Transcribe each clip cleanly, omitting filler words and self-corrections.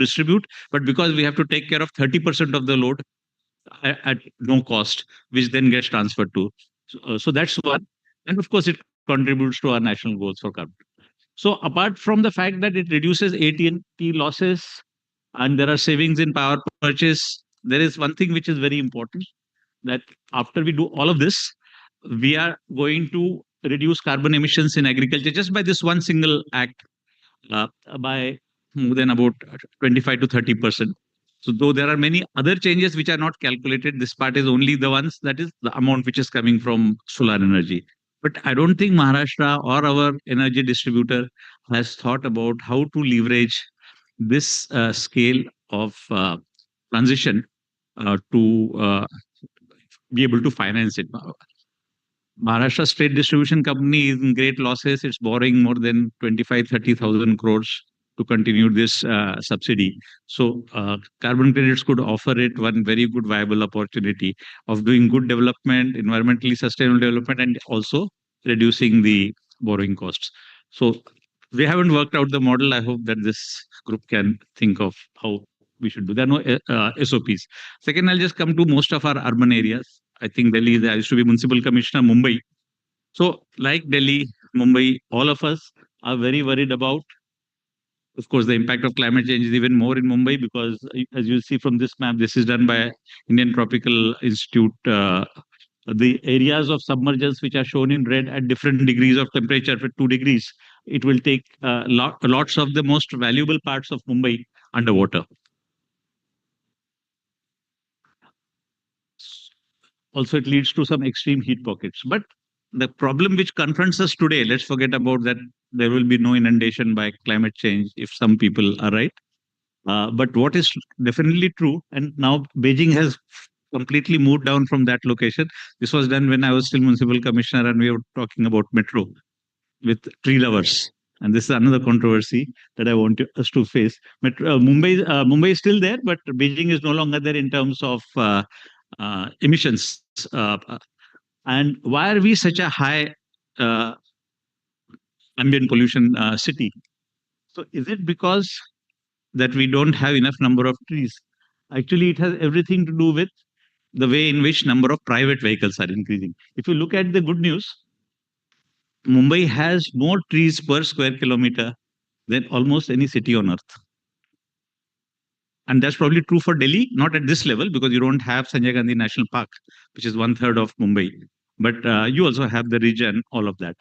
distribute, but because we have to take care of 30% of the load at no cost, which then gets transferred to. So that's one. And of course, it contributes to our national goals for carbon. So apart from the fact that it reduces AT&T losses and there are savings in power purchase, there is one thing which is very important, that after we do all of this, we are going to reduce carbon emissions in agriculture just by this one single act by more than about 25 to 30%. So though there are many other changes which are not calculated, this part is only the ones, that is the amount which is coming from solar energy. But I don't think Maharashtra or our energy distributor has thought about how to leverage this scale of transition to be able to finance it. Maharashtra State Distribution Company is in great losses. It's borrowing more than 25-30,000 crores to continue this subsidy. So carbon credits could offer it one very good viable opportunity of doing good development, environmentally sustainable development, and also reducing the borrowing costs. So we haven't worked out the model. I hope that this group can think of how we should do. There are no SOPs. Second, I'll just come to most of our urban areas. I think Delhi, I used to be municipal commissioner, Mumbai. So like Delhi, Mumbai, all of us are very worried about, of course, the impact of climate change is even more in Mumbai because, as you see from this map, this is done by Indian Tropical Institute. The areas of submergence which are shown in red at different degrees of temperature, for 2 degrees, it will take lots of the most valuable parts of Mumbai underwater. Also, it leads to some extreme heat pockets. But the problem which confronts us today, let's forget about that. There will be no inundation by climate change if some people are right. But what is definitely true, and now Beijing has completely moved down from that location. This was done when I was still municipal commissioner, and we were talking about metro with tree lovers. And this is another controversy that I want us to face. Mumbai is still there, but Beijing is no longer there in terms of emissions. And why are we such a high uh, ambient pollution city? So is it because that we don't have enough number of trees? Actually, it has everything to do with the way in which number of private vehicles are increasing. If you look at the good news, Mumbai has more trees per square kilometer than almost any city on earth. And that's probably true for Delhi, not at this level because you don't have Sanjay Gandhi National Park, which is 1/3 of Mumbai. But you also have the ridge and all of that.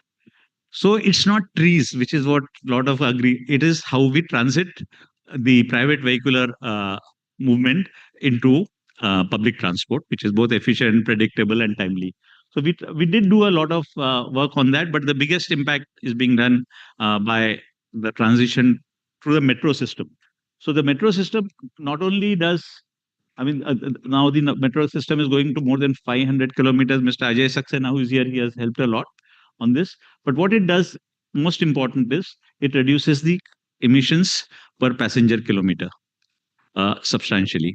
So it's not trees, which is what a lot of agree. It is how we transit the private vehicular movement into public transport, which is both efficient, predictable, and timely. So we did do a lot of work on that, but the biggest impact is being done by the transition through the metro system. So the metro system not only does, I mean, now the metro system is going to more than 500 kilometers. Mr. Ajay Saxena, who is here, he has helped a lot on this. But what it does, most important is, it reduces the emissions per passenger kilometer substantially.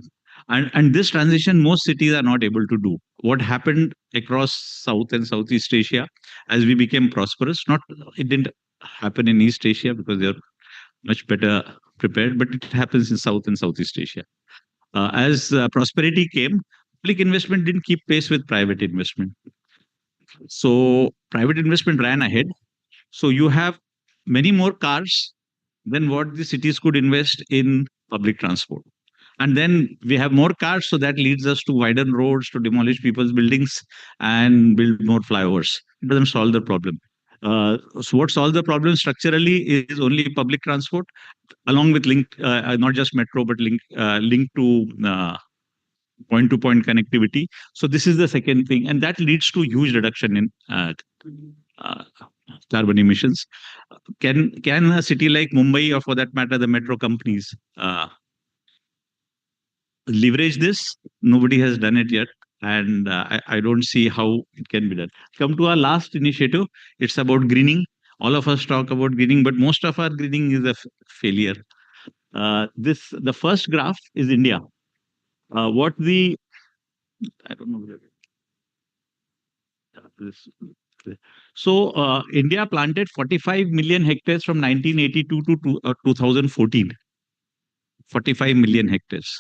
And this transition, most cities are not able to do. What happened across South and Southeast Asia as we became prosperous, not it didn't happen in East Asia because they're much better prepared, but it happens in South and Southeast Asia. As prosperity came, public investment didn't keep pace with private investment. So private investment ran ahead. So you have many more cars than what the cities could invest in public transport. And then we have more cars, so that leads us to widen roads, to demolish people's buildings, and build more flyovers. It doesn't solve the problem. So what solves the problem structurally is only public transport, along with link, not just metro, but link to point-to-point connectivity. So this is the second thing, and that leads to huge reduction in uh, carbon emissions. Can a city like Mumbai, or for that matter, the metro companies, leverage this? Nobody has done it yet, and I don't see how it can be done. Come to our last initiative. It's about greening. All of us talk about greening, but most of our greening is a failure. The first graph is India. What the I don't know. This, so India planted 45 million hectares from 1982 to 2014. 45 million hectares.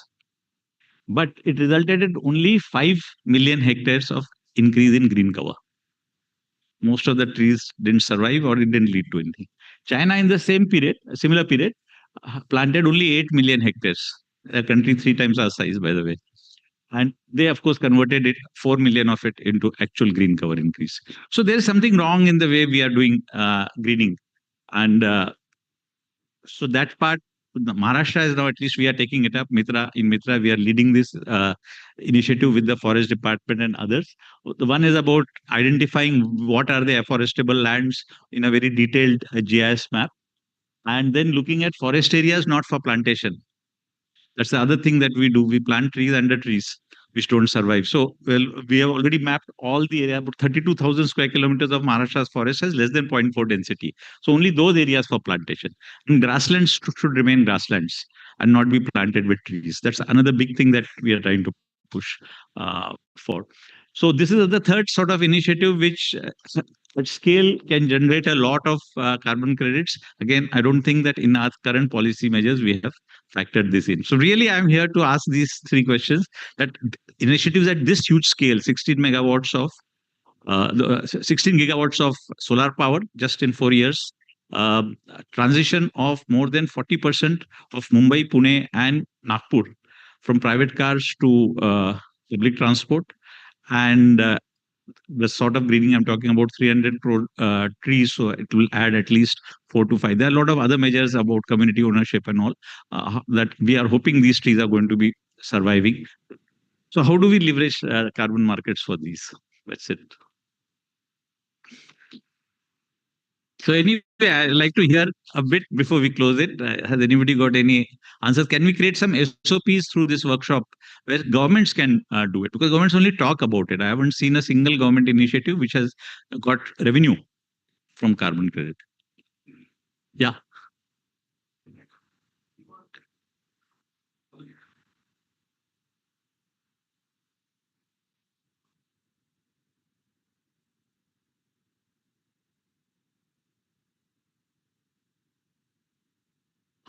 But it resulted in only 5 million hectares of increase in green cover. Most of the trees didn't survive or it didn't lead to anything. China, in the same period, a similar period, planted only 8 million hectares. A country 3 times our size, by the way. And they, of course, converted it 4 million of it into actual green cover increase. So there is something wrong in the way we are doing greening. And so that part, Maharashtra is now, at least we are taking it up. Mitra, we are leading this initiative with the forest department and others. The one is about identifying what are the afforestable lands in a very detailed GIS map, and then looking at forest areas not for plantation. That's the other thing that we do. We plant trees under trees which don't survive. So, well, we have already mapped all the area. About 32,000 square kilometers of Maharashtra's forest has less than 0.4 density. So only those areas for plantation. And grasslands should remain grasslands and not be planted with trees. That's another big thing that we are trying to push for. So this is the third sort of initiative which at scale can generate a lot of carbon credits. Again, I don't think that in our current policy measures we have factored this in. So really, I'm here to ask these three questions, that initiatives at this huge scale, 16 megawatts of 16 gigawatts of solar power just in 4 years, transition of more than 40% of Mumbai, Pune, and Nagpur from private cars to public transport, and the sort of greening I'm talking about, 300 crore trees, so it will add at least 4 to 5. There are a lot of other measures about community ownership and all that we are hoping these trees are going to be surviving. So how do we leverage carbon markets for these? That's it. So anyway, I'd like to hear a bit before we close it. Has anybody got any answers? Can we create some SOPs through this workshop where governments can do it? Because governments only talk about it. I haven't seen a single government initiative which has got revenue from carbon credit. Yeah.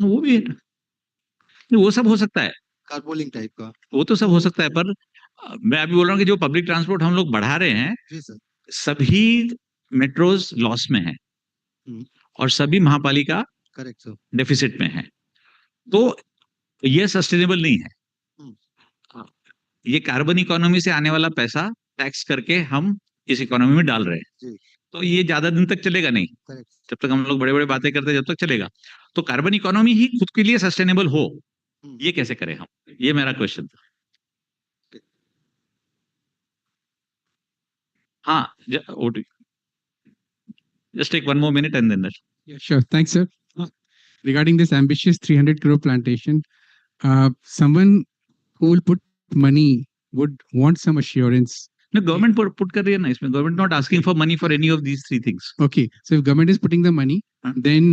वो भी है, वो सब हो सकता है, carpooling type का, वो तो सब हो सकता है, पर मैं अभी बोल रहा हूँ कि जो पब्लिक ट्रांसपोर्ट हम लोग बढ़ा रहे हैं, जी सर, सभी मेट्रोज लॉस में है और सभी महापालिका करेक्ट सर, डेफिसिट में है, तो ये सस्टेनेबल नहीं है. ये कार्बन इकोनॉमी से आने वाला पैसा टैक्स करके हम इस इकोनॉमी में डाल रहे हैं, तो ये ज्यादा दिन तक चलेगा नहीं. जब तक हम लोग बड़े बड़े बातें करते हैं जब तक चलेगा. तो कार्बन इकोनॉमी ही खुद के लिए सस्टेनेबल हो, ये कैसे करें हम, ये मेरा क्वेश्चन था. हाँ, just take one more minute and then that. Yeah, sure. Thanks, sir. Regarding this ambitious 300 crore plantation, someone who will put money would want some assurance. No, government put kar rahi hai na isme. Government not asking for money for any of these three things. Okay, so if government is putting the money, then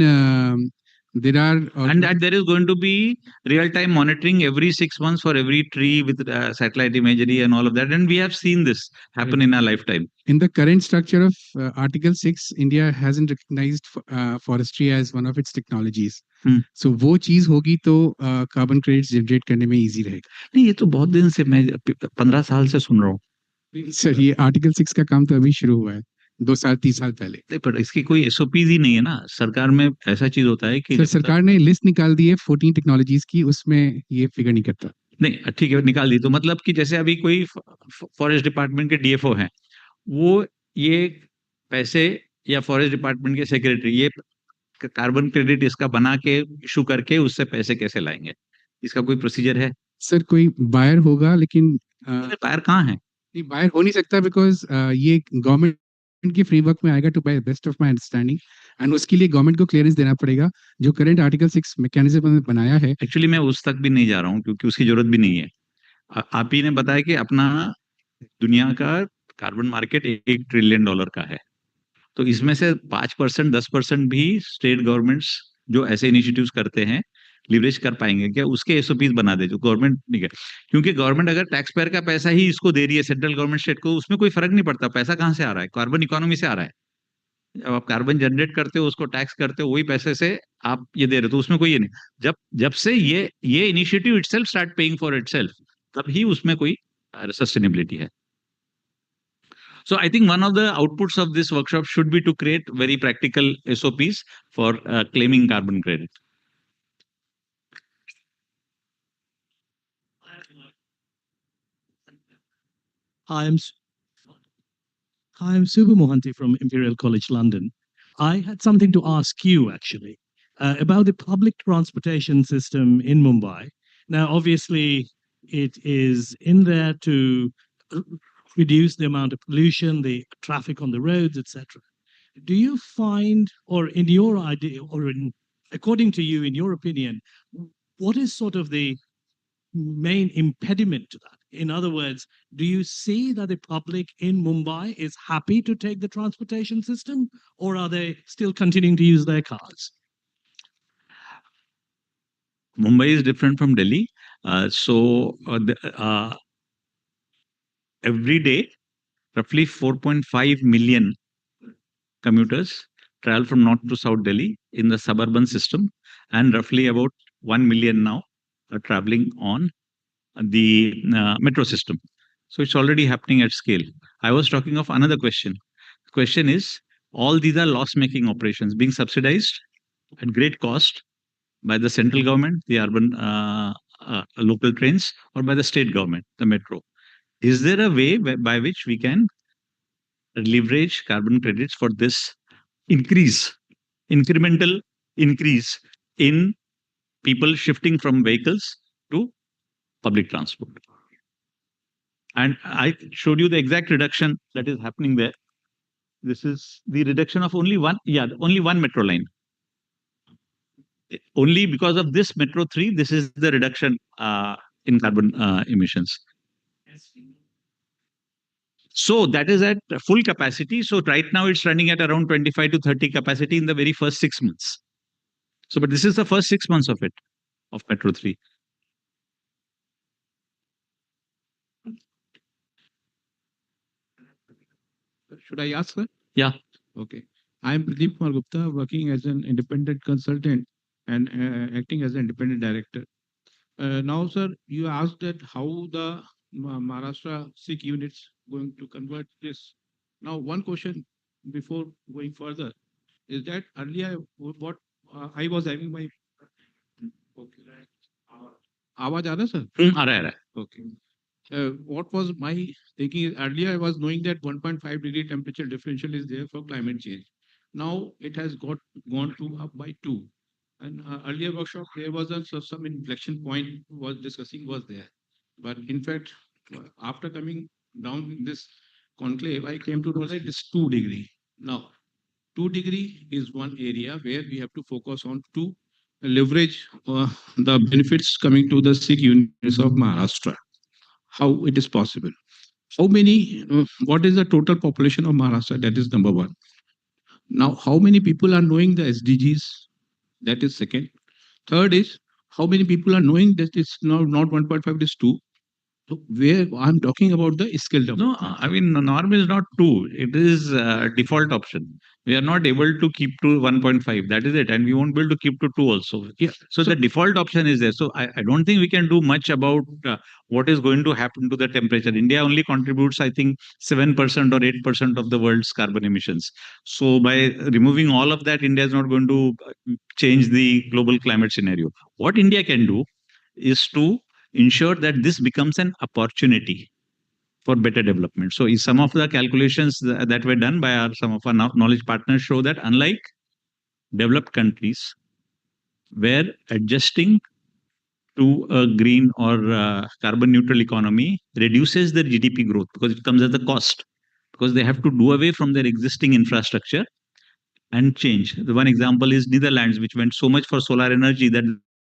there are... And that there is going to be real-time monitoring every 6 months for every tree with satellite imagery and all of that. And we have seen this happen in our lifetime. In the current structure of Article 6, India hasn't recognized forestry as one of its technologies. So वो चीज होगी तो carbon credits generate करने में easy रहेगा. नहीं, ये तो बहुत दिन से मैं 15 साल से सुन रहा हूँ. सर, ये Article 6 का काम तो अभी शुरू हुआ है, 2 साल 3 साल पहले. नहीं, पर इसकी कोई SOPs ही नहीं है ना. सरकार में ऐसा चीज होता है कि सर, सरकार ने लिस्ट निकाल दी है 14 टेक्नोलॉजीज की, उसमें ये फिगर नहीं करता. नहीं, ठीक है, निकाल दी तो मतलब कि जैसे अभी कोई फॉरेस्ट डिपार्टमेंट के DFO हैं, वो ये पैसे, या फॉरेस्ट डिपार्टमेंट के सेक्रेटरी ये कार्बन क्रेडिट इसका बना के इशू करके उससे पैसे कैसे लाएंगे? इसका कोई प्रोसीजर है? सर, कोई बायर होगा, लेकिन बायर कहाँ है? नहीं, बायर हो नहीं सकता, बिकॉज ये गवर्नमेंट के फ्रेमवर्क में आएगा, to best of my understanding, and उसके लिए गवर्नमेंट को क्लियरेंस देना पड़ेगा. जो करंट आर्टिकल 6 मैकेनिज्म बनाया है, एक्चुअली मैं उस तक भी नहीं जा रहा हूँ क्योंकि उसकी जरूरत भी नहीं है. आप ही ने बताया कि अपना दुनिया का कार्बन मार्केट $1 ट्रिलियन का है, तो इसमें से 5% 10% भी स्टेट गवर्नमेंट्स जो ऐसे इनिशिएटिव्स करते हैं लिवरेज कर पाएंगे क्या? उसके SOPs बना दे जो गवर्नमेंट नहीं कर, क्योंकि गवर्नमेंट अगर टैक्स पेयर का पैसा ही इसको दे रही है सेंट्रल गवर्नमेंट स्टेट को, उसमें कोई फर्क नहीं पड़ता पैसा कहाँ से आ रहा है, कार्बन इकोनॉमी से आ रहा है. जब आप कार्बन जनरेट करते हो, उसको टैक्स करते हो, वही पैसे से आप ये दे रहे हो, तो उसमें कोई ये नहीं। जब जब से ये initiative itself start paying for itself, तब ही उसमें कोई सस्टेनेबिलिटी है. So I think one of the outputs of this workshop should be to create very practical SOPs for claiming carbon credit. Hi, I'm Subbu Mohanty from Imperial College London. I had something to ask you actually about the public transportation system in Mumbai. Now, obviously, it is in there to reduce the amount of pollution, the traffic on the roads, etc. Do you find, or in your idea, or according to you, in your opinion, what is sort of the main impediment to that? In other words, do you see that the public in Mumbai is happy to take the transportation system, or are they still continuing to use their cars? Mumbai is different from Delhi. Every day, roughly 4.5 million commuters travel from north to south Delhi in the suburban system, and roughly about 1 million now are traveling on the metro system. So it's already happening at scale. I was talking of another question. The question is, all these are loss-making operations being subsidized at great cost by the central government, the urban local trains, or by the state government, the metro. Is there a way by which we can leverage carbon credits for this incremental increase in people shifting from vehicles to public transport? And I showed you the exact reduction that is happening there. This is the reduction of only one metro line. Only because of this Metro 3, this is the reduction in carbon emissions. So that is at full capacity. So right now it's running at around 25 to 30 capacity in the very first 6 months. So, but this is the first 6 months of it, of Metro 3. Should I ask, sir? Yeah. Okay. I am Pradeep Kumar Gupta, working as an independent consultant and acting as an independent director. Now, sir, you asked that how the Maharashtra SIC units going to convert this. Now, one question before going further is that earlier what I was having my okay. आवाज आ रहा है, sir? आ रहा है. Okay. What was my thinking is earlier I was knowing that 1.5 degree temperature differential is there for climate change. Now it has gone to up by 2. And earlier workshop there was some inflection point was discussing was there. But in fact, after coming down this conclave, I came to know that it is 2 degree. Now, 2 degree is one area where we have to focus on to leverage the benefits coming to the SIC units of Maharashtra. How it is possible? How many? What is the total population of Maharashtra? That is number one. Now, how many people are knowing the SDGs? That is second. Third is how many people are knowing that it's now not 1.5, it is 2. So where I'm talking about the skill development. No, I mean, the norm is not 2. It is default option. We are not able to keep to 1.5. That is it. And we won't be able to keep to 2 also. Yeah. So the default option is there. So I don't think we can do much about what is going to happen to the temperature. India only contributes, I think, 7% or 8% of the world's carbon emissions. So by removing all of that, India is not going to change the global climate scenario. What India can do is to ensure that this becomes an opportunity for better development. So some of the calculations that were done by some of our knowledge partners show that unlike developed countries, where adjusting to a green or carbon neutral economy reduces their GDP growth because it comes as a cost, because they have to do away from their existing infrastructure and change. The one example is Netherlands, which went so much for solar energy that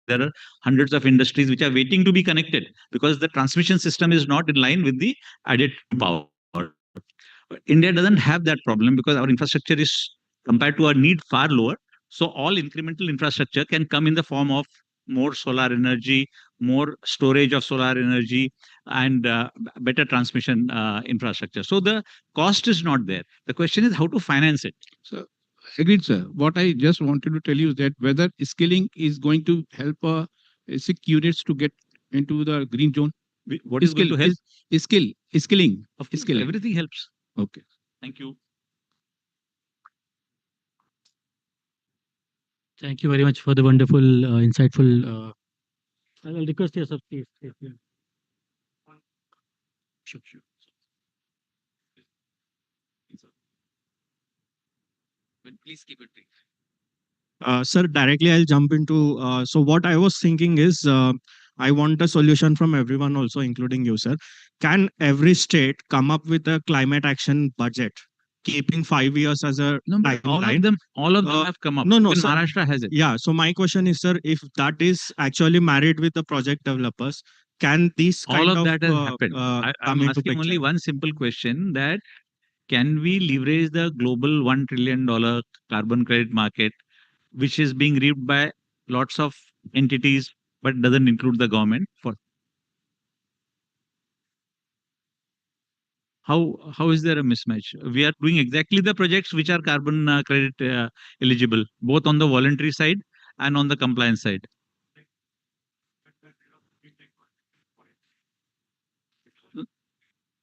there are hundreds of industries which are waiting to be connected because the transmission system is not in line with the added power. But India doesn't have that problem because our infrastructure is, compared to our need, far lower. So all incremental infrastructure can come in the form of more solar energy, more storage of solar energy, and better transmission infrastructure. So the cost is not there. The question is how to finance it. So, agreed, sir. What I just wanted to tell you is that whether skilling is going to help sick units to get into the green zone. What is going to help? Skilling. Of course, Skilling. everything helps. Okay. Thank you. Thank you very much for the wonderful, insightful. I'll request you, sir, please. Sure, sure. Please keep it brief. Sir, directly I'll jump into. So what I was thinking is, I want a solution from everyone, also including you, sir. Can every state come up with a climate action budget, keeping 5 years as a No, but timeline? all of them Uh, have come up. no, Even sir. Maharashtra has it. Yeah. So my question is, sir, if that is actually married with the project developers, can these All kind of that has happened. come I'm into asking only picture? one simple question, that can we leverage the global $1 trillion carbon credit market, which is being reaped by lots of entities, but doesn't include the government? For how is there a mismatch? We are doing exactly the projects which are carbon credit eligible, both on the voluntary side and on the compliance side.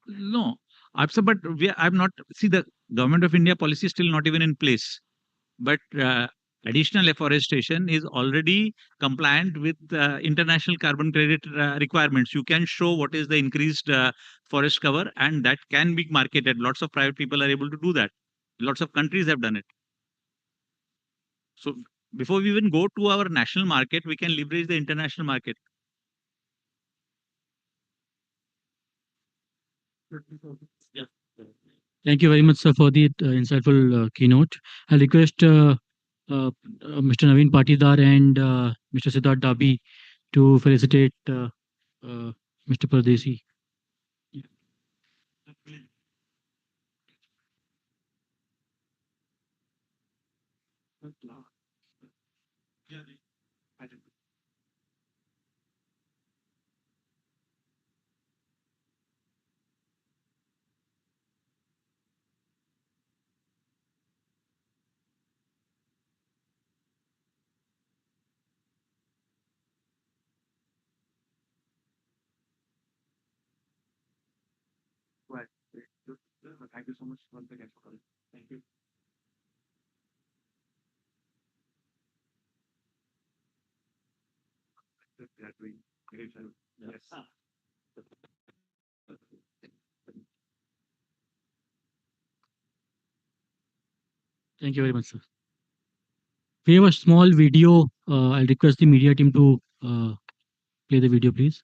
No, but I'm not. See, the government of India policy is still not even in place. But additional afforestation is already compliant with international carbon credit requirements. You can show what is the increased forest cover, and that can be marketed. Lots of private people are able to do that. Lots of countries have done it. So before we even go to our national market, we can leverage the international market. Yeah. Thank you very much, sir, for the insightful keynote. I'll request Mr. Naveen Patidar and Mr. Siddharth Dabi to felicitate Mr. Pardesi. Right. Thank you so much once again for coming. Thank you. They are doing great. Yes. Thank you very much, sir. We have a small video. I'll request the media team to play the video, please.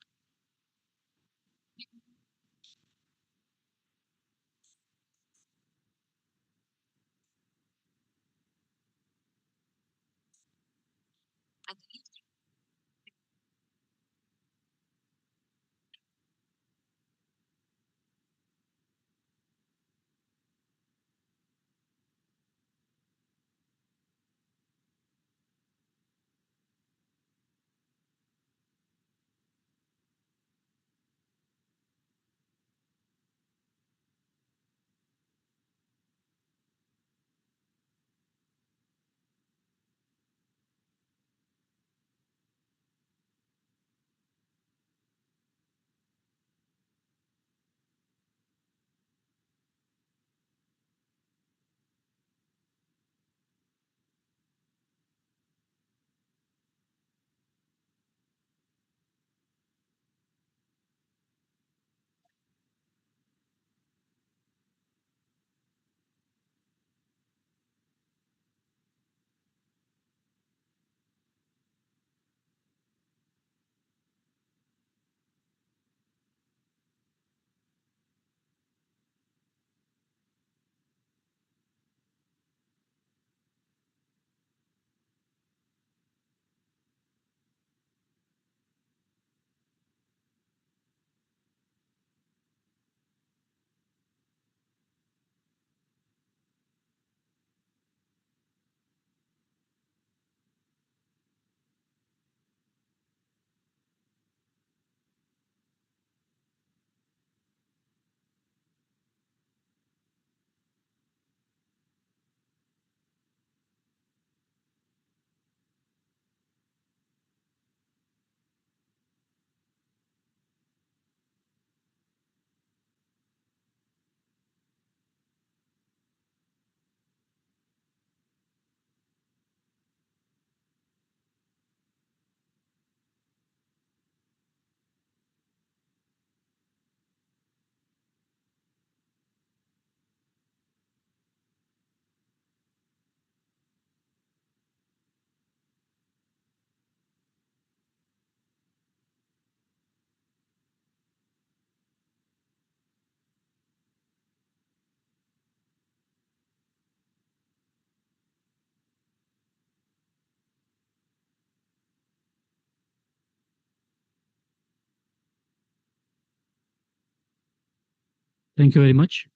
Thank you very much.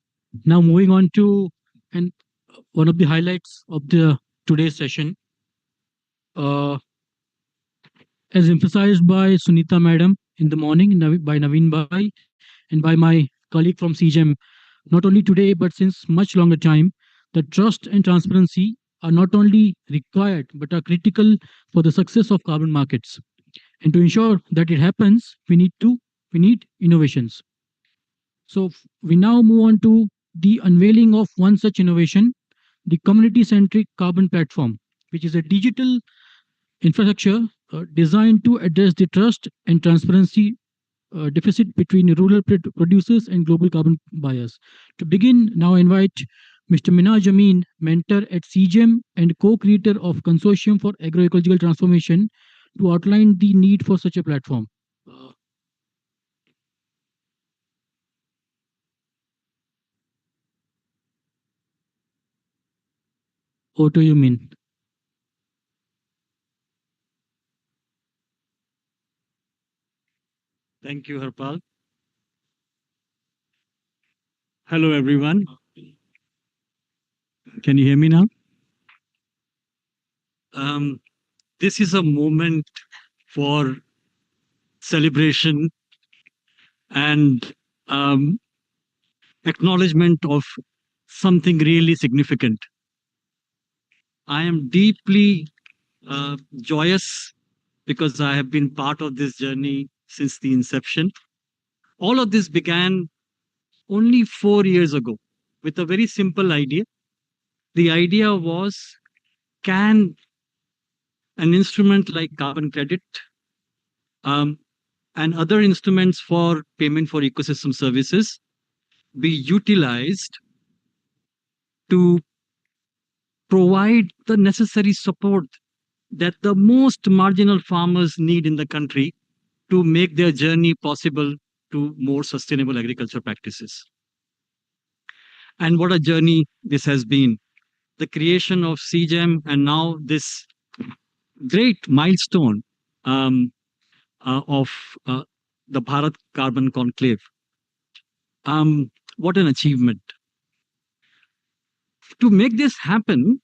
Now moving on to and one of the highlights of the today's session, uh, as emphasized by Sunita Madam in the morning, by Naveen Bhai, and by my colleague from CGEM, not only today but since much longer time, the trust and transparency are not only required but are critical for the success of carbon markets. And to ensure that it happens, we need innovations. So we now move on to the unveiling of one such innovation, the community-centric carbon platform, which is a digital infrastructure designed to address the trust and transparency deficit between rural producers and global carbon buyers. To begin, now I invite Mr. Minaj Amin, mentor at CGEM and co-creator of Consortium for Agroecological Transformation, to outline the need for such a platform. Over to you, Min. Thank you, Harpal. Hello, everyone. Can you hear me now? This is a moment for celebration and acknowledgement of something really significant. I am deeply joyous because I have been part of this journey since the inception. All of this began only 4 years ago with a very simple idea. The idea was, can an instrument like carbon credit and other instruments for payment for ecosystem services be utilized to provide the necessary support that the most marginal farmers need in the country to make their journey possible to more sustainable agriculture practices. And what a journey this has been. The creation of CGEM and now this great milestone of the Bharat Carbon Conclave. What an achievement. To make this happen,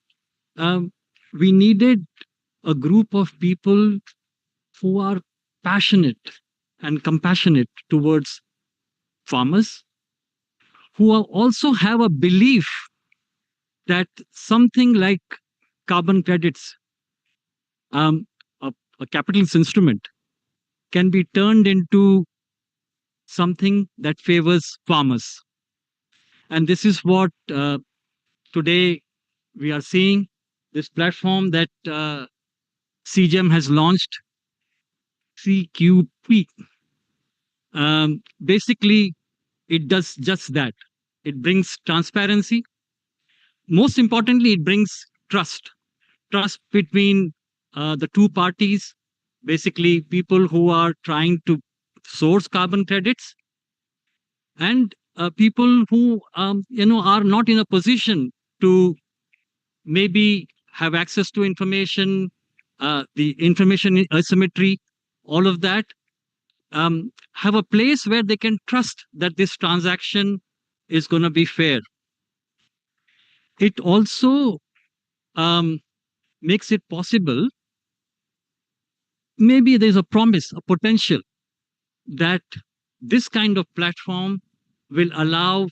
we needed a group of people who are passionate and compassionate towards farmers, who also have a belief that something like carbon credits, a capitalist instrument, can be turned into something that favors farmers. And this is what today we are seeing, this platform that CGEM has launched, CQP. Basically, it does just that. It brings transparency. Most importantly, it brings trust. Trust between the two parties, basically people who are trying to source carbon credits and people who are not in a position to maybe have access to information, the information asymmetry, all of that, have a place where they can trust that this transaction is going to be fair. It also makes it possible, maybe there's a promise, a potential, that this kind of platform will allow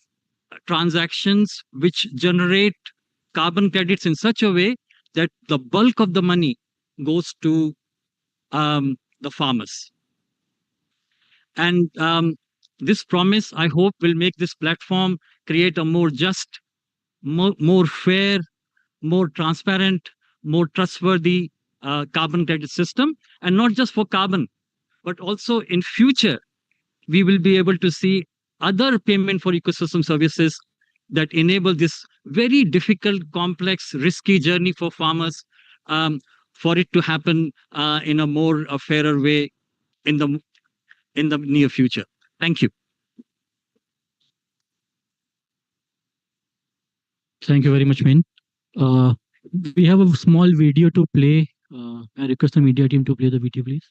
transactions which generate carbon credits in such a way that the bulk of the money goes to the farmers. And this promise, I hope, will make this platform create a more just, more fair, more transparent, more trustworthy carbon credit system. And not just for carbon, but also in future, we will be able to see other payment for ecosystem services that enable this very difficult, complex, risky journey for farmers, for it to happen in a more fairer way in the near future. Thank you. Thank you very much, Min. We have a small video to play. I request the media team to play the video, please.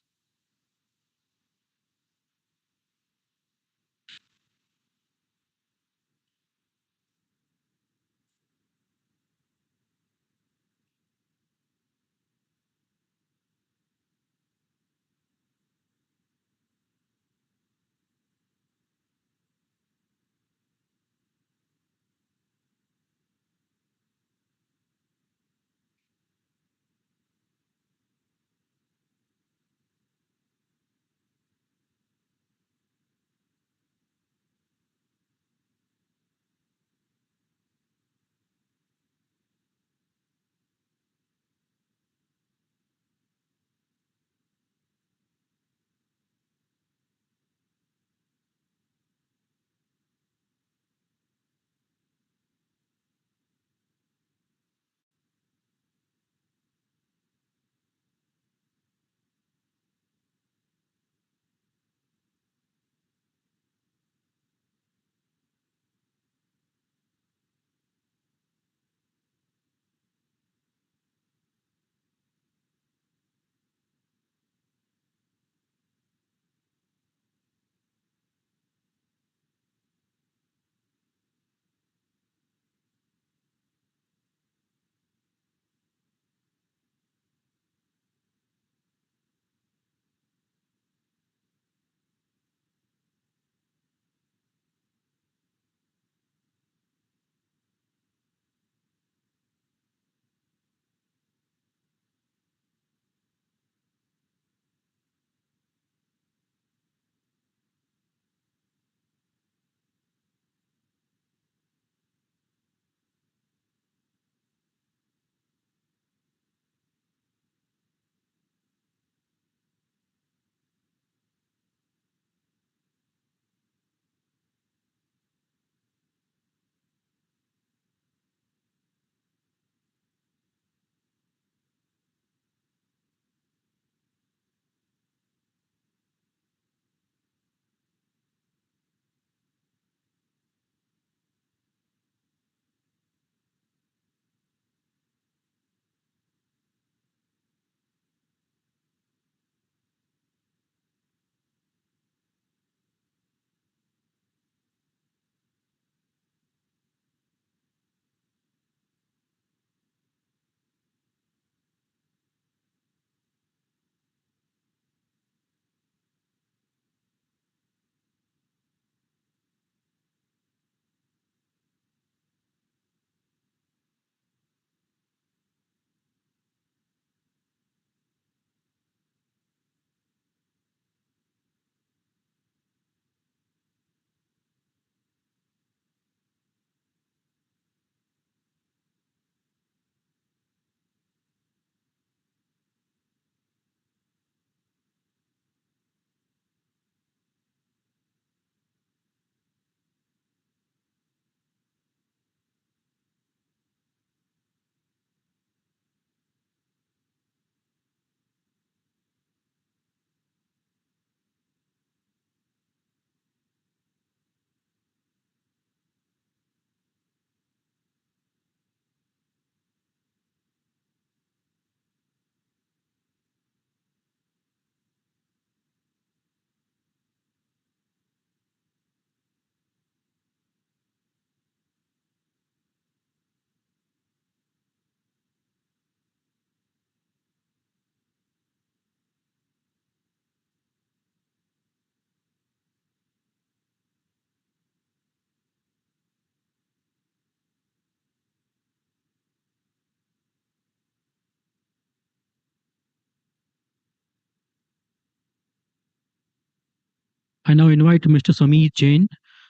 I now invite Mr. Sameer Jain,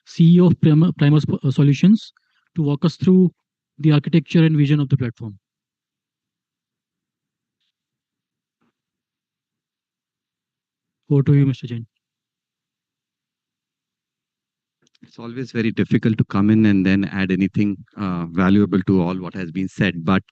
CEO of Primus Solutions, to walk us through the architecture and vision of the platform. Over to you, Mr. Jain. It's always very difficult to come in and then add anything valuable to all what has been said. But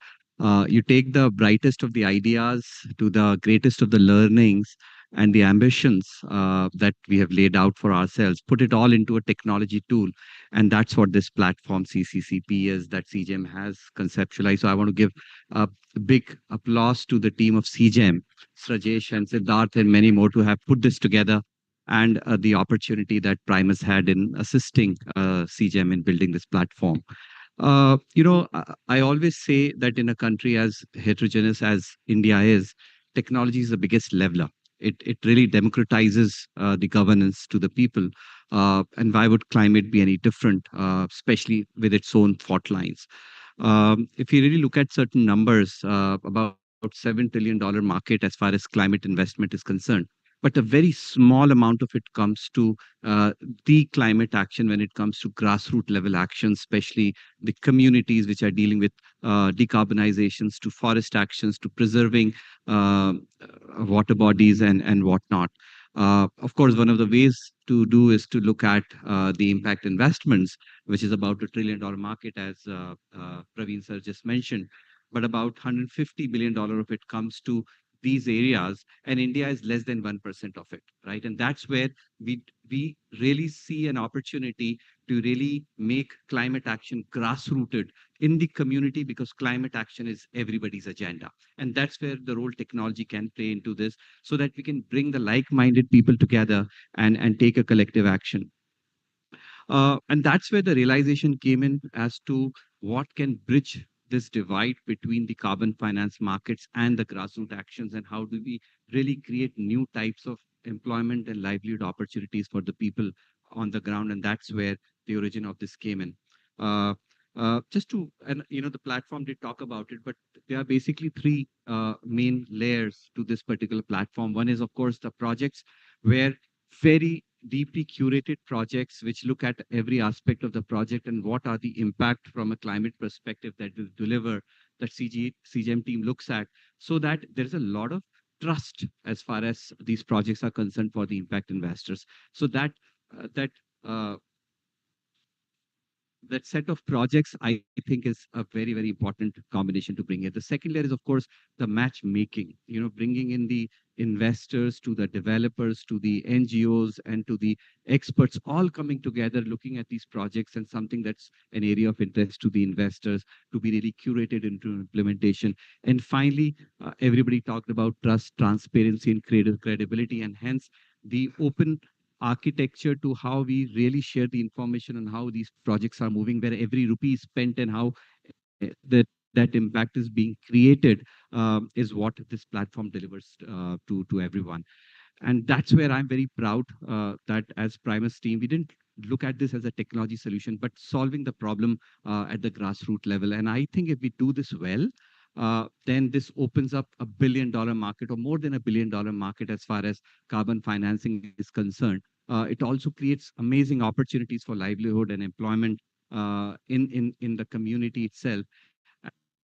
you take the brightest of the ideas to the greatest of the learnings and the ambitions that we have laid out for ourselves, put it all into a technology tool. And that's what this platform CCCP is that CGM has conceptualized. So I want to give a big applause to the team of CGM, Srajesh and Siddharth and many more to have put this together, and the opportunity that Primus had in assisting CGM in building this platform. I always say that in a country as heterogeneous as India is, technology is the biggest leveler. It really democratizes the governance to the people. And why would climate be any different, especially with its own fault lines? If you really look at certain numbers, about $7 trillion market as far as climate investment is concerned, but a very small amount of it comes to the climate action when it comes to grassroots level actions, especially the communities which are dealing with decarbonizations, to forest actions, to preserving water bodies and whatnot. Of course, one of the ways to do is to look at the impact investments, which is about $1 trillion market, as Praveen sir just mentioned. But about $150 billion of it comes to these areas, and India is less than 1% of it, right? And that's where we really see an opportunity to really make climate action grassrooted in the community, because climate action is everybody's agenda. And that's where the role technology can play into this, so that we can bring the like-minded people together and take a collective action. And that's where the realization came in as to what can bridge this divide between the carbon finance markets and the grassroots actions, and how do we really create new types of employment and livelihood opportunities for the people on the ground. And that's where the origin of this came in. Just to, and the platform did talk about it, but there are basically three main layers to this particular platform. One is, of course, the projects, where very deeply curated projects which look at every aspect of the project and what are the impact from a climate perspective that will deliver, that CGM team looks at, so that there's a lot of trust as far as these projects are concerned for the impact investors. So that set of projects, I think, is a very, very important combination to bring in. The second layer is, of course, the matchmaking, bringing in the investors to the developers, to the NGOs, and to the experts, all coming together, looking at these projects and something that's an area of interest to the investors to be really curated into implementation. And finally, everybody talked about trust, transparency, and credibility, and hence the open architecture to how we really share the information on how these projects are moving, where every rupee is spent and how that impact is being created, is what this platform delivers to everyone. And that's where I'm very proud that as Primus team, we didn't look at this as a technology solution, but solving the problem at the grassroots level. And I think if we do this well, then this opens up $1 billion market, or more than $1 billion market as far as carbon financing is concerned. It also creates amazing opportunities for livelihood and employment in the community itself.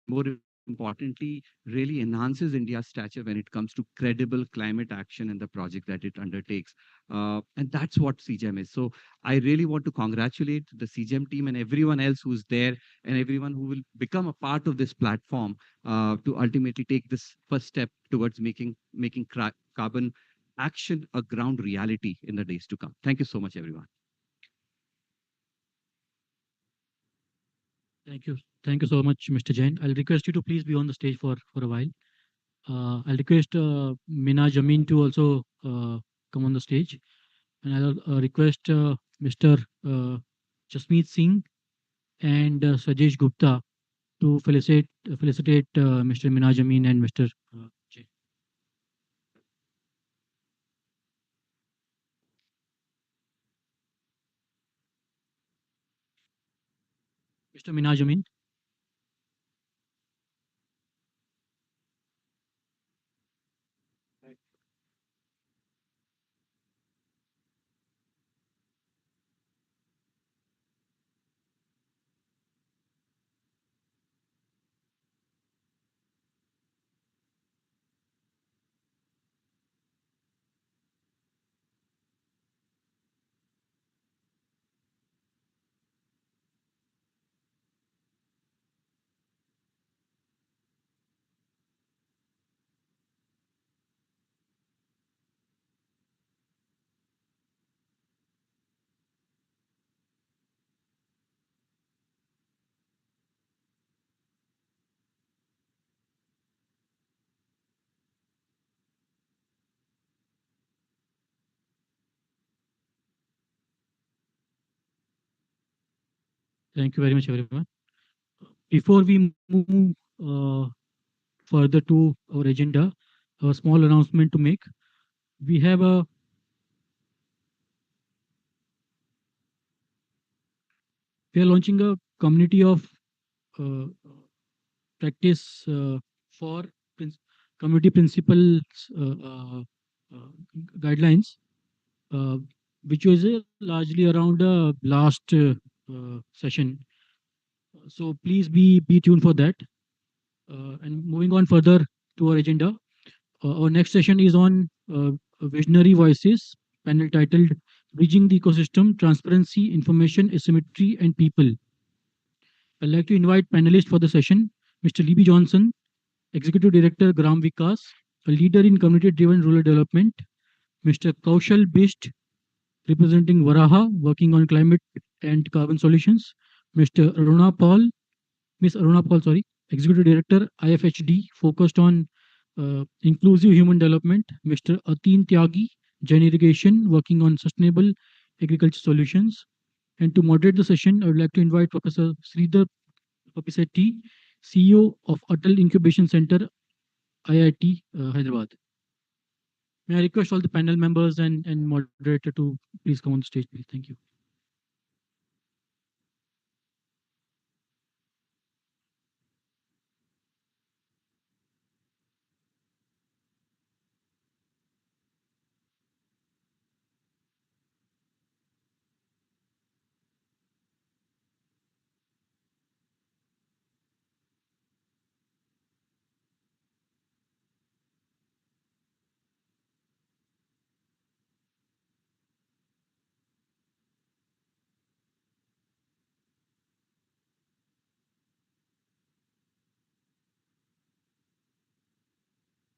More importantly, really enhances India's stature when it comes to credible climate action and the project that it undertakes. And that's what CGM is. So I really want to congratulate the CGM team and everyone else who's there, and everyone who will become a part of this platform to ultimately take this first step towards making carbon action a ground reality in the days to come. Thank you so much, everyone. Thank you. Thank you so much, Mr. Jain. I'll request you to please be on the stage for a while. I'll request Mina Jamin to also come on the stage. And I'll request Mr. Jasmeet Singh and Sajesh Gupta to felicitate Mr. Mina Jamin and Mr. Jain. Mr. Mina Jamin. Thank you very much, everyone. Before we move further to our agenda, a small announcement to make. We have a we are launching a community of uh, practice for community principles uh, guidelines, uh, which was largely around the last session. So please be tuned for that. And moving on further to our agenda, our next session is on Visionary Voices, panel titled Bridging the Ecosystem, Transparency, Information, Asymmetry, and People. I'd like to invite panelists for the session, Mr. Libby Johnson, Executive Director, Gram Vikas, a leader in community-driven rural development, Mr. Kaushal Bisht, representing Varaha, working on climate and carbon solutions, Mr. Aruna Paul, Ms. Aruna Paul, sorry, Executive Director, IFHD, focused on inclusive human development, Mr. Atin Tyagi, Jain Irrigation, working on sustainable agriculture solutions. And to moderate the session, I would like to invite Professor Sridhar Papisetti, CEO of Atal Incubation Center, IIT, Hyderabad. May I request all the panel members and moderator to please come on the stage, please. Thank you.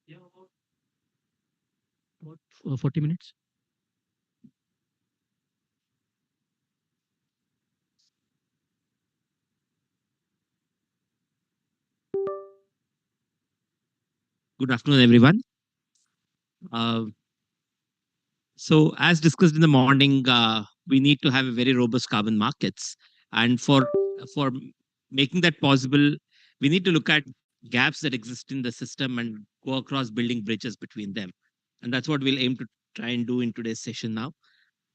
Yeah, about 40 minutes. Good afternoon, everyone. So, as discussed in the morning, we need to have a very robust carbon markets, and for making that possible, we need to look at gaps that exist in the system and go across building bridges between them, and that's what we'll aim to try and do in today's session now.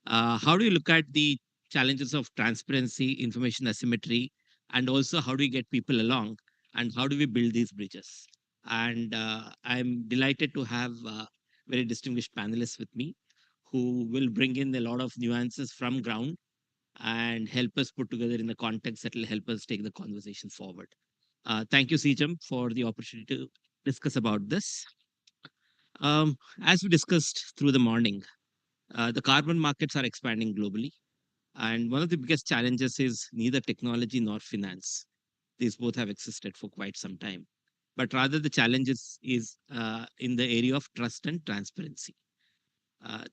How do you look at the challenges of transparency, information asymmetry, and also how do we get people along, and how do we build these bridges? And I'm delighted to have very distinguished panelists with me who will bring in a lot of nuances from ground and help us put together in the context that will help us take the conversation forward. Thank you, Sejam, for the opportunity to discuss about this. As we discussed through the morning, the carbon markets are expanding globally. And one of the biggest challenges is neither technology nor finance. These both have existed for quite some time. But rather, the challenge is in the area of trust and transparency.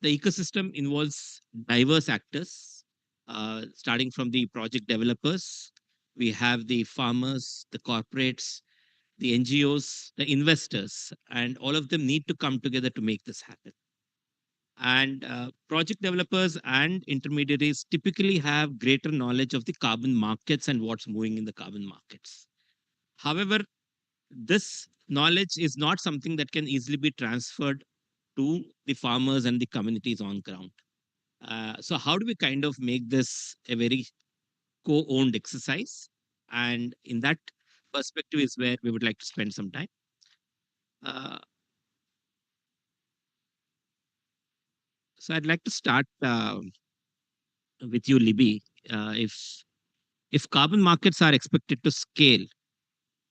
The ecosystem involves diverse actors, starting from the project developers. We have the farmers, the corporates, the NGOs, the investors, and all of them need to come together to make this happen. And project developers and intermediaries typically have greater knowledge of the carbon markets and what's moving in the carbon markets. However, this knowledge is not something that can easily be transferred to the farmers and the communities on ground. So how do we kind of make this a very co-owned exercise? And in that perspective is where we would like to spend some time. So I'd like to start with you, Libby. If carbon markets are expected to scale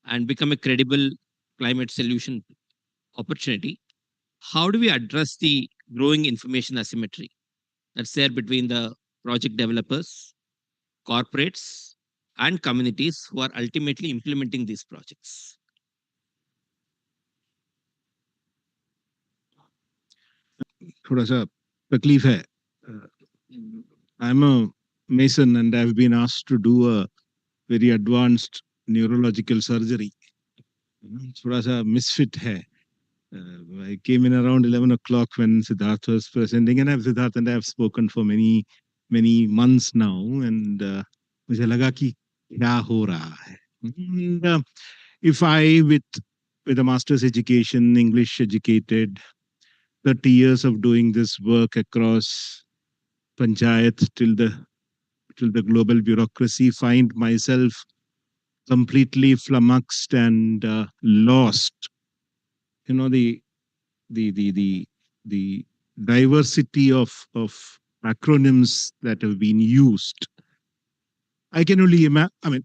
and become a credible climate solution opportunity, how do we address the growing information asymmetry that's there between the project developers, corporates, and communities who are ultimately implementing these projects? थोड़ा सा तकलीफ है. I'm a mason and I've been asked to do a very advanced neurological surgery. थोड़ा सा misfit है. I came in around 11 o'clock when Siddharth was presenting, and Siddharth and I have spoken for many months now, and मुझे लगा कि क्या हो रहा है. And, if I with a master's education, English educated, 30 years of doing this work across panchayat till the global bureaucracy, find myself completely flummoxed and lost. You know, the diversity of acronyms that have been used. I can only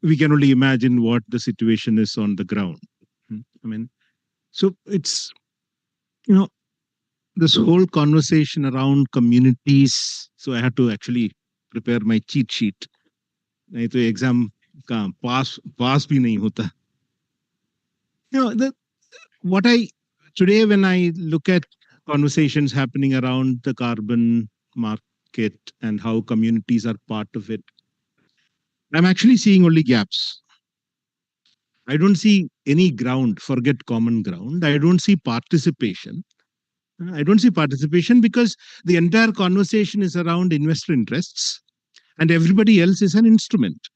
we can only imagine what the situation is on the ground. I mean, so it's, you know, this whole conversation around communities. So I had to actually prepare my cheat sheet. नहीं तो exam का pass भी नहीं होता. You know, what I today when I look at conversations happening around the carbon market and how communities are part of it, I'm actually seeing only gaps. I don't see any ground, forget common ground. I don't see participation. I don't see participation because the entire conversation is around investor interests and everybody else is an instrument.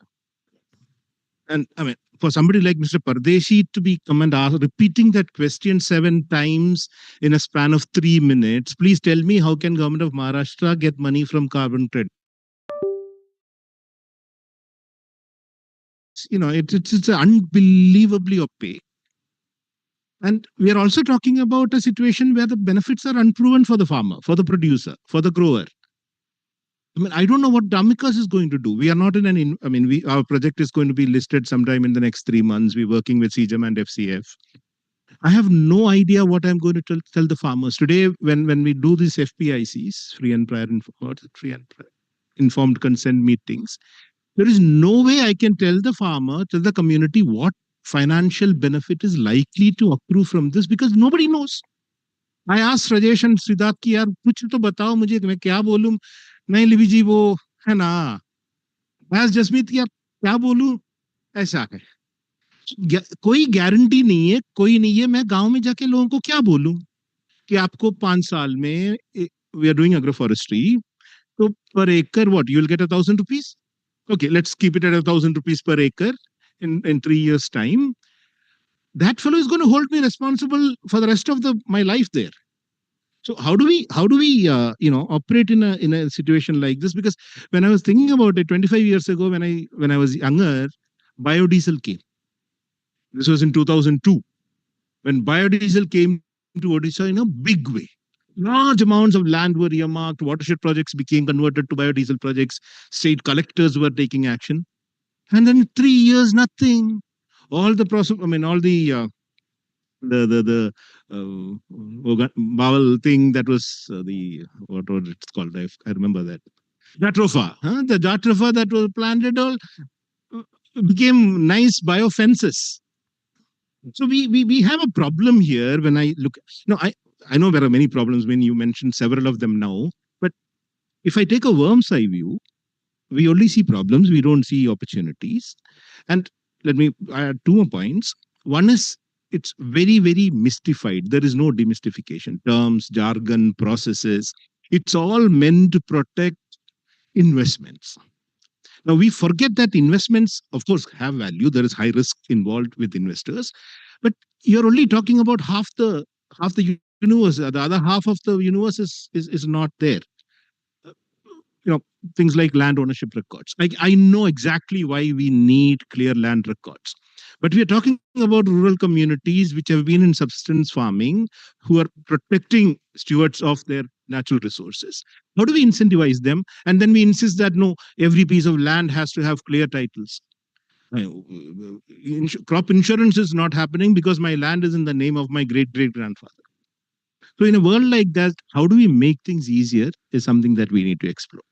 And I mean, for somebody like Mr. Pardeshi to be come and ask, repeating that question 7 times in a span of 3 minutes, please tell me how can government of Maharashtra get money from carbon credit? You know, it's unbelievably opaque. And we are also talking about a situation where the benefits are unproven for the farmer, for the producer, for the grower. I mean, I don't know what Dammikas is going to do. We are not in an, our project is going to be listed sometime in the next 3 months. We're working with CGM and FCF. I have no idea what I'm going to tell the farmers. Today, when we do these FPICs, free and prior informed consent meetings, there is no way I can tell the farmer, tell the community what financial benefit is likely to accrue from this because nobody knows. I asked Rajesh and Siddharth ki yaar kuch to batao mujhe main kya bolum. नहीं Levi जी वो है ना बस जसमीत यार क्या बोलूं ऐसा है कोई गारंटी नहीं है कोई नहीं है मैं गांव में जाके लोगों को क्या बोलूं कि आपको 5 साल में we are doing agro forestry तो per acre what you will get 1,000 rupees. Okay, let's keep it at 1,000 rupees per acre in 3 years time. That fellow is going to hold me responsible for the rest of my life there. So how do we operate in a situation like this? Because when I was thinking about it 25 years ago, when I was younger, biodiesel came. This was in 2002 when biodiesel came to Odisha in a big way. Large amounts of land were earmarked. Watershed projects became converted to biodiesel projects. State collectors were taking action, and then 3 years nothing. All the process. I mean, all the bowel thing that was what it's called. I remember that. Jatropha. The Jatropha that was planted all became nice biofences. So we have a problem here when I look. No, I know there are many problems when you mentioned several of them now. But if I take a worm's eye view, we only see problems. We don't see opportunities. And let me add 2 more points. One is it's very, very mystified. There is no demystification. Terms, jargon, processes. It's all meant to protect investments. Now we forget that investments, of course, have value. There is high risk involved with investors, but you're only talking about half the universe. The other half of the universe is not there. Things like land ownership records. I know exactly why we need clear land records. But we are talking about rural communities which have been in subsistence farming, who are protecting stewards of their natural resources. How do we incentivize them? And then we insist that no, every piece of land has to have clear titles. Crop insurance is not happening because my land is in the name of my great-great-grandfather. So in a world like that, how do we make things easier is something that we need to explore.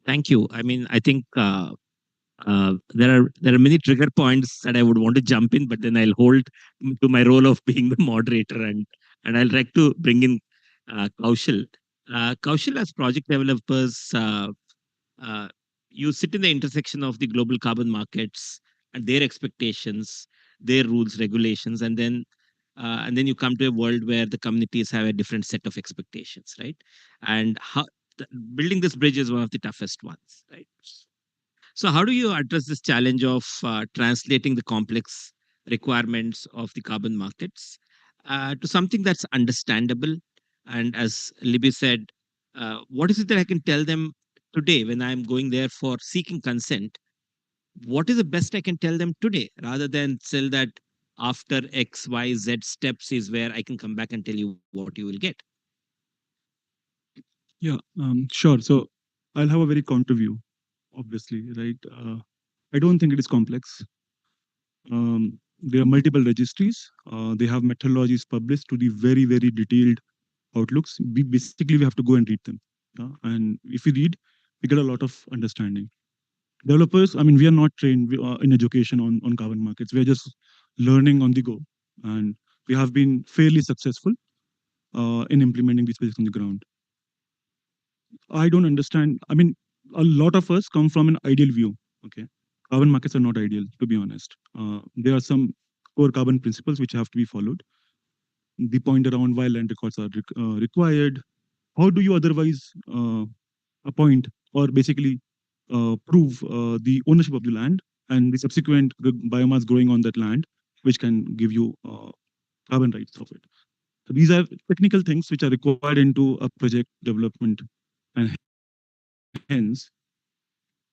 Thank you. I mean, I think there are many trigger points that I would want to jump in, but then I'll hold to my role of being the moderator, and I'll like to bring in Kaushal. Kaushal, as project developers, you sit in the intersection of the global carbon markets and their expectations, their rules, regulations, and then you come to a world where the communities have a different set of expectations, right? And how building this bridge is one of the toughest ones, right? So how do you address this challenge of translating the complex requirements of the carbon markets to something that's understandable? And as Libby said, what is it that I can tell them today when I'm going there for seeking consent? What is the best I can tell them today rather than tell that after X, Y, Z steps is where I can come back and tell you what you will get? Yeah, sure. So I'll have a very counter view, obviously, right? I don't think it is complex. There are multiple registries. They have methodologies published to the very, very detailed outlooks. Basically, we have to go and read them. And if we read, we get a lot of understanding. Developers, I mean, we are not trained in education on carbon markets. We are just learning on the go. And we have been fairly successful in implementing these projects on the ground. I don't understand. I mean, a lot of us come from an ideal view. Okay, carbon markets are not ideal, to be honest. There are some core carbon principles which have to be followed. The point around why land records are required. How do you otherwise appoint or basically prove the ownership of the land and the subsequent biomass growing on that land, which can give you carbon rights of it. So these are technical things which are required into a project development, and hence,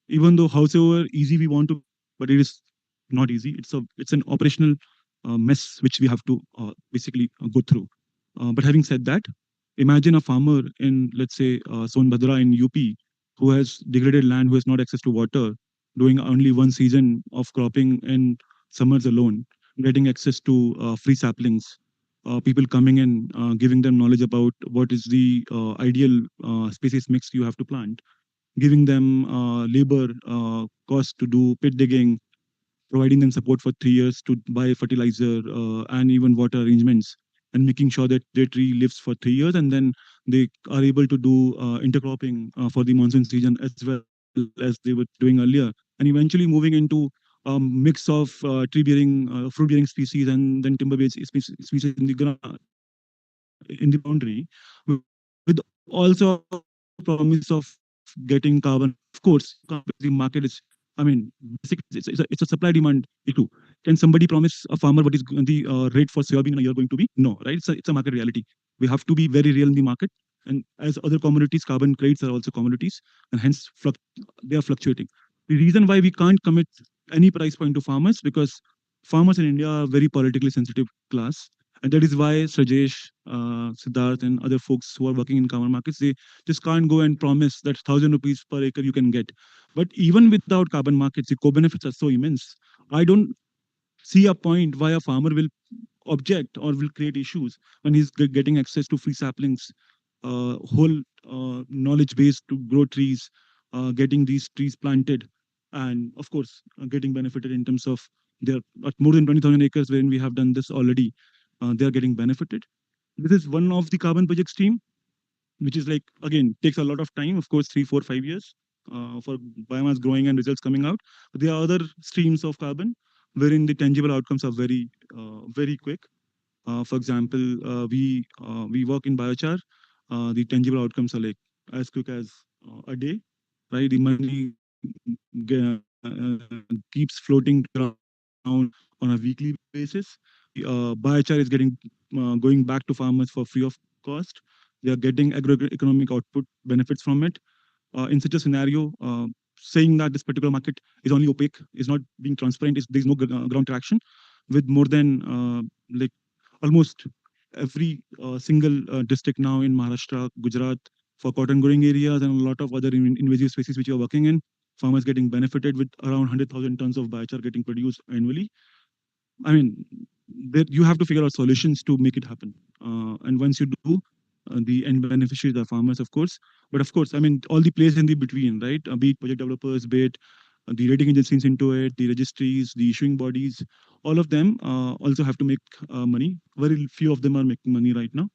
even though howsoever easy we want to, but it is not easy. It's an operational mess which we have to basically go through. But having said that, imagine a farmer in, let's say, Sonbhadra in UP, who has degraded land, who has not access to water, doing only one season of cropping in summers alone, getting access to free saplings, people coming in, giving them knowledge about what is the ideal species mix you have to plant, giving them labor cost to do pit digging, providing them support for 3 years to buy fertilizer and even water arrangements, and making sure that their tree lives for 3 years, and then they are able to do intercropping for the monsoon season as well as they were doing earlier, and eventually moving into a mix of fruit bearing species and then timber based species in the ground, in the boundary, with also promise of getting carbon. Of course, the market is, I mean, it's a supply demand issue. Can somebody promise a farmer what is the rate for soybean in a year going to be? No, right? It's a market reality. We have to be very real in the market. And as other commodities, carbon credits are also commodities, and hence they are fluctuating. The reason why we can't commit any price point to farmers, because farmers in India are a very politically sensitive class. And that is why Sajesh, Siddharth, and other folks who are working in carbon markets, they just can't go and promise that 1,000 rupees per acre you can get. But even without carbon markets, the co-benefits are so immense. I don't see a point why a farmer will object or will create issues when he's getting access to free saplings, whole knowledge base to grow trees, getting these trees planted, and of course, getting benefited in terms of there are more than 20,000 acres wherein we have done this already. They are getting benefited. This is one of the carbon project stream, which is like, again, takes a lot of time, of course, 3, 4, 5 years for biomass growing and results coming out. But there are other streams of carbon wherein the tangible outcomes are very quick. For example, we work in biochar. The tangible outcomes are like as quick as a day, right? The money keeps floating around on a weekly basis. Biochar is getting going back to farmers for free of cost. They are getting agroeconomic output benefits from it. In such a scenario, saying that this particular market is only opaque, is not being transparent, there's no ground traction, with more than like almost every single district now in Maharashtra, Gujarat, for cotton growing areas and a lot of other invasive species which you are working in, farmers getting benefited with around 100,000 tons of biochar getting produced annually. I mean, you have to figure out solutions to make it happen. And once you do, the end beneficiaries are farmers, of course. But of course, I mean, all the players in the between, right? Be it project developers, be it the rating agencies into it, the registries, the issuing bodies, all of them also have to make money. Very few of them are making money right now.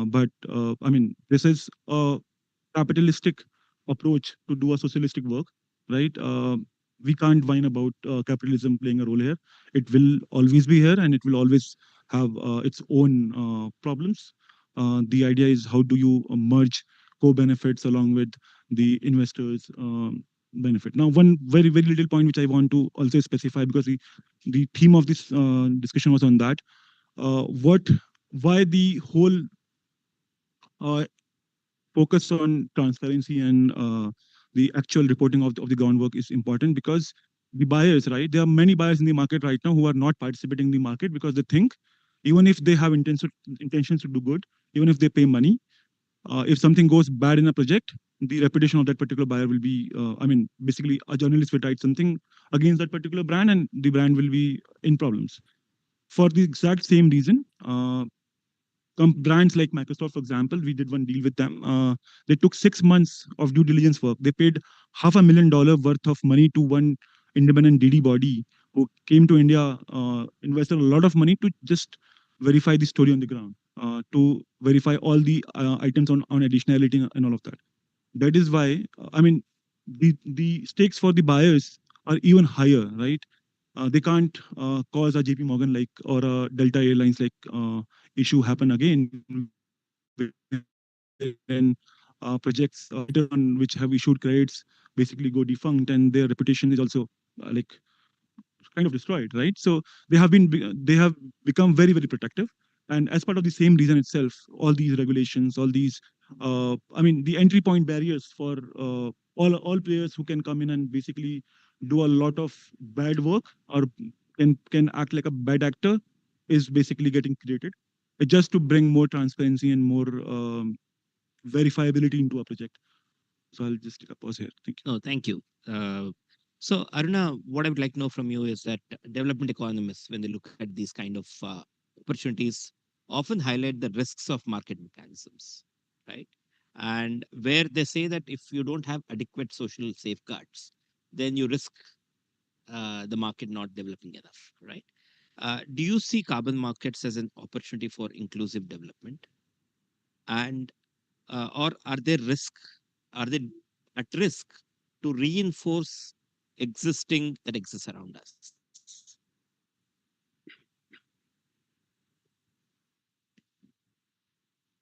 But I mean, this is a capitalistic approach to do a socialistic work, right? We can't whine about capitalism playing a role here. It will always be here, and it will always have its own problems. The idea is how do you merge co-benefits along with the investors, benefit. Now, one very little point which I want to also specify, because the theme of this discussion was on that. Why the whole uh, focus on transparency and the actual reporting of the groundwork is important, because the buyers, right? There are many buyers in the market right now who are not participating in the market because they think, even if they have intentions to do good, even if they pay money, if something goes bad in a project, the reputation of that particular buyer will be, basically a journalist will write something against that particular brand and the brand will be in problems. For the exact same reason, brands like Microsoft, for example, we did one deal with them. They took 6 months of due diligence work. They paid $500,000 worth of money to one independent DD body who came to India, invested a lot of money to just verify the story on the ground, to verify all the items on additionality and all of that. That is why, the stakes for the buyers are even higher, right? They can't cause a JP Morgan like or a Delta Airlines like issue happen again, when projects on which have issued credits basically go defunct and their reputation is also like kind of destroyed, right? So they have become very protective, and as part of the same reason itself, all these regulations, all these the entry point barriers for all players who can come in and basically do a lot of bad work or can act like a bad actor is basically getting created, just to bring more transparency and more verifiability into a project. So I'll just take a pause here. Thank you. No, thank you. So, Aruna, what I would like to know from you is that development economists, when they look at these kind of opportunities, often highlight the risks of market mechanisms, right? And where they say that if you don't have adequate social safeguards, then you risk the market not developing enough, right? Do you see carbon markets as an opportunity for inclusive development? And or are they at risk to reinforce existing that exists around us?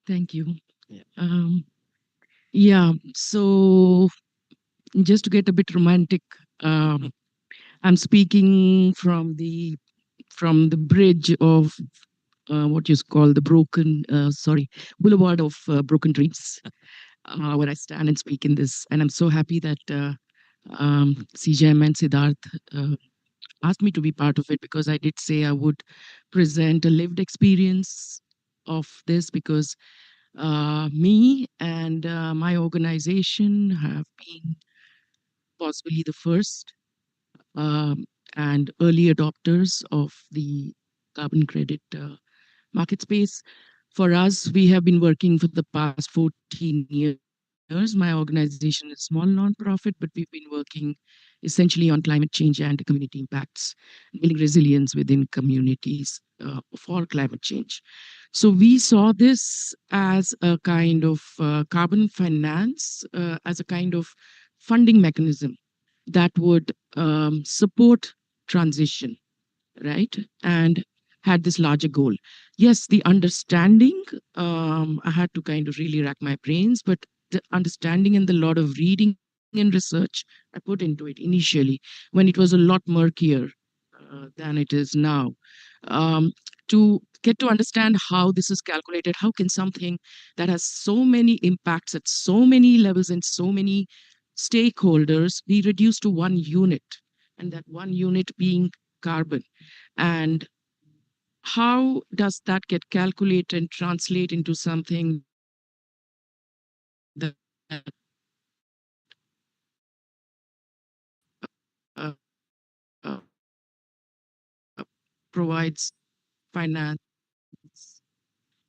Thank you. Yeah. Yeah, so just to get a bit romantic, I'm speaking from the bridge of what you call the boulevard of broken dreams, where I stand and speak in this. And I'm so happy that CJM and Siddharth asked me to be part of it, because I did say I would present a lived experience of this, because me and my organization have been possibly the first and early adopters of the carbon credit market space. For us, we have been working for the past 14 years. My organization is a small nonprofit, but we've been working essentially on climate change and community impacts, building resilience within communities for climate change. So we saw this as a kind of carbon finance, as a kind of funding mechanism that would support transition, right? And had this larger goal. Yes, the understanding, I had to kind of really rack my brains, but the understanding and the lot of reading and research I put into it initially, when it was a lot murkier than it is now, um, to get to understand how this is calculated. How can something that has so many impacts at so many levels and so many stakeholders be reduced to one unit, and that one unit being carbon? And how does that get calculated and translate into something that uh, uh, provides finance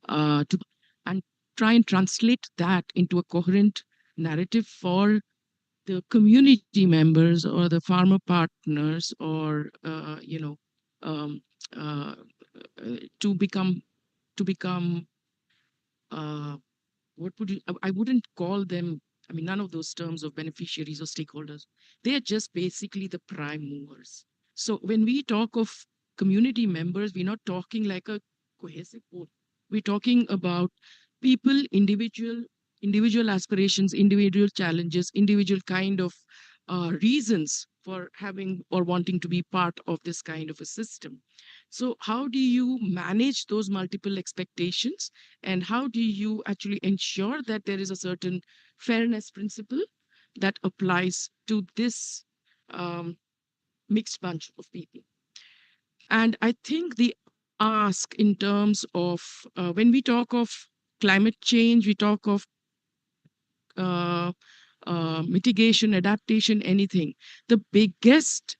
to, and try and translate that into a coherent narrative for the community members or the farmer partners, or um, uh, to become uh, what would you, I wouldn't call them, I mean, none of those terms of beneficiaries or stakeholders. They're just basically the prime movers. So when we talk of community members, we're not talking like a cohesive whole. We're talking about people, individual aspirations, individual challenges, individual kind of reasons for having or wanting to be part of this kind of a system. So how do you manage those multiple expectations, and how do you actually ensure that there is a certain fairness principle that applies to this um, mixed bunch of people? And I think the ask in terms of when we talk of climate change, we talk of uh, mitigation, adaptation, anything. The biggest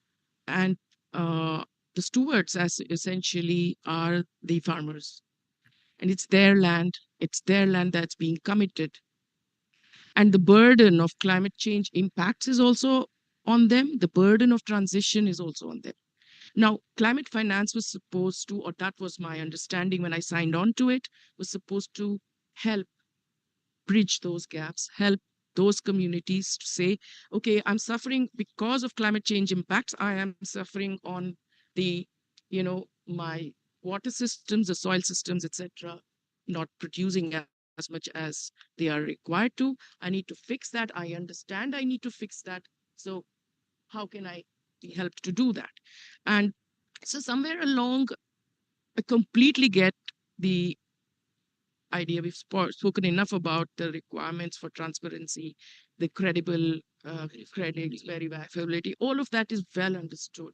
and the stewards as essentially are the farmers. And it's their land. It's their land that's being committed. And the burden of climate change impacts is also on them. The burden of transition is also on them. Now, climate finance was supposed to, or that was my understanding when I signed on to it, was supposed to help bridge those gaps, help those communities to say, okay, I'm suffering because of climate change impacts. I am suffering on the, my water systems, the soil systems, etc., not producing as much as they are required to. I need to fix that. I understand I need to fix that. So how can I be helped to do that? And so somewhere along, I completely get the idea. We've spoken enough about the requirements for transparency, the credible credits, verifiability. All of that is well understood.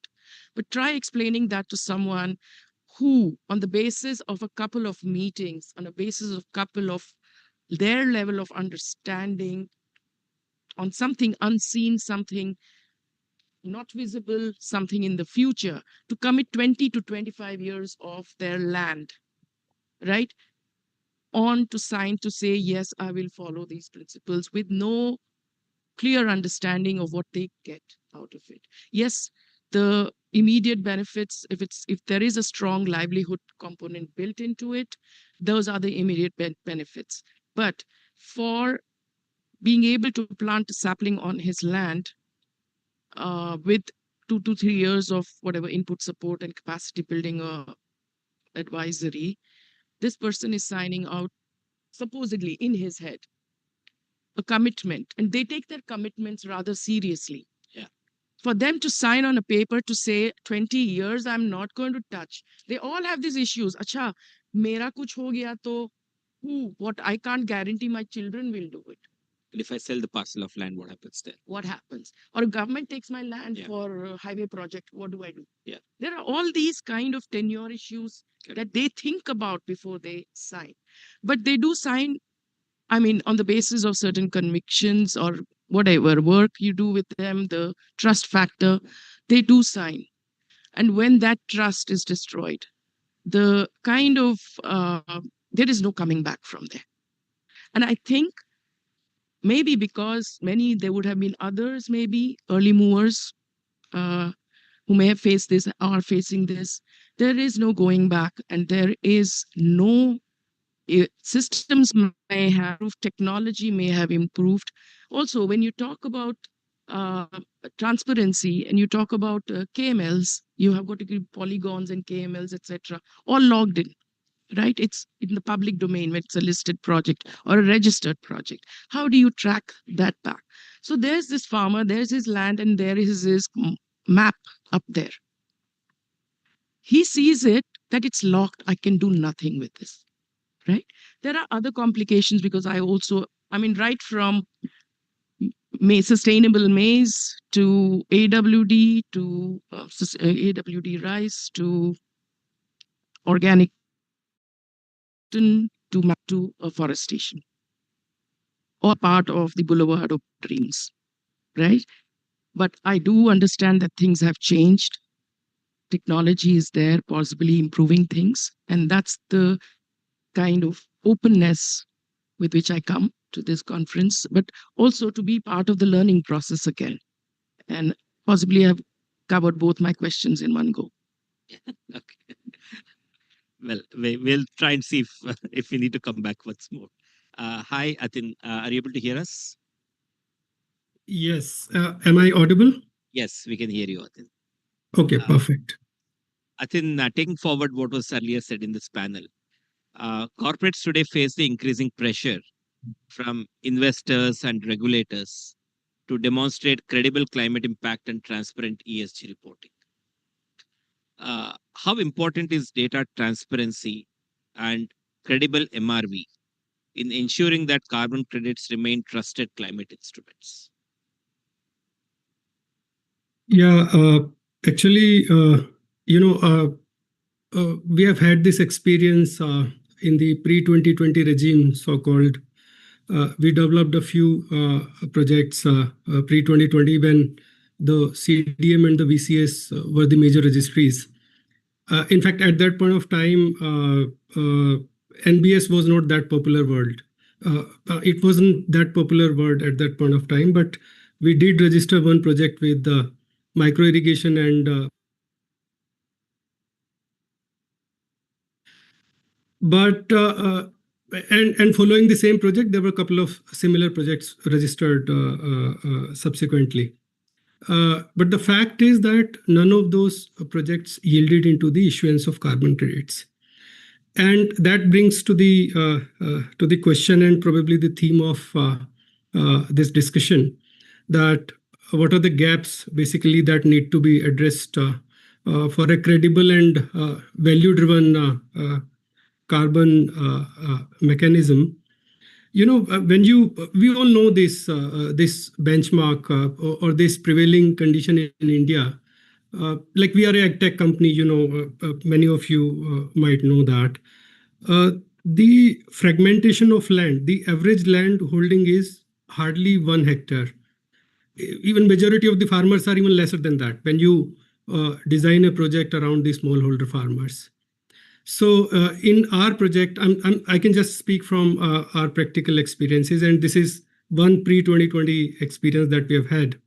But try explaining that to someone who, on the basis of a couple of meetings, on a basis of couple of their level of understanding on something unseen, something not visible, something in the future, to commit 20 to 25 years of their land, right? On to sign to say, yes, I will follow these principles with no clear understanding of what they get out of it. Yes, the immediate benefits, if there is a strong livelihood component built into it, those are the immediate benefits. But for being able to plant a sapling on his land with 2 to 3 years of whatever input support and capacity building advisory, this person is signing out supposedly in his head a commitment, and they take their commitments rather seriously. Yeah. For them to sign on a paper to say 20 years I'm not going to touch, they all have these issues. Acha, mera kuch ho gaya to who? What? I can't guarantee my children will do it. And if I sell the parcel of land, what happens then? What happens? Or government takes my land Yeah. for a highway project. What do I do? Yeah. There are all these kind of tenure issues that they think about before they sign. But they do sign, I mean, on the basis of certain convictions or whatever work you do with them, the trust factor, they do sign. And when that trust is destroyed, the kind of, there is no coming back from there. And I think maybe because there would have been others, maybe early movers who may have faced this, are facing this. There is no going back, and there is no systems may have improved, technology may have improved. Also, when you talk about transparency and you talk about KMLs, you have got to give polygons and KMLs, etc., all logged in, right? It's in the public domain when it's a listed project or a registered project. How do you track that back? So there's this farmer, there's his land, and there is his map up there. He sees it that it's locked. I can do nothing with this. Right? There are other complications because right from sustainable maize to AWD to AWD rice to organic to afforestation, all part of the boulevard of dreams, right? But I do understand that things have changed. Technology is there, possibly improving things, and that's the kind of openness with which I come to this conference, but also to be part of the learning process again. And possibly I've covered both my questions in one go. Okay. Well, we'll try and see if we need to come back once more. Hi, Atin. Are you able to hear us? Yes. Am I audible? Yes, we can hear you, Atin. Okay, perfect. Atin, taking forward what was earlier said in this panel, corporates today face the increasing pressure from investors and regulators to demonstrate credible climate impact and transparent ESG reporting. How important is data transparency and credible MRV in ensuring that carbon credits remain trusted climate instruments? Yeah, actually, we have had this experience in the pre-2020 regime, so-called. We developed a few projects pre-2020 when the CDM and the VCS were the major registries. In fact, at that point of time, NBS was not that popular word. It wasn't that popular word at that point of time, but we did register one project with micro irrigation and following the same project, there were a couple of similar projects registered subsequently. But the fact is that none of those projects yielded into the issuance of carbon credits. And that brings to the question and probably the theme of this discussion, that what are the gaps basically that need to be addressed for a credible and value-driven carbon mechanism. When we all know this benchmark or this prevailing condition in India. Like we are a tech company, many of you might know that. The fragmentation of land, the average land holding is hardly 1 hectare. Even majority of the farmers are even lesser than that when you design a project around the smallholder farmers. So in our project, I can just speak from our practical experiences, and this is one pre-2020 experience that we have had.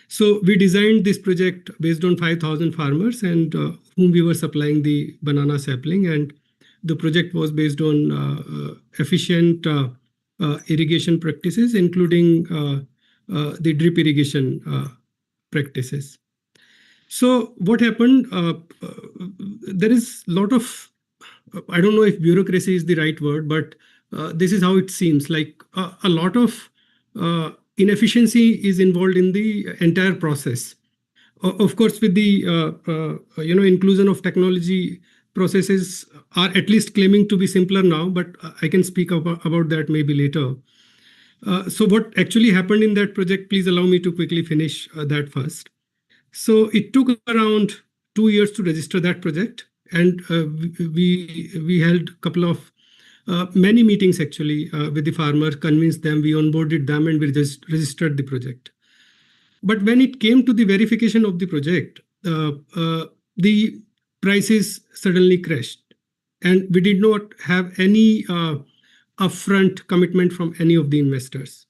So we designed this project based on 5,000 farmers and whom we were supplying the banana sapling, and the project was based on efficient irrigation practices, including the drip irrigation practices. So what happened? There is a lot of, I don't know if bureaucracy is the right word, but this is how it seems like a lot of inefficiency is involved in the entire process. Of course, with the inclusion of technology, processes are at least claiming to be simpler now, but I can speak about that maybe later. So what actually happened in that project, please allow me to quickly finish that first. So it took around 2 years to register that project, and we held a couple of many meetings actually with the farmers, convinced them, we onboarded them, and we just registered the project. But when it came to the verification of the project, the prices suddenly crashed, and we did not have any upfront commitment from any of the investors.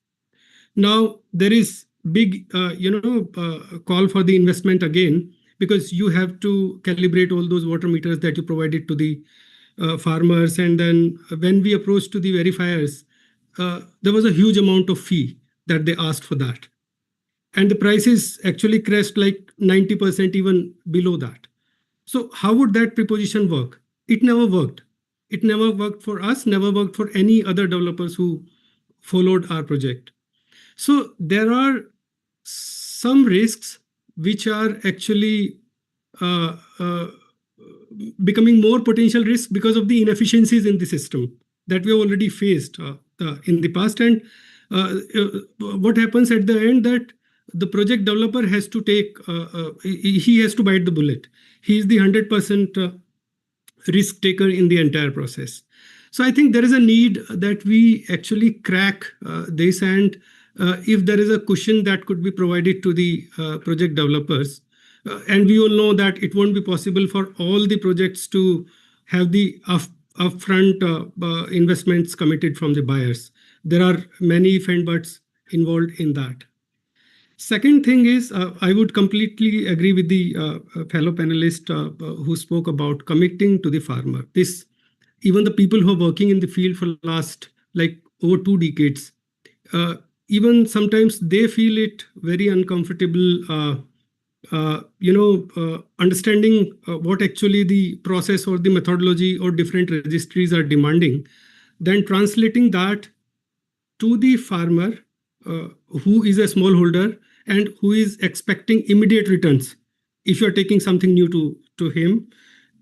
Now there is big, call for the investment again, because you have to calibrate all those water meters that you provided to the farmers. And then when we approached to the verifiers, there was a huge amount of fee that they asked for that. And the prices actually crashed like 90%, even below that. So how would that proposition work? It never worked. It never worked for us, never worked for any other developers who followed our project. So there are some risks which are actually becoming more potential risks because of the inefficiencies in the system that we already faced in the past. And what happens at the end, that the project developer has to take, he has to bite the bullet. He is the 100% risk taker in the entire process. So I think there is a need that we actually crack this, and if there is a cushion that could be provided to the project developers, and we all know that it won't be possible for all the projects to have the upfront investments committed from the buyers. There are many if and buts involved in that. Second thing is, I would completely agree with the fellow panelist who spoke about committing to the farmer. This, even the people who are working in the field for the last like over 2 decades, even sometimes they feel it very uncomfortable, understanding what actually the process or the methodology or different registries are demanding, then translating that to the farmer who is a smallholder and who is expecting immediate returns if you are taking something new to him,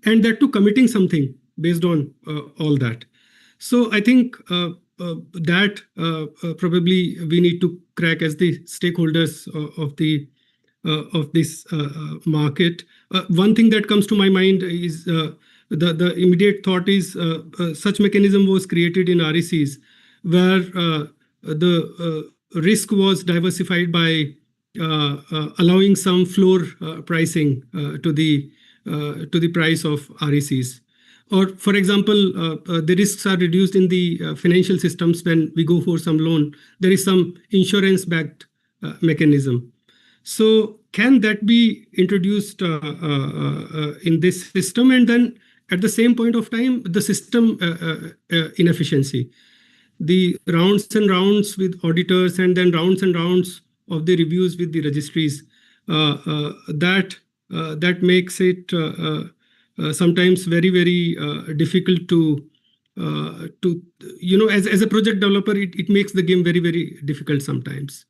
and that to committing something based on all that. So I think that probably we need to crack as the stakeholders of this market. One thing that comes to my mind is the immediate thought is such mechanism was created in RECs where the risk was diversified by allowing some floor pricing to the price of RECs. Or, for example, the risks are reduced in the financial systems when we go for some loan. There is some insurance-backed mechanism. So, can that be introduced in this system? And then, at the same point of time, the system inefficiency, the rounds and rounds with auditors, and then rounds and rounds of the reviews with the registries, that makes it sometimes very, very difficult to as a project developer, it makes the game very, very difficult sometimes.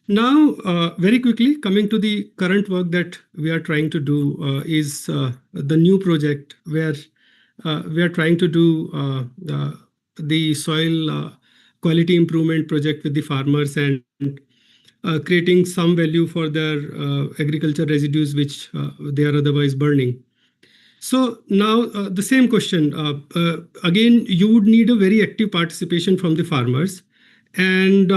Now, very quickly, coming to the current work that we are trying to do is the new project where we are trying to do the soil quality improvement project with the farmers and creating some value for their agriculture residues which they are otherwise burning. So now the same question, again, you would need a very active participation from the farmers. And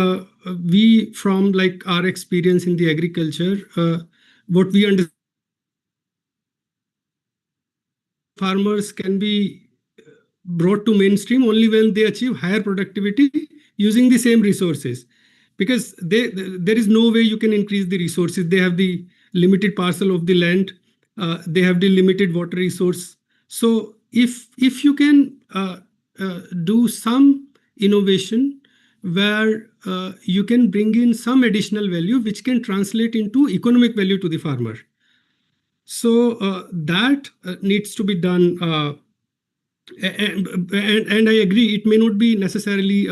we, from like our experience in the agriculture, what we understand, farmers can be brought to mainstream only when they achieve higher productivity using the same resources. Because there is no way you can increase the resources. They have the limited parcel of the land. They have the limited water resource. So if you can do some innovation where you can bring in some additional value which can translate into economic value to the farmer. So that needs to be done. And I agree, it may not be necessarily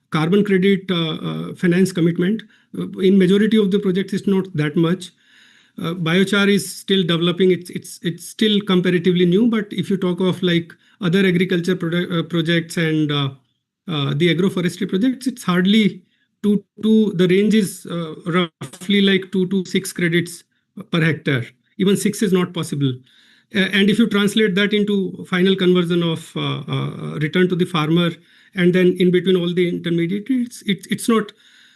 carbon credit finance commitment. In majority of the projects, it's not that much. Biochar is still developing. It's still comparatively new. But if you talk of like other agriculture projects and the agroforestry projects, it's hardly the range is roughly like 2 to 6 credits per hectare. Even 6 is not possible. And if you translate that into final conversion of return to the farmer, and then in between all the intermediaries, it's not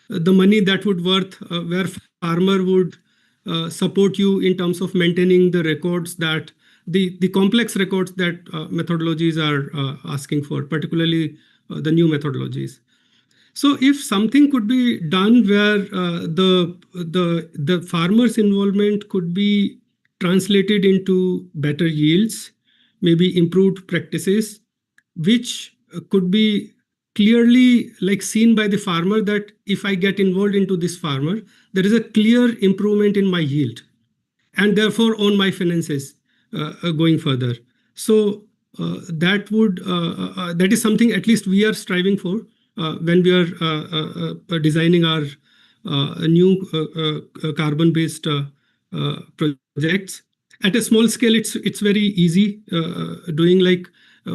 the money that would worth where farmer would support you in terms of maintaining the records that the complex records that methodologies are asking for, particularly the new methodologies. So if something could be done where the farmer's involvement could be translated into better yields, maybe improved practices, which could be clearly like seen by the farmer that if I get involved into this farmer, there is a clear improvement in my yield and therefore on my finances going further. So that is something at least we are striving for when we are designing our new carbon-based projects. At a small scale, it's very easy. Doing like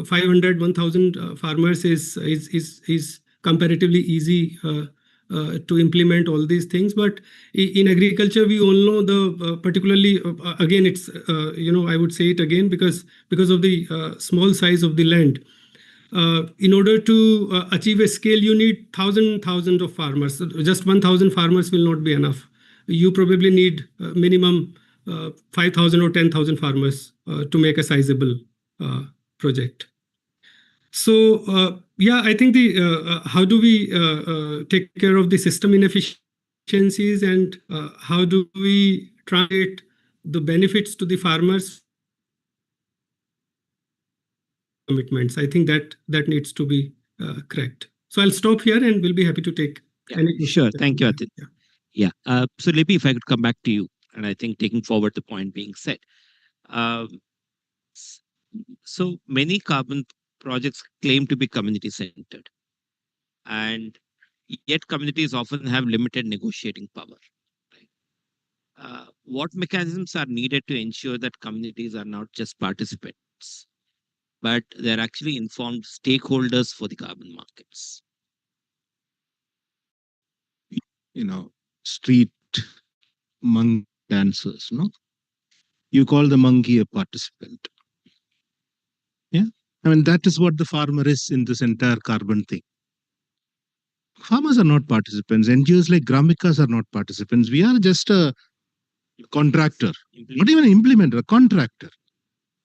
500, 1,000 farmers is comparatively easy to implement all these things. But in agriculture, we all know particularly again, it's I would say it again because of the small size of the land. In order to achieve a scale, you need thousands of farmers. Just 1,000 farmers will not be enough. You probably need minimum 5,000 or 10,000 farmers to make a sizable project. So yeah, I think the how do we take care of the system inefficiencies and how do we translate the benefits to the farmers commitments? I think that needs to be cracked. So I'll stop here and we'll be happy to take any questions. Sure. Thank you, Atit. Yeah. So Lipi, if I could come back to you, and I think taking forward the point being said. So many carbon projects claim to be community centered. And yet communities often have limited negotiating power. Right? What mechanisms are needed to ensure that communities are not just participants, but they're actually informed stakeholders for the carbon markets? Street monkey dancers, no? You call the monkey a participant. Yeah. I mean, that is what the farmer is in this entire carbon thing. Farmers are not participants. NGOs like Gramikas are not participants. We are just a contractor, not even an implementer, a contractor.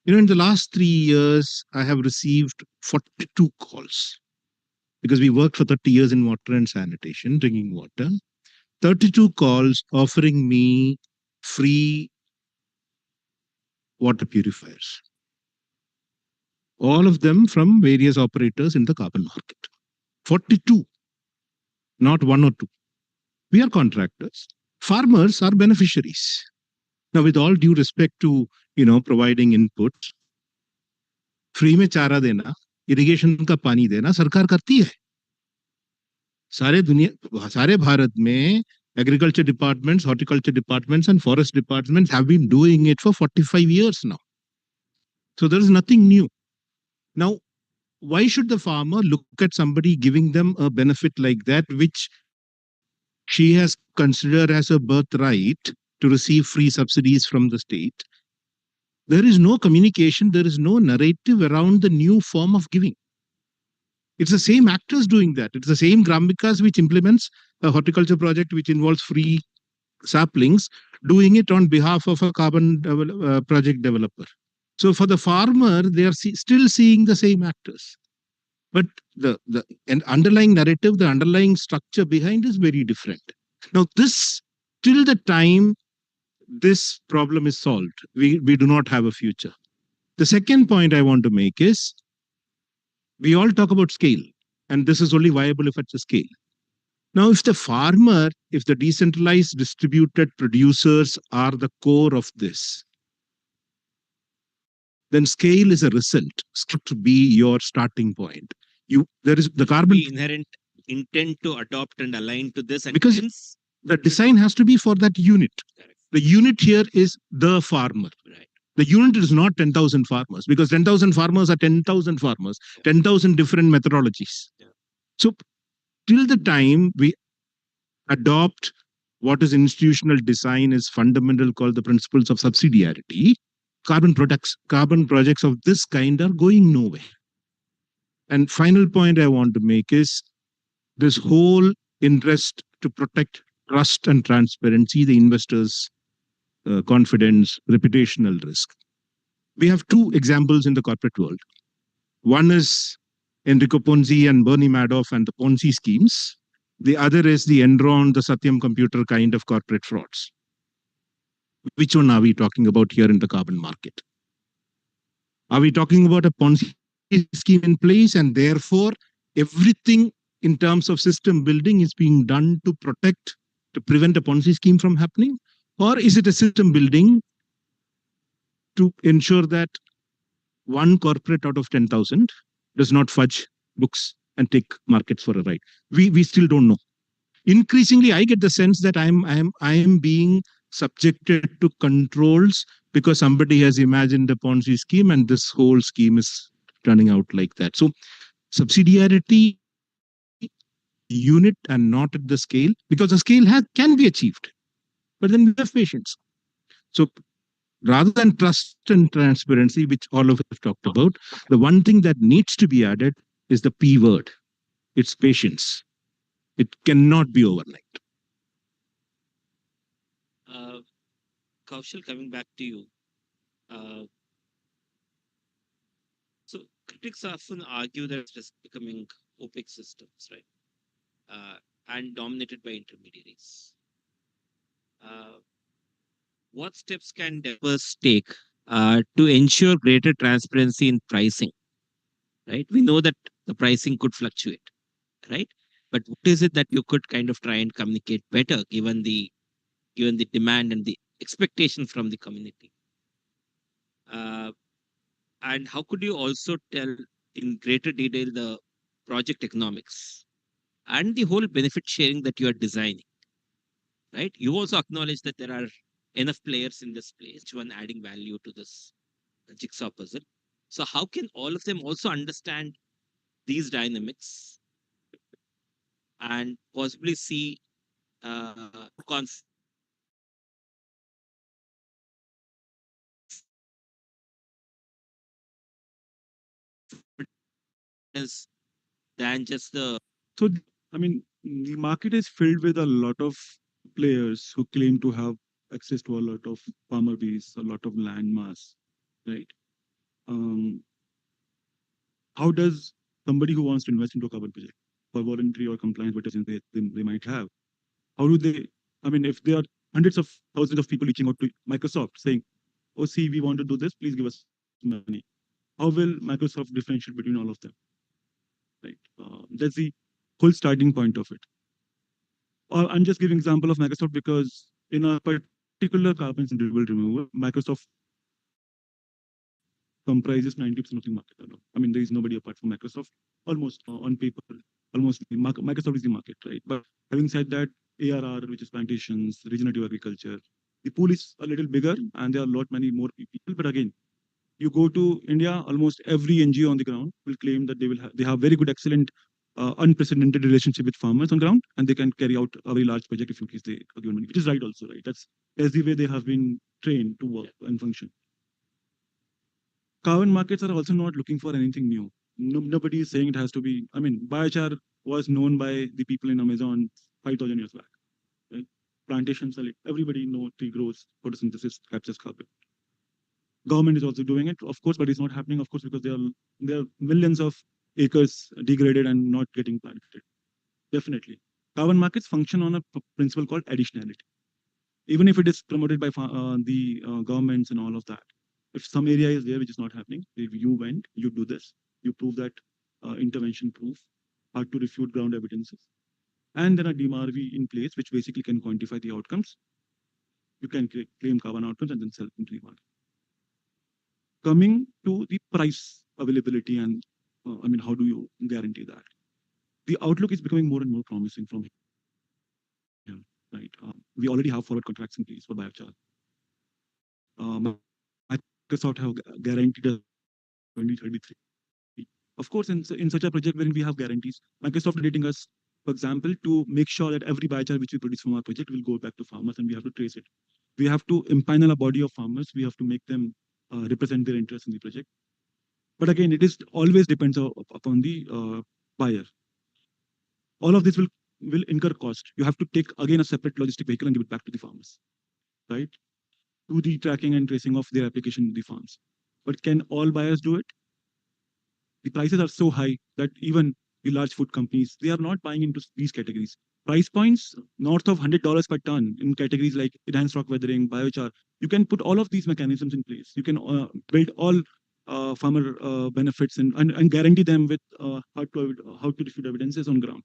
In the last 3 years, I have received 42 calls because we worked for 30 years in water and sanitation, drinking water. 32 calls offering me free water purifiers. All of them from various operators in the carbon market. 42, not one or two. We are contractors. Farmers are beneficiaries. Now, with all due respect to, providing input, free में चारा देना, irrigation का पानी देना सरकार करती है. सारे भारत में agriculture departments, horticulture departments and forest departments have been doing it for 45 years now. So there is nothing new. Now, why should the farmer look at somebody giving them a benefit like that, which she has considered as a birthright to receive free subsidies from the state? There is no communication, there is no narrative around the new form of giving. It's the same actors doing that. It's the same Gramikas which implements a horticulture project which involves free saplings, doing it on behalf of a carbon project developer. So for the farmer, they are still seeing the same actors. But the underlying narrative, the underlying structure behind is very different. Now, this, till the time this problem is solved, we do not have a future. The second point I want to make is, we all talk about scale, and this is only viable if it's a scale. Now, if the farmer, if the decentralized distributed producers are the core of this, then scale is a result. It's got to be your starting point. There is the carbon inherent intent to adopt and align to this, and because hence, the design has to be for that unit. The unit here is the farmer. right. The unit is not 10,000 farmers, because 10,000 farmers are 10,000 farmers, 10,000 different methodologies. Yeah. So till the time we adopt what is institutional design is fundamental, called the principles of subsidiarity, carbon projects of this kind are going nowhere. And final point I want to make is this whole interest to protect trust and transparency, the investors' confidence, reputational risk. We have two examples in the corporate world. One is Enrico Ponzi and Bernie Madoff and the Ponzi schemes. The other is the Enron, the Satyam Computer kind of corporate frauds. Which one are we talking about here in the carbon market? Are we talking about a Ponzi scheme in place and therefore everything in terms of system building is being done to prevent a Ponzi scheme from happening? Or is it a system building to ensure that one corporate out of 10,000 does not fudge books and take markets for a ride? We still don't know. Increasingly, I get the sense that I am being subjected to controls because somebody has imagined a Ponzi scheme and this whole scheme is turning out like that. So subsidiarity, unit and not at the scale, because the scale can be achieved. But then we have patience. So rather than trust and transparency, which all of us have talked about, the one thing that needs to be added is the P word. It's patience. It cannot be overnight. Kaushal, coming back to you. So critics often argue that it's just becoming opaque systems, right? And dominated by intermediaries. What steps can developers take to ensure greater transparency in pricing? Right, we know that the pricing could fluctuate, right? But what is it that you could kind of try and communicate better, given the demand and the expectation from the community? And how could you also tell in greater detail the project economics and the whole benefit sharing that you are designing, right? You also acknowledge that there are enough players in this place, each one adding value to this jigsaw puzzle. So how can all of them also understand these dynamics and possibly see confidence than just the So, I mean, the market is filled with a lot of players who claim to have access to a lot of farmer base, a lot of land mass, right? Um, how does somebody who wants to invest into a carbon project for voluntary or compliance, whatever they might have, how do they, I mean, if there are hundreds of thousands of people reaching out to Microsoft saying, oh, see, we want to do this, please give us money. How will Microsoft differentiate between all of them? Right. That's the whole starting point of it. I'm just giving example of Microsoft because in a particular carbon renewable removal, Microsoft comprises 90% of the market. I mean, there is nobody apart from Microsoft, almost on paper, almost Microsoft is the market, right? But having said that, ARR, which is plantations, regenerative agriculture, the pool is a little bigger and there are a lot many more people. But again, you go to India, almost every NGO on the ground will claim that they have very good, excellent, unprecedented relationship with farmers on ground, and they can carry out a very large project if in case they are given money, which is right also, right? That's the way they have been trained to work and function. Carbon markets are also not looking for anything new. Nobody is saying it has to be. I mean, biochar was known by the people in Amazon 5,000 years back. Right? Plantations, everybody knows tree grows, photosynthesis captures carbon. Government is also doing it, of course, but it's not happening, of course, because there are millions of acres degraded and not getting planted. Definitely. Carbon markets function on a principle called additionality. Even if it is promoted by the governments and all of that, if some area is there which is not happening, if you went, you do this, you prove that intervention proof, hard to refute ground evidences, and then a DMRV in place, which basically can quantify the outcomes, you can claim carbon outcomes and then sell into the market. Coming to the price availability and I mean, how do you guarantee that? The outlook is becoming more and more promising from here, right? We already have forward contracts in place for biochar. Microsoft have guaranteed us 2033. Of course, in such a project wherein we have guarantees, Microsoft rating us, for example, to make sure that every biochar which we produce from our project will go back to farmers and we have to trace it. We have to empanel a body of farmers. We have to make them represent their interest in the project. But again, it is always depends upon the buyer. All of this will incur cost. You have to take again a separate logistic vehicle and give it back to the farmers, right? Do the tracking and tracing of their application to the farms. But can all buyers do it? The prices are so high that even the large food companies, they are not buying into these categories. Price points north of $100 per ton in categories like enhanced rock weathering, biochar. You can put all of these mechanisms in place. You can build all farmer benefits and guarantee them with how to refute evidences on ground.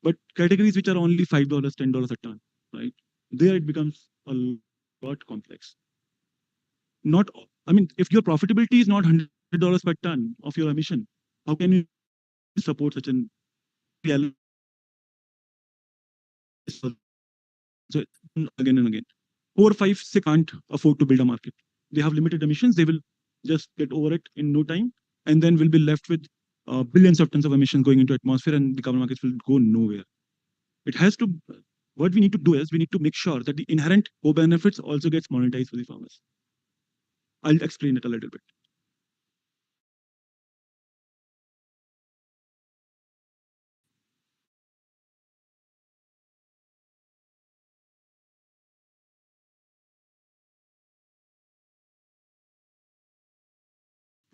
But categories which are only $5, $10 a ton, right? There it becomes a lot complex. Not, I mean, if your profitability is not $100 per ton of your emission, how can you support such an reality? So again and again, 4, 5, 6 can't afford to build a market. They have limited emissions. They will just get over it in no time, and then we'll be left with billions of tons of emissions going into atmosphere, and the carbon markets will go nowhere. It has to. What we need to do is we need to make sure that the inherent co-benefits also gets monetized for the farmers. I'll explain it a little bit.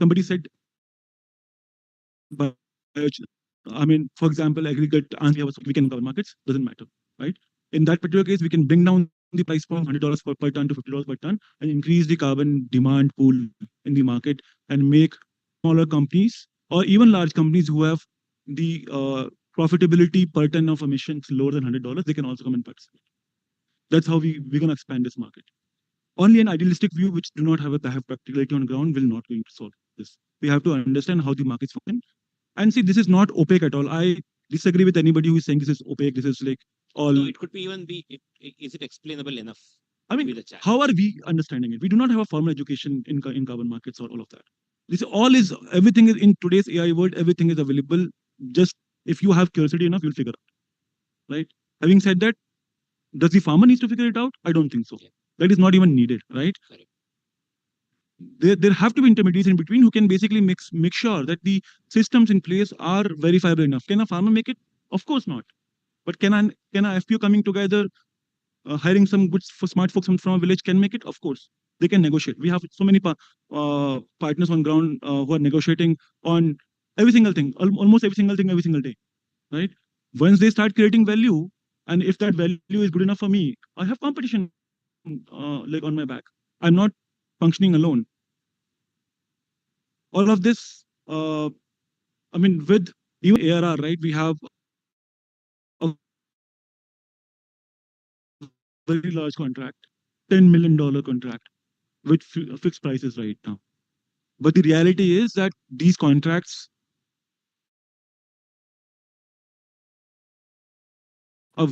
Somebody said, but I mean, for example, aggregate and we can carbon markets, doesn't matter, right? In that particular case, we can bring down the price from $100 per ton to $50 per ton and increase the carbon demand pool in the market and make smaller companies or even large companies who have the profitability per ton of emissions lower than $100, they can also come and participate. That's how we're going to expand this market. Only an idealistic view, which do not have practicality on ground, will not going to solve this. We have to understand how the markets function. And see, this is not opaque at all. I disagree with anybody who is saying this is opaque, this is like all. No, it could be even be, is it explainable enough? I mean, how are we understanding it? We do not have a formal education in carbon markets or all of that. This all is, everything is in today's AI world, everything is available. Just if you have curiosity enough, you'll figure out, right? Having said that, does the farmer needs to figure it out? I don't think so. Yeah. That is not even needed, right? Correct. There have to be intermediaries in between who can basically make sure that the systems in place are verifiable enough. Can a farmer make it? Of course not. But can a FPO coming together, hiring some good smart folks from a village can make it? Of course. They can negotiate. We have so many partners on ground who are negotiating on every single thing, almost every single thing, every single day, right? Once they start creating value, and if that value is good enough for me, I have competition like on my back. I'm not functioning alone. All of this, I mean, with even ARR, right? We have a very large contract, $10 million contract with fixed prices right now. But the reality is that these contracts are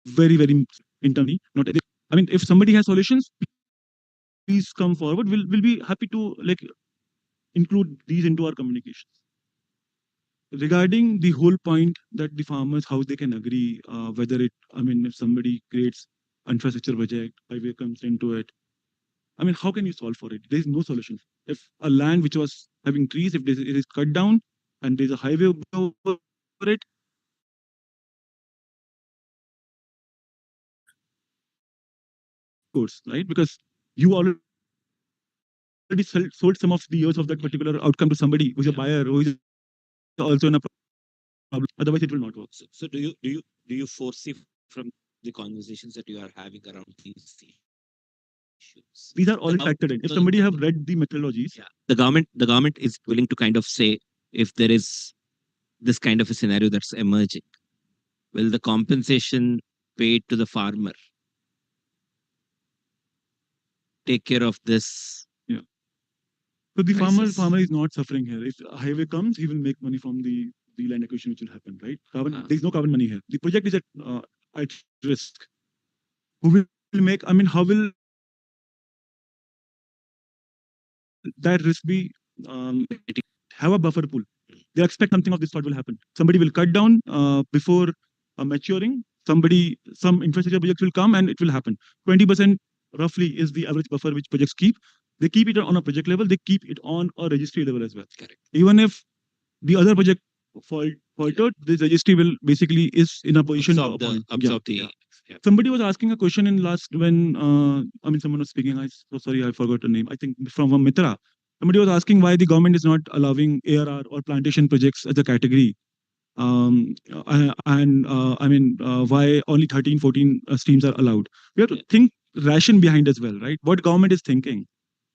very, very internally. Not, I mean, if somebody has solutions, please come forward. We'll be happy to like include these into our communications. Regarding the whole point that the farmers, how they can agree, whether it, I mean, if somebody creates infrastructure project, highway comes into it, I mean, how can you solve for it? There is no solution. If a land which was having trees, if it is cut down and there's a highway over it, of course, right? Because you already sold some of the years of that particular outcome to somebody who's a buyer, who is also in a problem. Otherwise, it will not work. So do you foresee from the conversations that you are having around these issues? These are all factored in. If somebody have read the methodologies, yeah, the government is willing to kind of say, if there is this kind of a scenario that's emerging, will the compensation paid to the farmer take care of this? Yeah. So the farmer is not suffering here. If a highway comes, he will make money from the land acquisition, which will happen, right? There's no carbon money here. The project is at risk. Who will make? I mean, how will that risk be? Have a buffer pool. They expect something of this sort will happen. Somebody will cut down before maturing. Some infrastructure projects will come and it will happen. 20% roughly is the average buffer which projects keep. They keep it on a project level. They keep it on a registry level as well. Correct. Even if the other project faltered, the registry will basically is in a position to absorb the. Yeah. Somebody was asking a question in last when I mean someone was speaking. I so sorry I forgot the name. I think from a Mitra. Somebody was asking why the government is not allowing ARR or plantation projects as a category. I mean, why only 13, 14 streams are allowed? We have to think ration behind as well, right? What government is thinking?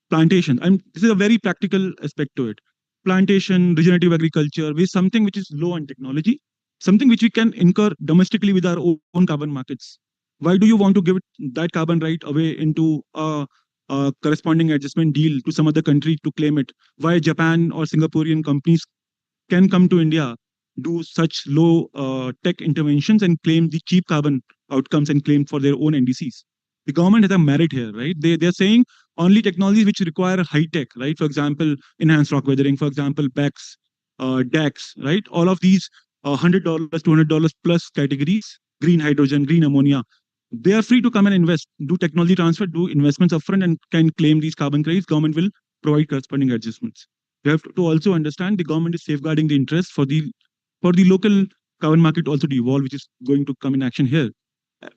Plantation. This is a very practical aspect to it. Plantation, regenerative agriculture, is something which is low on technology, something which we can incur domestically with our own carbon markets. Why do you want to give that carbon right away into a corresponding adjustment deal to some other country to claim it? Why Japan or Singaporean companies can come to India, do such low tech interventions and claim the cheap carbon outcomes and claim for their own NDCs? The government has a merit here, right? They're saying only technologies which require high tech, right? For example, enhanced rock weathering, for example, BECS, DECS, right? All of these $100, $200 plus categories, green hydrogen, green ammonia, they are free to come and invest, do technology transfer, do investments upfront and can claim these carbon credits. Government will provide corresponding adjustments. You have to also understand the government is safeguarding the interest for the local carbon market also to evolve, which is going to come in action here.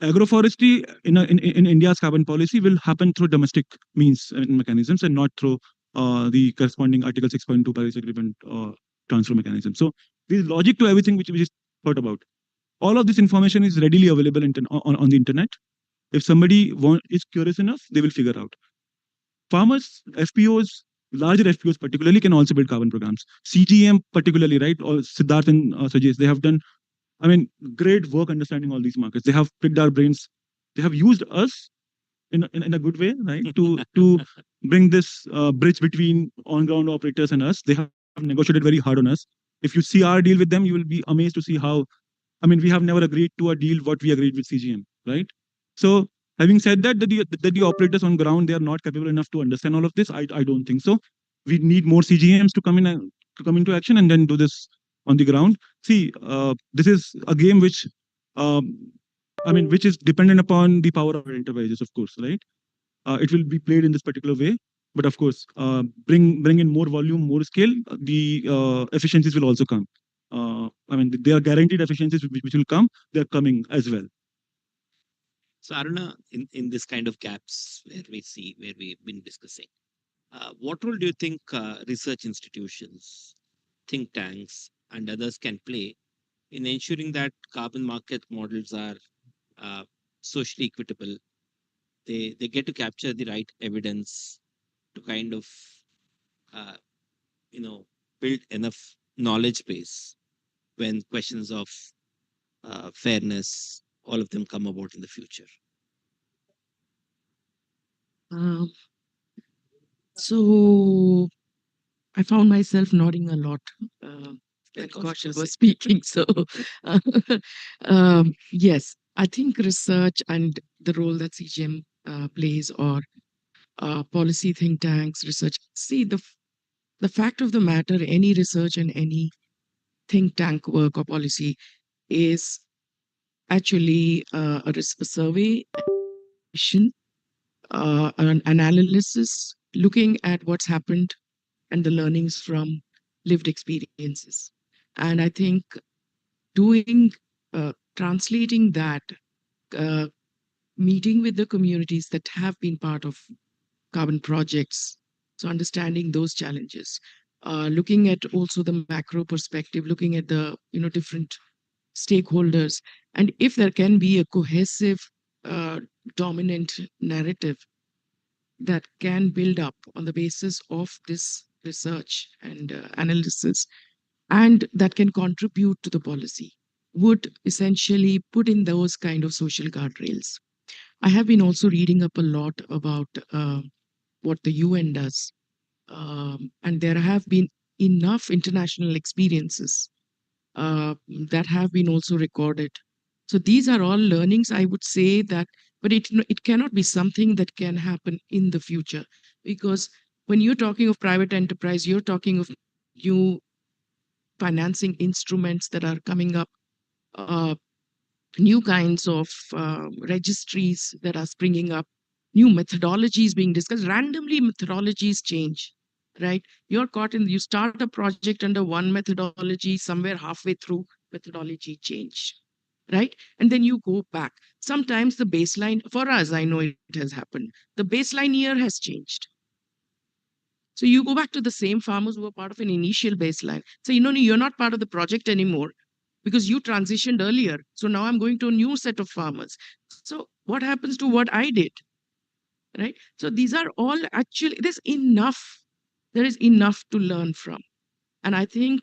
Agroforestry in India's carbon policy will happen through domestic means and mechanisms and not through the corresponding Article 6.2 Paris Agreement transfer mechanism. So there is logic to everything which we just thought about. All of this information is readily available on the internet. If somebody is curious enough, they will figure out. Farmers, FPOs, larger FPOs particularly can also build carbon programs. CGM particularly, right? Or Siddharth and Sajay, they have done, I mean, great work understanding all these markets. They have picked our brains. They have used us in a good way, right? to bring this bridge between on-ground operators and us. They have negotiated very hard on us. If you see our deal with them, you will be amazed to see how, I mean, we have never agreed to a deal what we agreed with CGM, right? So having said that, that the operators on ground, they are not capable enough to understand all of this. I don't think so. We need more CGMs to come in and to come into action and then do this on the ground. See, this is a game which, I mean, which is dependent upon the power of enterprises, of course, right? It will be played in this particular way. But of course, bring in more volume, more scale, the efficiencies will also come. I mean, they are guaranteed efficiencies which will come. They are coming as well. So Aruna, in this kind of gaps where we've been discussing, what role do you think research institutions, think tanks, and others can play in ensuring that carbon market models are socially equitable? They get to capture the right evidence to kind of uh, build enough knowledge base when questions of fairness, all of them come about in the future. So I found myself nodding a lot when Kaushal was speaking. So yes, I think research and the role that CGM plays, or policy think tanks, research. See, the fact of the matter, any research and any think tank work or policy is actually a survey, an analysis, looking at what's happened and the learnings from lived experiences. And I think doing, translating that, uh, meeting with the communities that have been part of carbon projects, so understanding those challenges, looking at also the macro perspective, looking at the different stakeholders, and if there can be a cohesive, dominant narrative that can build up on the basis of this research and analysis, and that can contribute to the policy, would essentially put in those kind of social guardrails. I have been also reading up a lot about what the UN does, and there have been enough international experiences that have been also recorded. So these are all learnings, I would say that, but it cannot be something that can happen in the future, because when you're talking of private enterprise, you're talking of new financing instruments that are coming up, new kinds of registries that are springing up, new methodologies being discussed. Randomly, methodologies change, right? You're caught in, you start a project under one methodology, somewhere halfway through, methodology change, right? And then you go back. Sometimes the baseline, for us, I know it has happened, the baseline year has changed. So you go back to the same farmers who were part of an initial baseline. So, you're not part of the project anymore because you transitioned earlier. So now I'm going to a new set of farmers. So what happens to what I did, right? So these are all actually, there is enough to learn from. And I think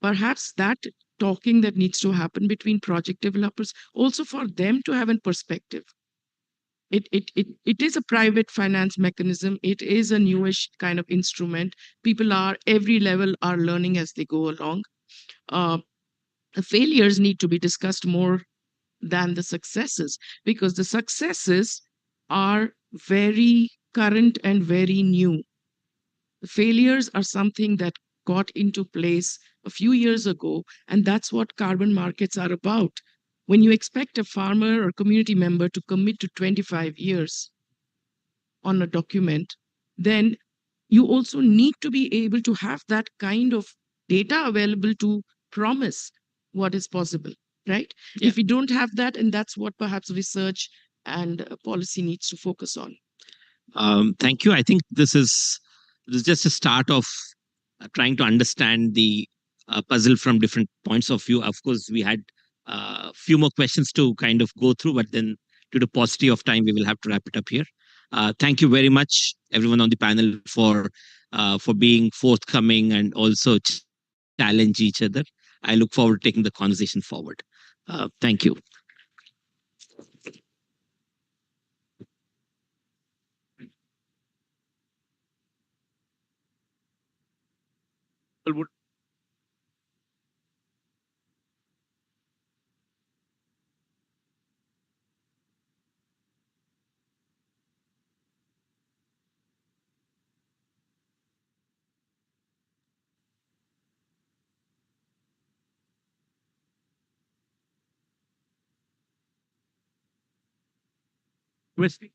perhaps that talking that needs to happen between project developers, also for them to have a perspective. It is a private finance mechanism. It is a newish kind of instrument. People are, every level are learning as they go along. The failures need to be discussed more than the successes, because the successes are very current and very new. The failures are something that got into place a few years ago, and that's what carbon markets are about. When you expect a farmer or community member to commit to 25 years on a document, then you also need to be able to have that kind of data available to promise what is possible, right? Yeah. If we don't have that, and that's what perhaps research and policy needs to focus on. Thank you. I think this is just a start of trying to understand the puzzle from different points of view. Of course, we had a few more questions to kind of go through, but then due to paucity of time, we will have to wrap it up here. Thank you very much, everyone on the panel, for being forthcoming and also challenge each other. I look forward to taking the conversation forward. Thank you. Would requesting.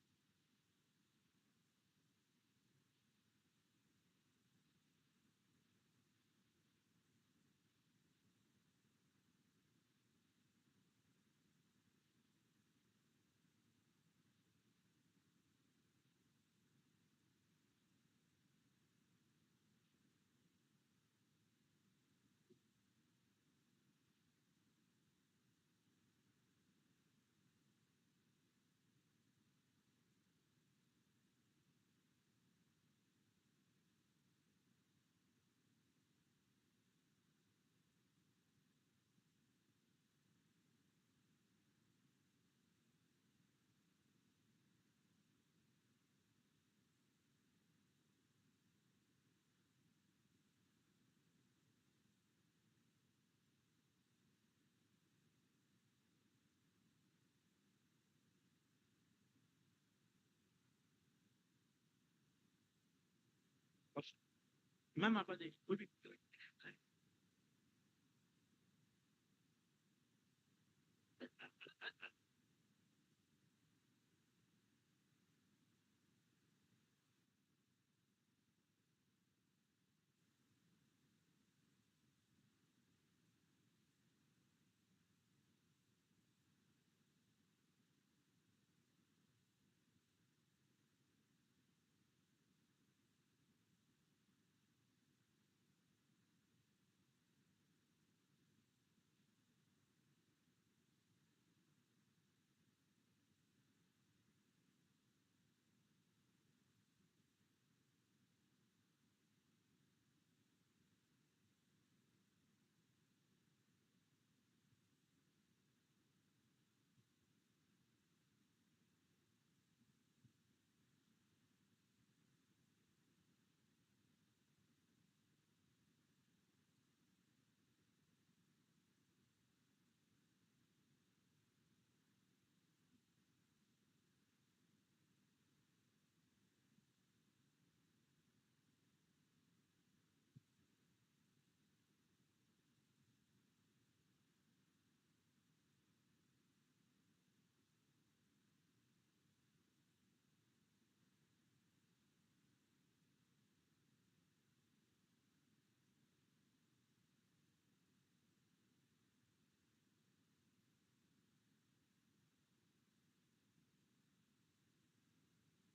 Ma'am, आप आ जाइए, कोई भी-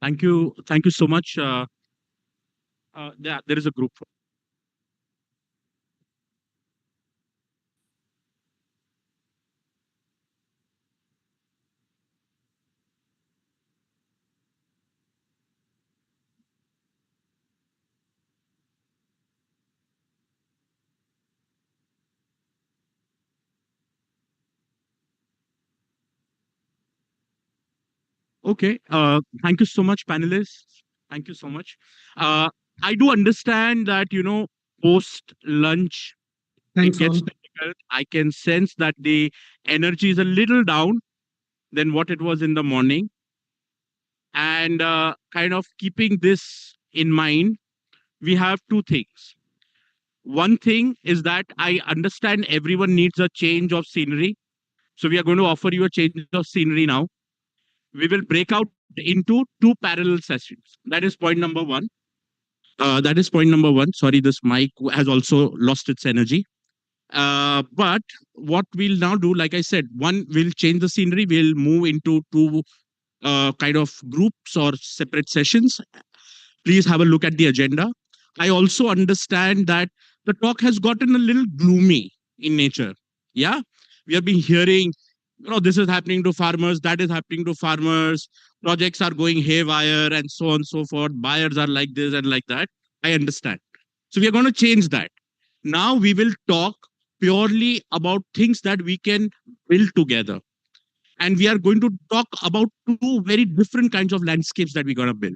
Thank you so much. There is a group. Okay. Thank you so much, panelists. Thank you so much. Uh, I do understand that, post lunch, it Thanks gets all. difficult. I can sense that the energy is a little down than what it was in the morning. And kind of keeping this in mind, we have two things. One thing is that I understand everyone needs a change of scenery. So we are going to offer you a change of scenery now. We will break out into two parallel sessions. That is point number one. That is point number one. Sorry, this mic has also lost its energy. But what we'll now do, like I said, one, we'll change the scenery. We'll move into two kind of groups or separate sessions. Please have a look at the agenda. I also understand that the talk has gotten a little gloomy in nature. Yeah, we have been hearing, this is happening to farmers, that is happening to farmers, projects are going haywire, and so on and so forth. Buyers are like this and like that. I understand. So we are going to change that. Now we will talk purely about things that we can build together. And we are going to talk about two very different kinds of landscapes that we're going to build.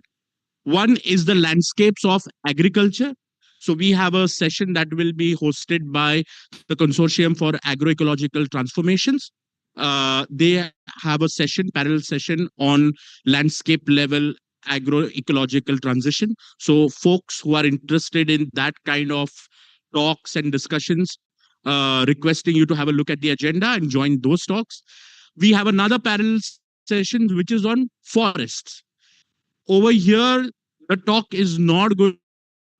One is the landscapes of agriculture. So we have a session that will be hosted by the Consortium for Agroecological Transformations. They have a session, parallel session on landscape level agroecological transition. So folks who are interested in that kind of talks and discussions, requesting you to have a look at the agenda and join those talks. We have another parallel session which is on forests. Over here, the talk is not going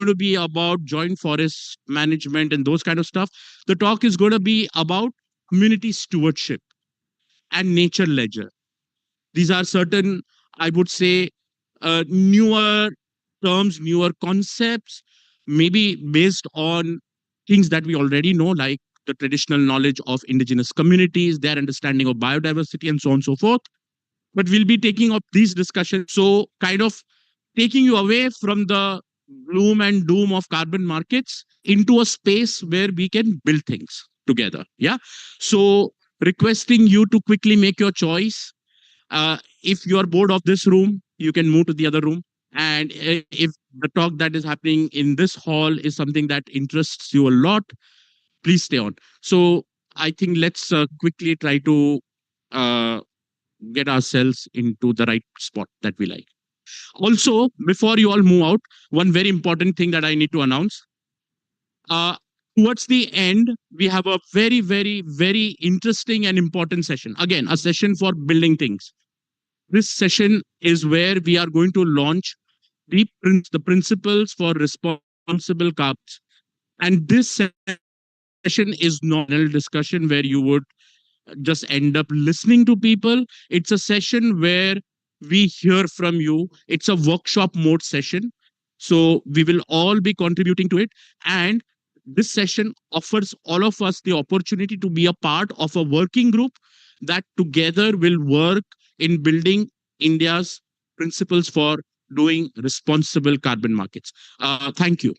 to be about joint forest management and those kind of stuff. The talk is going to be about community stewardship and nature ledger. These are certain, I would say, newer terms, newer concepts, maybe based on things that we already know, like the traditional knowledge of indigenous communities, their understanding of biodiversity, and so on and so forth. But we'll be taking up these discussions. So, kind of taking you away from the gloom and doom of carbon markets into a space where we can build things together. Yeah. So, requesting you to quickly make your choice. If you are bored of this room, you can move to the other room. And if the talk that is happening in this hall is something that interests you a lot, please stay on. So I think let's quickly try to uh, get ourselves into the right spot that we like. Also, before you all move out, one very important thing that I need to announce. Uh, Towards the end, we have a very, very, very interesting and important session. Again, a session for building things. This session is where we are going to launch the principles for responsible carbs. And this session is not a discussion where you would just end up listening to people. It's a session where we hear from you. It's a workshop mode session. So we will all be contributing to it. And this session offers all of us the opportunity to be a part of a working group that together will work in building India's principles for doing responsible carbon markets. Thank you.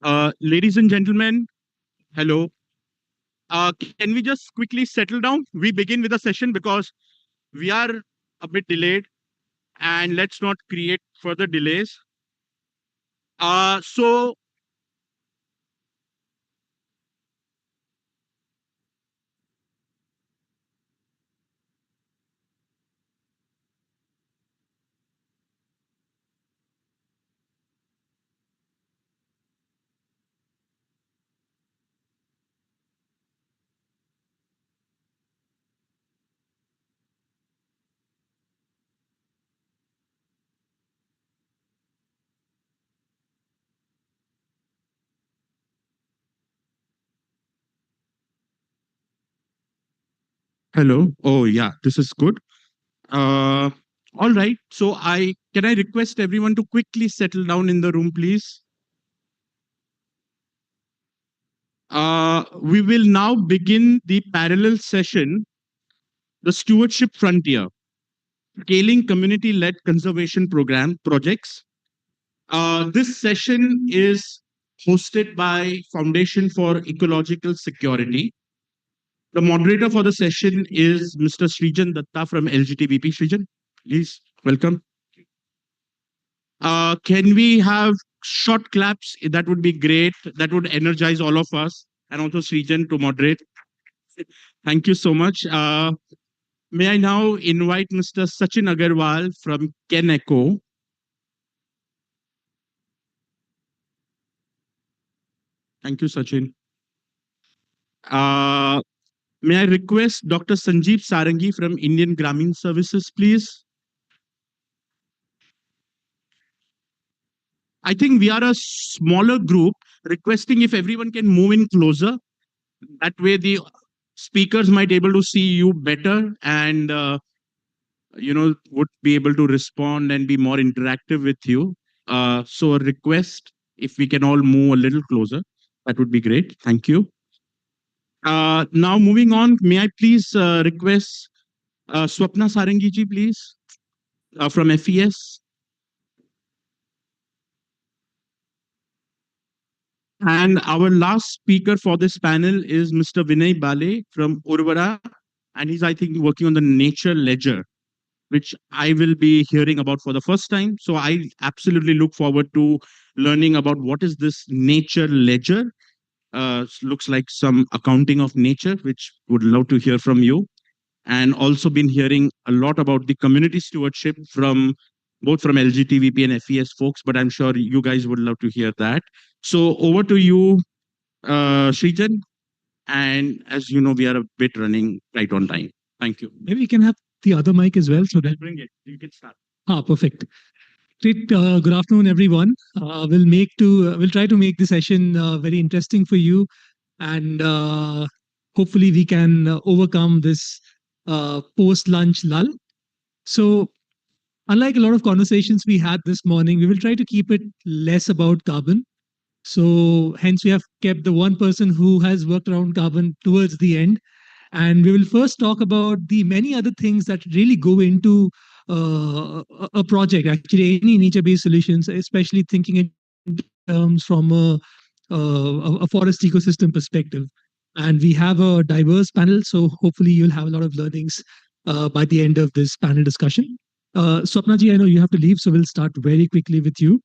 Ladies and gentlemen, hello. Can we just quickly settle down? We begin with the session because we are a bit delayed, and let's not create further delays. So hello. Oh yeah, this is good. Uh, all right. So I can I request everyone to quickly settle down in the room, please. We will now begin the parallel session, the Stewardship Frontier, Scaling Community-Led Conservation Program Projects. This session is hosted by Foundation for Ecological Security. The moderator for the session is Mr. Srijan Datta from LGTBP. Srijan, please welcome. Can we have short claps? That would be great. That would energize all of us, and also Srijan to moderate. Thank you so much. May I now invite Mr. Sachin Agarwal from Keneco. Thank you, Sachin. May I request Dr. Sanjeev Sarangi from Indian Grameen Services, please? I think we are a smaller group, requesting if everyone can move in closer. That way the speakers might able to see you better and would be able to respond and be more interactive with you. So a request, if we can all move a little closer, that would be great. Thank you. Now moving on, may I please request Swapna Sarangi ji, please, from FES. And our last speaker for this panel is Mr. Vinay Bale from Urvara, and he's, I think, working on the nature ledger, which I will be hearing about for the first time. So I absolutely look forward to learning about what is this nature ledger. Looks like some accounting of nature, which would love to hear from you. And also been hearing a lot about the community stewardship from both from LGTVP and FES folks, but I'm sure you guys would love to hear that. So over to you, Srijan. And as you know, we are a bit running right on time. Thank you. Maybe you can have the other mic as well, so that Bring it. You can start. perfect. Great. Good afternoon, everyone. We'll try to make the session very interesting for you, and hopefully we can overcome this post-lunch lull. So, unlike a lot of conversations we had this morning, we will try to keep it less about carbon. So, hence we have kept the one person who has worked around carbon towards the end. And we will first talk about the many other things that really go into a project, actually any nature-based solutions, especially thinking in terms from a forest ecosystem perspective. And we have a diverse panel, so hopefully you'll have a lot of learnings by the end of this panel discussion. Swapna ji, I know you have to leave, so we'll start very quickly with you.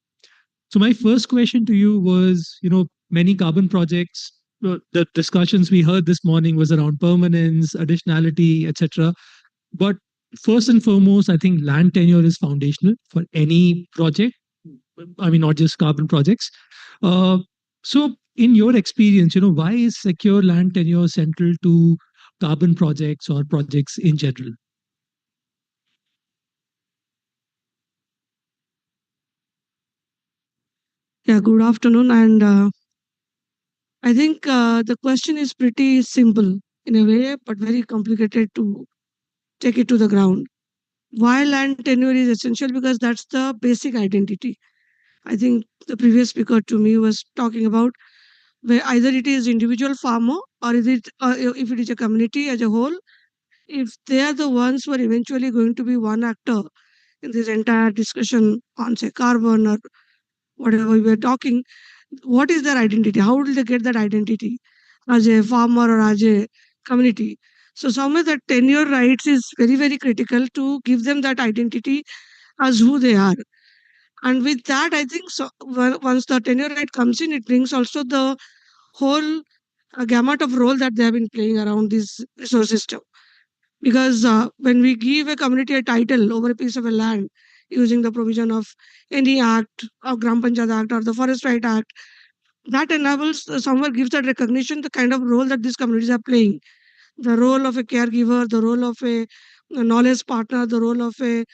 So my first question to you was, many carbon projects, the discussions we heard this morning was around permanence, additionality, etc. But first and foremost, I think land tenure is foundational for any project. I mean, not just carbon projects. So in your experience, why is secure land tenure central to carbon projects or projects in general? Yeah, good afternoon. And I think the question is pretty simple in a way, but very complicated to take it to the ground. Why land tenure is essential? Because that's the basic identity. I think the previous speaker to me was talking about where either it is individual farmer or is it if it is a community as a whole, if they are the ones who are eventually going to be one actor in this entire discussion on say carbon or whatever we were talking, what is their identity? How will they get that identity as a farmer or as a community? So somewhere that tenure rights is very, very critical to give them that identity as who they are. And with that, I think so once the tenure right comes in, it brings also the whole gamut of role that they have been playing around this resource system. Because when we give a community a title over a piece of a land using the provision of any act or Gram Panchayat Act or the Forest Right Act, that enables somewhere gives that recognition the kind of role that these communities are playing, the role of a caregiver, the role of a knowledge partner, the role of a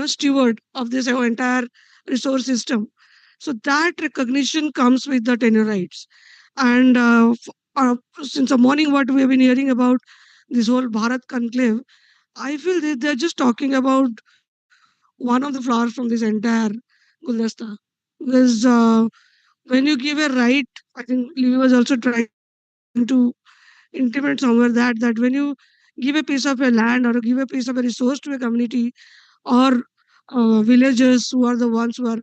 steward of this entire resource system. So that recognition comes with the tenure rights. And since the morning, what we have been hearing about this whole Bharat conclave, I feel that they're just talking about one of the flowers from this entire guldasta. Because when you give a right, I think Livy was also trying to intimate somewhere that when you give a piece of a land or give a piece of a resource to a community or villagers who are the ones who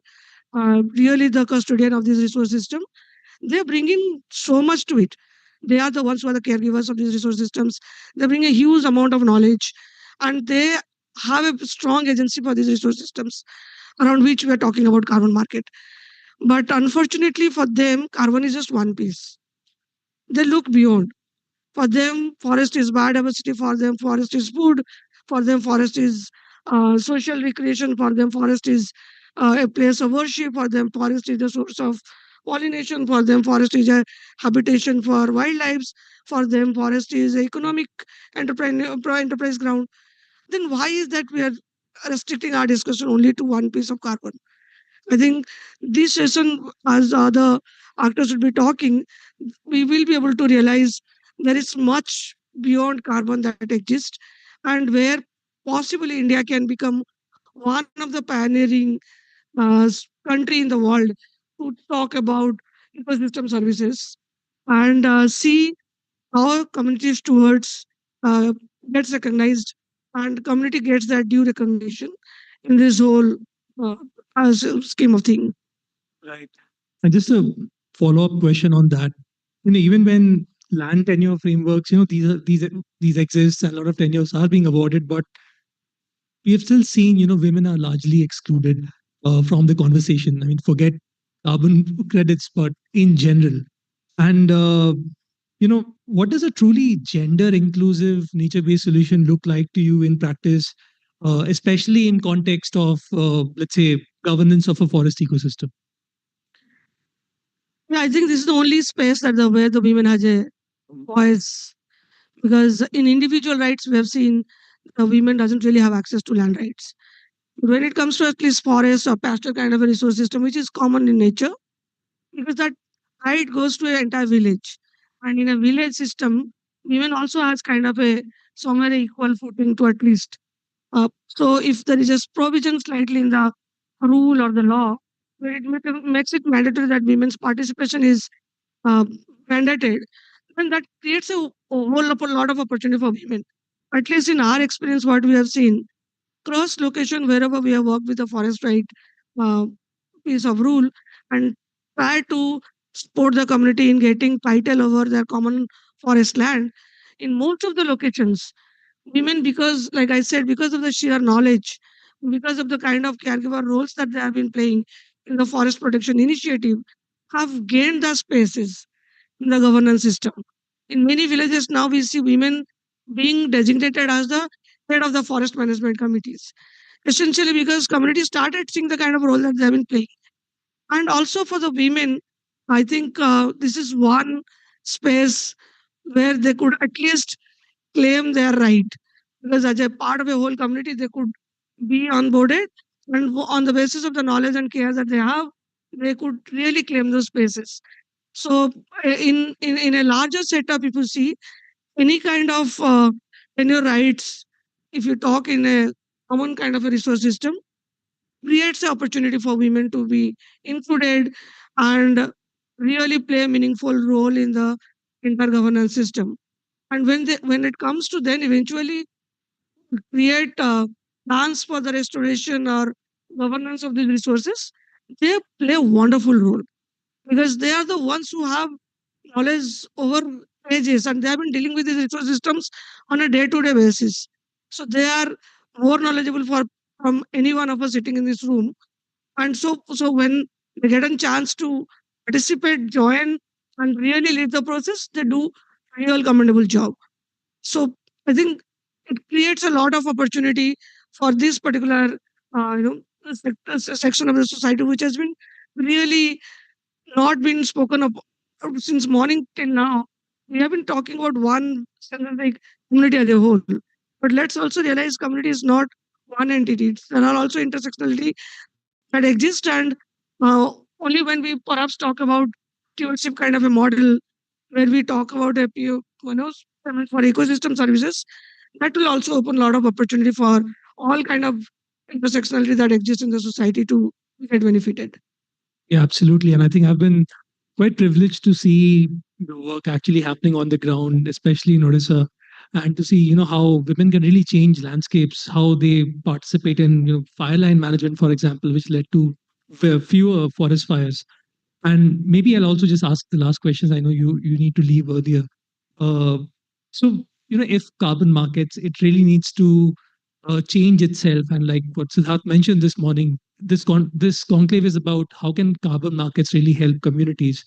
are really the custodian of this resource system, they're bringing so much to it. They are the ones who are the caregivers of these resource systems. They bring a huge amount of knowledge and they have a strong agency for these resource systems around which we are talking about carbon market. But unfortunately for them, carbon is just one piece. They look beyond. For them, forest is biodiversity. For them, forest is food. For them, forest is social recreation. For them, forest is a place of worship. For them, forest is a source of pollination. For them, forest is a habitation for wildlife. For them, forest is an economic enterprise ground. Then why is that we are restricting our discussion only to one piece of carbon? I think this session, as other actors will be talking, we will be able to realize there is much beyond carbon that exists, and where possibly India can become one of the pioneering country in the world to talk about ecosystem services and see how community stewards uh, gets recognized and community gets that due recognition in this whole uh, as a scheme of thing. Right. And just a follow-up question on that. Even when land tenure frameworks, these exist, and a lot of tenures are being awarded, but we have still seen, women are largely excluded from the conversation. I mean, forget carbon credits, but in general. And what does a truly gender inclusive nature based solution look like to you in practice, especially in context of let's say governance of a forest ecosystem? Yeah, I think this is the only space that where the women has a voice, because in individual rights we have seen the women doesn't really have access to land rights. But when it comes to at least forest or pasture kind of a resource system, which is common in nature, because that right goes to an entire village, and in a village system, women also has kind of a somewhere equal footing to at least. So if there is a provision slightly in the rule or the law, where makes it mandatory that women's participation is uh, mandated, then that creates a lot of opportunity for women. At least in our experience, what we have seen, cross location wherever we have worked with the forest right uh, piece of rule and try to support the community in getting title over their common forest land. In most of the locations, women, because like I said, because of the sheer knowledge, because of the kind of caregiver roles that they have been playing in the forest protection initiative, have gained the spaces in the governance system. In many villages now, we see women being designated as the head of the forest management committees, essentially because communities started seeing the kind of role that they have been playing. And also for the women, I think this is one space where they could at least claim their right, because as a part of a whole community, they could be onboarded, and on the basis of the knowledge and care that they have, they could really claim those spaces. So, in a larger setup, if you see any kind of tenure rights, if you talk in a common kind of a resource system, creates the opportunity for women to be included and really play a meaningful role in the intergovernance system. And when it comes to then eventually create plans for the restoration or governance of these resources, they play a wonderful role. because they are the ones who have knowledge over ages and they have been dealing with these resource systems on a day-to-day basis. So they are more knowledgeable for from any one of us sitting in this room. And so when they get a chance to participate, join, and really lead the process, they do a real commendable job. So I think it creates a lot of opportunity for this particular section of the society which has been really not been spoken of since morning till now. We have been talking about one like community as a whole, but let's also realize community is not one entity. There are also intersectionality that exist, and only when we perhaps talk about stewardship kind of a model, where we talk about a payment for ecosystem services, that will also open a lot of opportunity for all kind of intersectionality that exists in the society to get benefited. Yeah, absolutely. And I think I've been quite privileged to see the work actually happening on the ground, especially in Odisha, and to see, how women can really change landscapes, how they participate in, fire line management, for example, which led to fewer forest fires. And maybe I'll also just ask the last questions. I know you need to leave earlier. Uh, so, if carbon markets, it really needs to change itself. And like what Siddharth mentioned this morning, this conclave is about how can carbon markets really help communities.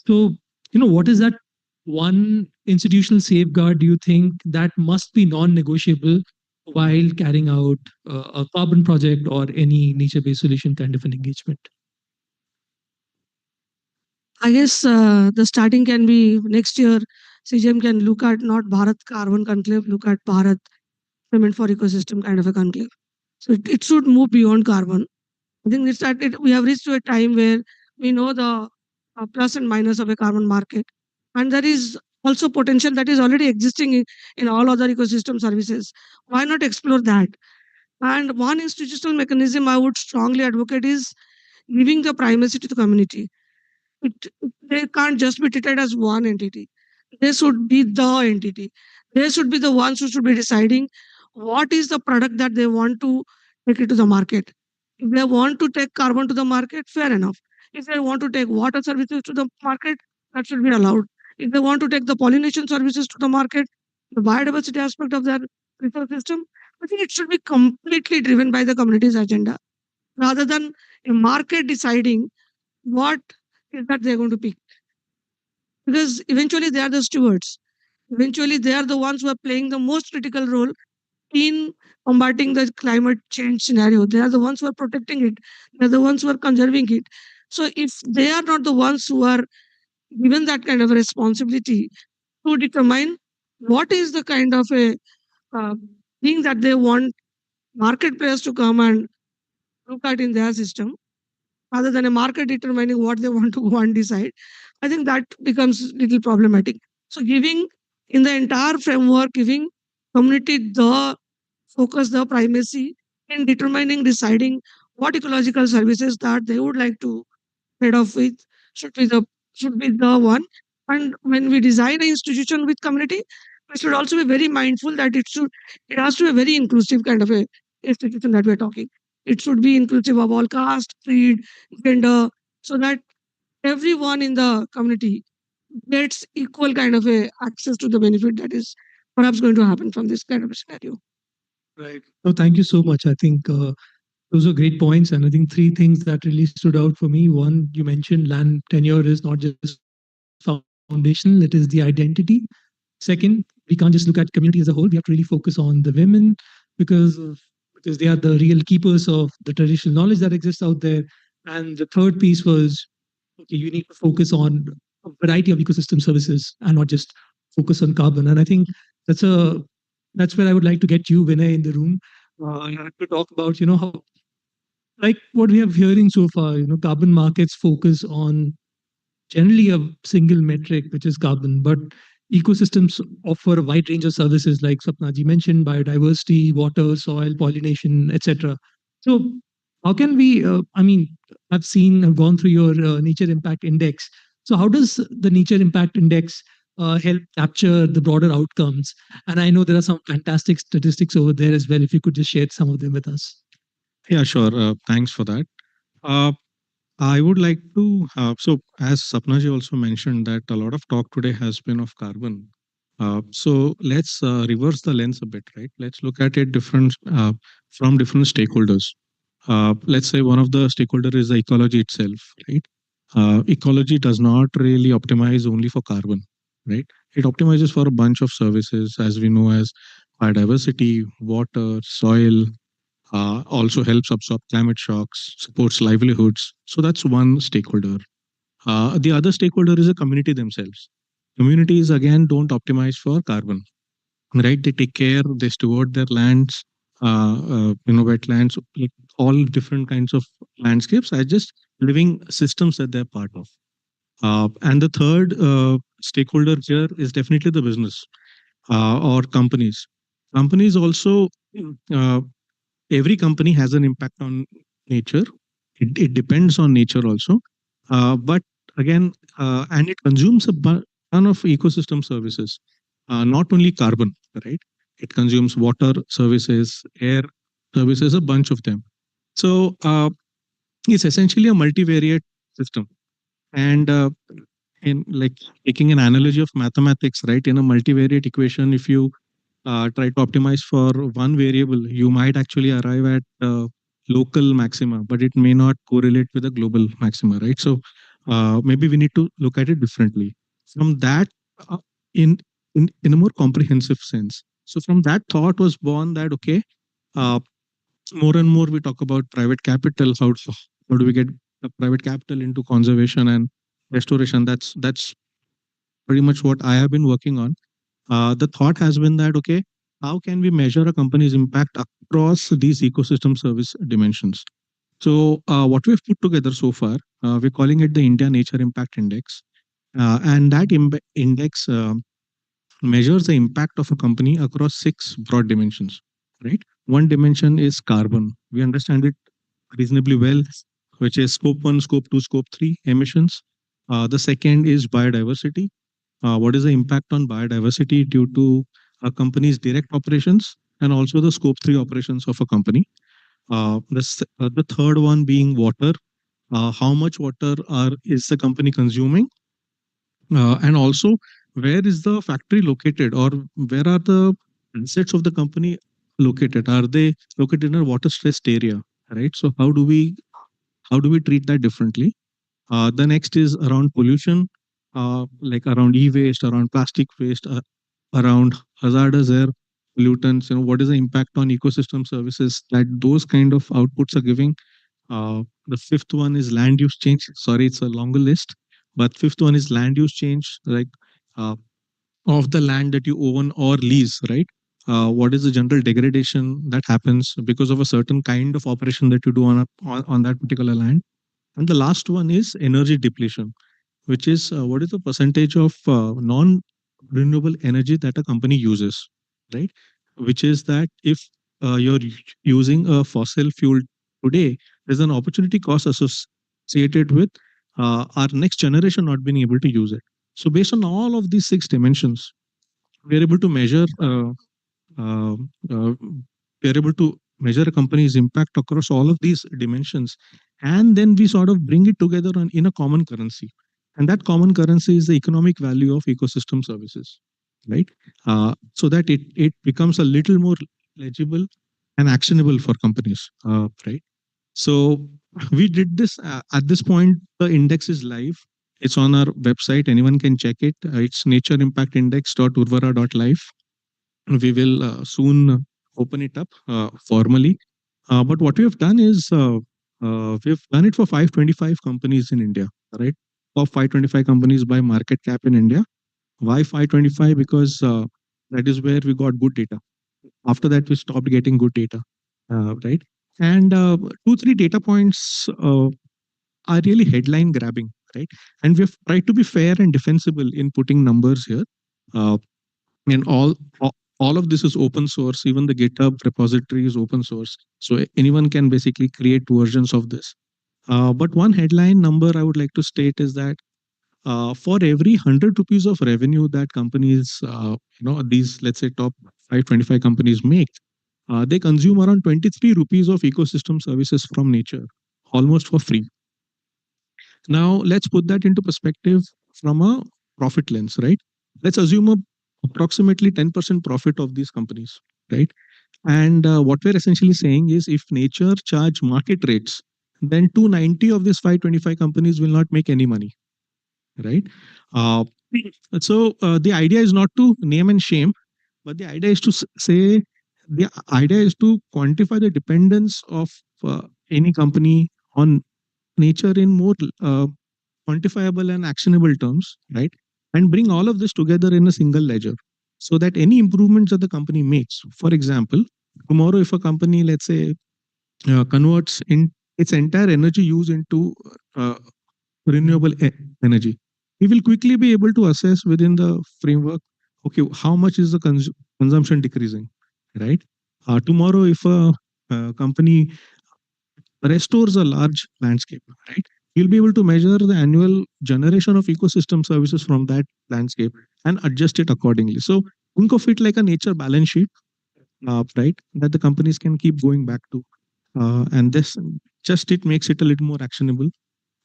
So, what is that one institutional safeguard do you think that must be non-negotiable while carrying out a carbon project or any nature-based solution kind of an engagement? I guess the starting can be next year. CGM can look at not Bharat Carbon Conclave, look at Bharat Payment for Ecosystem kind of a conclave. So it should move beyond carbon. I think we have reached to a time where we know the plus and minus of a carbon market. And there is also potential that is already existing in all other ecosystem services. Why not explore that? And one institutional mechanism I would strongly advocate is giving the primacy to the community. They can't just be treated as one entity. They should be the entity. They should be the ones who should be deciding what is the product that they want to take it to the market. If they want to take carbon to the market, fair enough. If they want to take water services to the market, that should be allowed. If they want to take the pollination services to the market, the biodiversity aspect of their resource system, I think it should be completely driven by the community's agenda rather than a market deciding what is that they're going to pick. Because eventually they are the stewards. Eventually they are the ones who are playing the most critical role in combating the climate change scenario. They are the ones who are protecting it. They're the ones who are conserving it. So if they are not the ones who are given that kind of a responsibility to determine what is the kind of a uh, thing that they want market players to come and look at in their system, rather than a market determining what they want to go and decide, I think that becomes little problematic. So giving in the entire framework, giving community the focus, the primacy in determining, deciding what ecological services that they would like to trade off with should be the should be the one. And when we design an institution with community, we should also be very mindful that it has to be a very inclusive kind of a institution that we're talking. It should be inclusive of all caste, creed, gender, so that everyone in the community gets equal kind of a access to the benefit that is perhaps going to happen from this kind of a scenario. Right. No, thank you so much. I think those are great points. And I think three things that really stood out for me. One, you mentioned land tenure is not just foundational, it is the identity. Second, we can't just look at community as a whole. We have to really focus on the women because they are the real keepers of the traditional knowledge that exists out there. And the third piece was, okay, you need to focus on a variety of ecosystem services and not just focus on carbon. And I think that's where I would like to get you, Vinay, in the room to talk about, how, like what we have hearing so far, carbon markets focus on generally a single metric, which is carbon, but ecosystems offer a wide range of services like Sapnaji mentioned, biodiversity, water, soil, pollination, etc. So how can we, I've gone through your nature impact index. So how does the nature impact index help capture the broader outcomes? And I know there are some fantastic statistics over there as well. If you could just share some of them with us. Yeah, sure. Thanks for that. I would like to, so as Sapnaji also mentioned that a lot of talk today has been of carbon. So let's reverse the lens a bit, right? Let's look at it different from different stakeholders. Let's say one of the stakeholder is the ecology itself, right? Ecology does not really optimize only for carbon, right? It optimizes for a bunch of services, as we know, as biodiversity, water, soil, also helps absorb climate shocks, supports livelihoods. So that's one stakeholder. The other stakeholder is a community themselves. Communities again don't optimize for carbon, right? They take care, they steward their lands, wetlands, like all different kinds of landscapes are just living systems that they're part of. And the third stakeholder here is definitely the business or companies. Companies also uh, every company has an impact on nature. It depends on nature also. But again, and it consumes a ton of ecosystem services, not only carbon, right? It consumes water services, air services, a bunch of them. So it's essentially a multivariate system. And in like taking an analogy of mathematics, right? In a multivariate equation, if you try to optimize for one variable, you might actually arrive at local maxima, but it may not correlate with a global maxima, right? So maybe we need to look at it differently. From that, uh, in in a more comprehensive sense. So from that thought was born that okay, uh, more and more we talk about private capital. How do we get private capital into conservation and restoration? That's pretty much what I have been working on. The thought has been that okay, how can we measure a company's impact across these ecosystem service dimensions? So what we've put together so far, we're calling it the India Nature Impact Index, and that index measures the impact of a company across six broad dimensions. Right, one dimension is carbon. We understand it reasonably well, which is scope one, scope two, scope three emissions. The second is biodiversity. What is the impact on biodiversity due to a company's direct operations and also the scope three operations of a company. The third one being water. How much water is the company consuming? And also, where is the factory located or where are the assets of the company located? Are they located in a water stressed area? Right. So how do we treat that differently? The next is around pollution, like around e-waste, around plastic waste, around hazardous air pollutants. What is the impact on ecosystem services that those kind of outputs are giving? The fifth one is land use change. Sorry, it's a longer list, but fifth one is land use change, like uh, of the land that you own or lease, right? What is the general degradation that happens because of a certain kind of operation that you do on that particular land? And the last one is energy depletion, which is what is the percentage of non-renewable energy that a company uses, right? Which is that if you're using a fossil fuel today, there's an opportunity cost associated with our next generation not being able to use it. So based on all of these six dimensions, we are able to measure uh, uh, we are able to measure a company's impact across all of these dimensions, and then we sort of bring it together in a common currency, and that common currency is the economic value of ecosystem services, right? So that it becomes a little more legible and actionable for companies, right? So we did this at this point. The index is live. It's on our website. Anyone can check it. It's natureimpactindex.urvara.live. We will soon open it up formally. But what we have done is we've done it for 525 companies in India, right? Top 525 companies by market cap in India. Why 525? Because that is where we got good data. After that, we stopped getting good data, right? And two, three data points are really headline grabbing, right? And we've tried to be fair and defensible in putting numbers here. Uh, and all of this is open source. Even the GitHub repository is open source, so anyone can basically create versions of this. But one headline number I would like to state is that for every 100 rupees of revenue that companies, these let's say top 525 companies make, they consume around 23 rupees of ecosystem services from nature, almost for free. Now, let's put that into perspective from a profit lens, right? Let's assume approximately 10% profit of these companies, right? And what we're essentially saying is if nature charge market rates, then 290 of these 525 companies will not make any money, right? Uh, so the idea is not to name and shame, but the idea is to say the idea is to quantify the dependence of any company on nature in more quantifiable and actionable terms, right? And bring all of this together in a single ledger so that any improvements that the company makes, for example, tomorrow if a company, let's say, converts in its entire energy use into uh, renewable energy, we will quickly be able to assess within the framework, okay, how much is the consumption decreasing, right? Tomorrow, if a company restores a large landscape, right? You'll be able to measure the annual generation of ecosystem services from that landscape and adjust it accordingly. So think of it like a nature balance sheet, right? That the companies can keep going back to. And this just it makes it a little more actionable.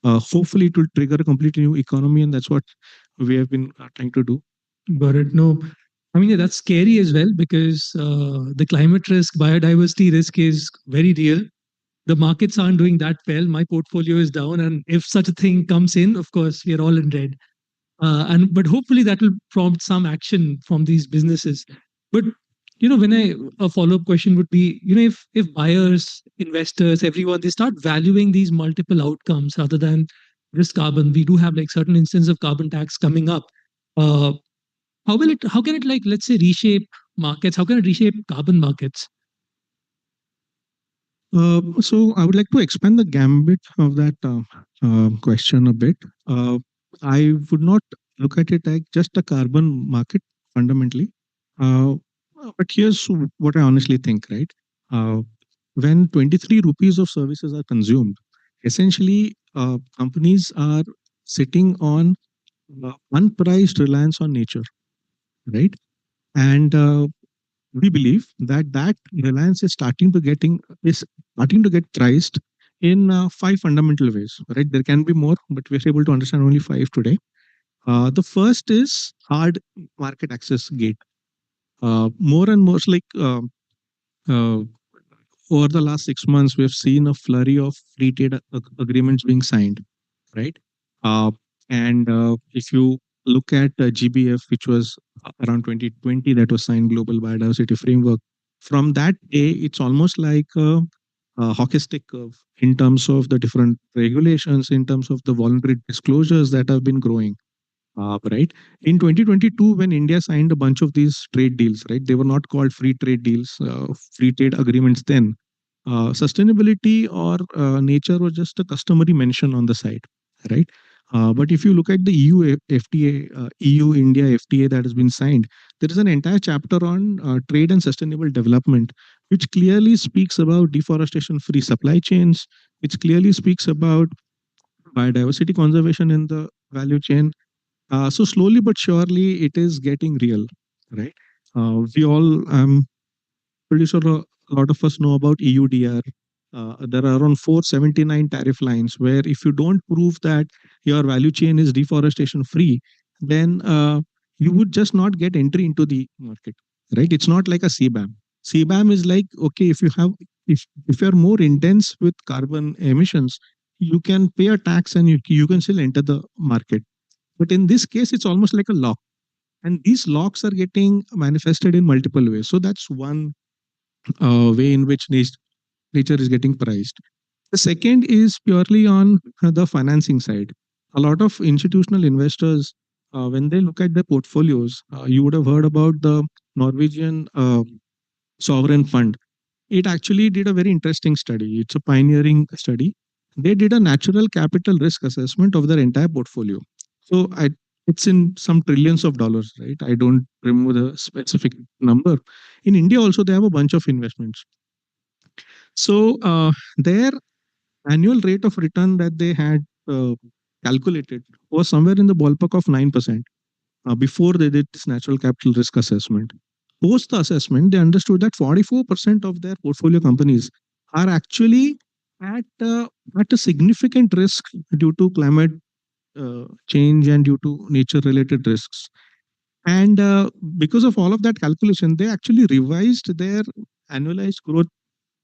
Hopefully, it will trigger a completely new economy, and that's what we have been trying to do. Bharat, no, I mean, yeah, that's scary as well because the climate risk, biodiversity risk is very real. The markets aren't doing that well. My portfolio is down, and if such a thing comes in, of course, we are all in red. And but hopefully that will prompt some action from these businesses. But when a follow-up question would be, if buyers, investors, everyone, they start valuing these multiple outcomes rather than just carbon. We do have like certain instance of carbon tax coming up. Uh, how can it, like, let's say, reshape markets? How can it reshape carbon markets? So I would like to expand the gambit of that question a bit. I would not look at it like just a carbon market fundamentally. Uh, but here's what I honestly think, right? When 23 rupees of services are consumed, essentially companies are sitting on unpriced reliance on nature, right? And we believe that that reliance is starting to get priced in five fundamental ways, right? There can be more, but we're able to understand only five today. The first is hard market access gate. More and more, like uh, over the last 6 months, we've seen a flurry of free trade agreements being signed, right? Uh, and if you look at GBF, which was around 2020, that was signed Global Biodiversity Framework. From that day, it's almost like a hockey stick curve in terms of the different regulations, in terms of the voluntary disclosures that have been growing. Right. In 2022, when India signed a bunch of these trade deals, right, they were not called free trade deals, free trade agreements then. Sustainability or nature was just a customary mention on the side, right? But if you look at the EU FTA, EU-India FTA that has been signed, there is an entire chapter on trade and sustainable development, which clearly speaks about deforestation-free supply chains, which clearly speaks about biodiversity conservation in the value chain. So slowly but surely, it is getting real, right? We all, I'm pretty sure a lot of us know about EUDR. There are around 479 tariff lines where if you don't prove that your value chain is deforestation free, then you would just not get entry into the market, right? It's not like a CBAM. CBAM is like, okay, if you're more intense with carbon emissions, you can pay a tax and you can still enter the market. But in this case, it's almost like a lock. And these locks are getting manifested in multiple ways. So that's one way in which nature is getting priced. The second is purely on the financing side. A lot of institutional investors, when they look at their portfolios, you would have heard about the Norwegian sovereign fund. It actually did a very interesting study. It's a pioneering study. They did a natural capital risk assessment of their entire portfolio. So it's in some trillions of dollars, right? I don't remember the specific number. In India also, they have a bunch of investments. So their annual rate of return that they had calculated was somewhere in the ballpark of 9% before they did this natural capital risk assessment. Post the assessment, they understood that 44% of their portfolio companies are actually at a significant risk due to climate change and due to nature related risks. And because of all of that calculation, they actually revised their annualized growth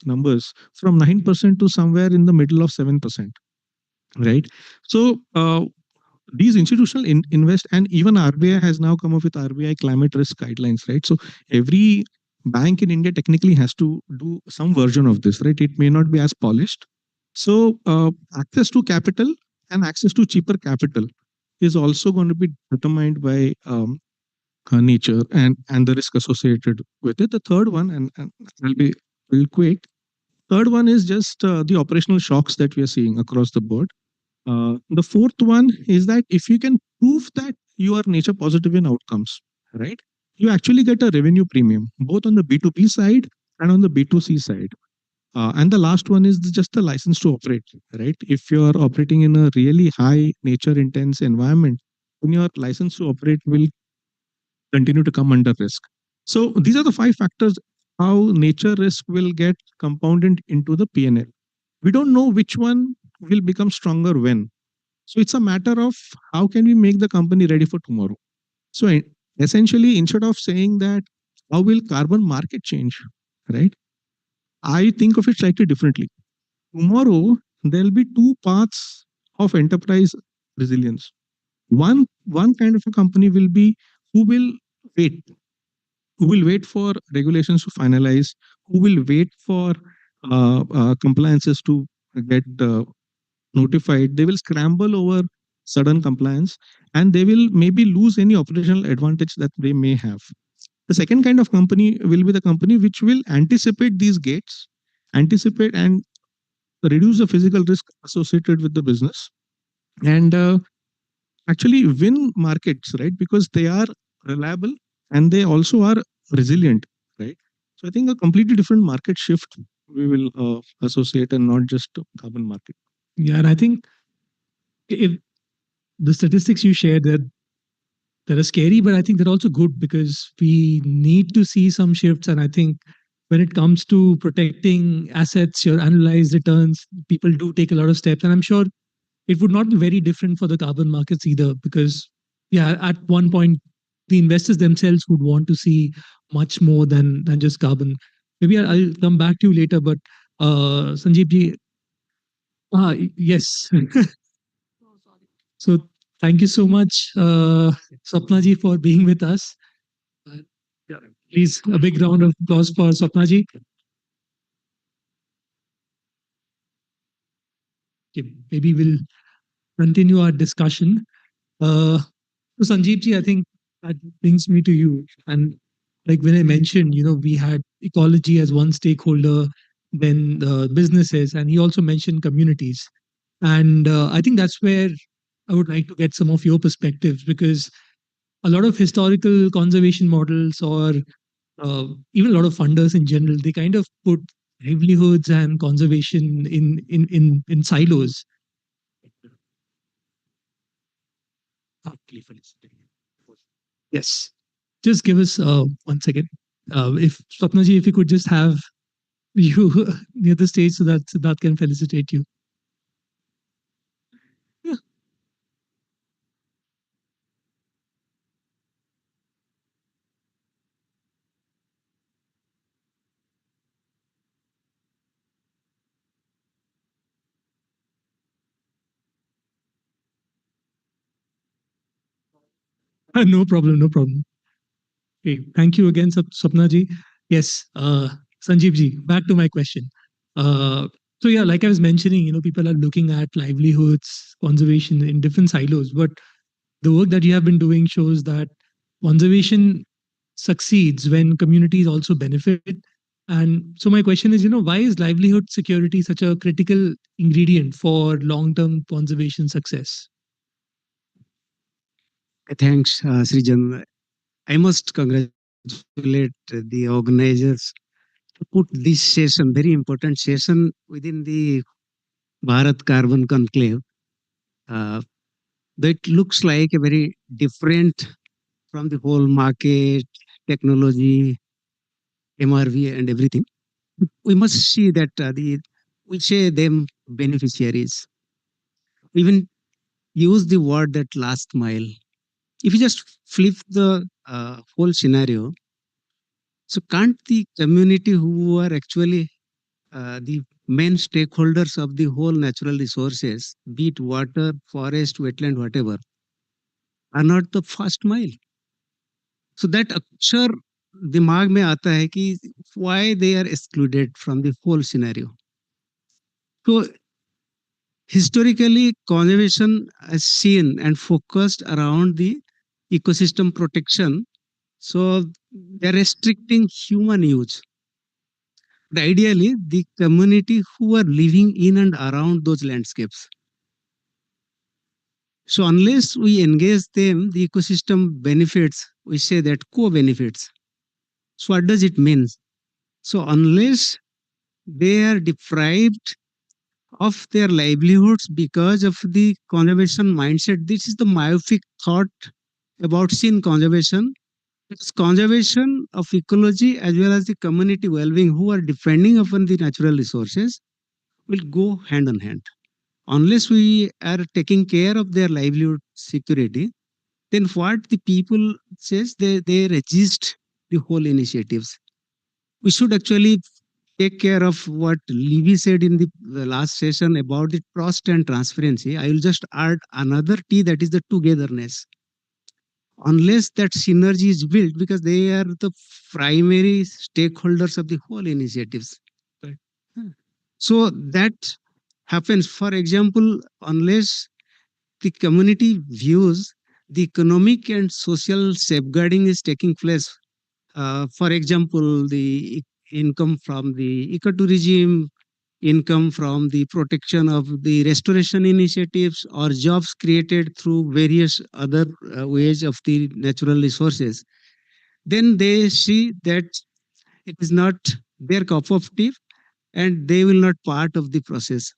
numbers from 9% to somewhere in the middle of 7%. Right. So these institutional invest, and even RBI has now come up with RBI climate risk guidelines. Right. So every bank in India technically has to do some version of this. Right. It may not be as polished. So access to capital and access to cheaper capital is also going to be determined by nature and the risk associated with it. The third one, and I'll be real quick. Third one is just the operational shocks that we are seeing across the board. The fourth one is that if you can prove that you are nature positive in outcomes, right, you actually get a revenue premium both on the B2B side and on the B2C side. And the last one is just the license to operate, right? If you are operating in a really high nature intense environment, then your license to operate will continue to come under risk. So these are the 5 factors how nature risk will get compounded into the P&L. We don't know which one will become stronger when. So it's a matter of how can we make the company ready for tomorrow. So essentially, instead of saying that how will carbon market change, right? I think of it slightly differently. Tomorrow, there'll be 2 paths of enterprise resilience. One kind of a company will be who will wait, for regulations to finalize, who will wait for compliances to get notified. They will scramble over sudden compliance and they will maybe lose any operational advantage that they may have. The second kind of company will be the company which will anticipate these gates, anticipate and reduce the physical risk associated with the business, and actually win markets, right? Because they are reliable and they also are resilient, right? So I think a completely different market shift we will associate and not just carbon market. Yeah, and I think if the statistics you shared that are scary, but I think they're also good because we need to see some shifts. And I think when it comes to protecting assets, your annualized returns, people do take a lot of steps. And I'm sure it would not be very different for the carbon markets either, because yeah, at one point the investors themselves would want to see much more than just carbon. Maybe I'll come back to you later, but Sanjeev ji, yes. So thank you so much, Swapna ji, for being with us. Yeah, please, a big round of applause for Swapna ji. Okay, maybe we'll continue our discussion. So Sanjeev ji, I think that brings me to you. And like when I mentioned, we had ecology as one stakeholder, then the businesses, and he also mentioned communities. And I think that's where I would like to get some of your perspectives, because a lot of historical conservation models or even a lot of funders in general, they kind of put livelihoods and conservation in silos. Yes. Just give us 1 second. If Swapna ji, if you could just have you near the stage so that Siddharth can felicitate you. Yeah. No problem, no problem. Okay, thank you again, Swapna ji. Yes, Sanjeev ji, back to my question. So yeah, like I was mentioning, people are looking at livelihoods, conservation in different silos, but the work that you have been doing shows that conservation succeeds when communities also benefit. And so my question is, why is livelihood security such a critical ingredient for long-term conservation success? Thanks, Srijan. I must congratulate the organizers to put this session, very important session, within the Bharat Carbon Conclave. That looks like a very different from the whole market, technology, MRV and everything. We must see that the we say them beneficiaries. Even use the word that last mile. If you just flip the whole scenario, so can't the community who are actually the main stakeholders of the whole natural resources, be it water, forest, wetland, whatever, are not the first mile? So that अक्षर दिमाग में आता है कि why they are excluded from the whole scenario. So historically, conservation is seen and focused around the ecosystem protection. So they're restricting human use. But ideally, the community who are living in and around those landscapes. So unless we engage them, the ecosystem benefits, we say that co-benefits. So what does it mean? So unless they are deprived of their livelihoods because of the conservation mindset, this is the myopic thought about sin conservation. It's conservation of ecology as well as the community well-being who are depending upon the natural resources will go hand in hand. Unless we are taking care of their livelihood security, then what the people says, they resist the whole initiatives. We should actually take care of what Levy said in the last session about the trust and transparency. I will just add another T, that is the togetherness. Unless that synergy is built, because they are the primary stakeholders of the whole initiatives. Right. So that happens, for example, unless the community views the economic and social safeguarding is taking place. For example, the income from the ecotourism, income from the protection of the restoration initiatives, or jobs created through various other ways of the natural resources, then they see that it is not their cup of tea and they will not part of the process.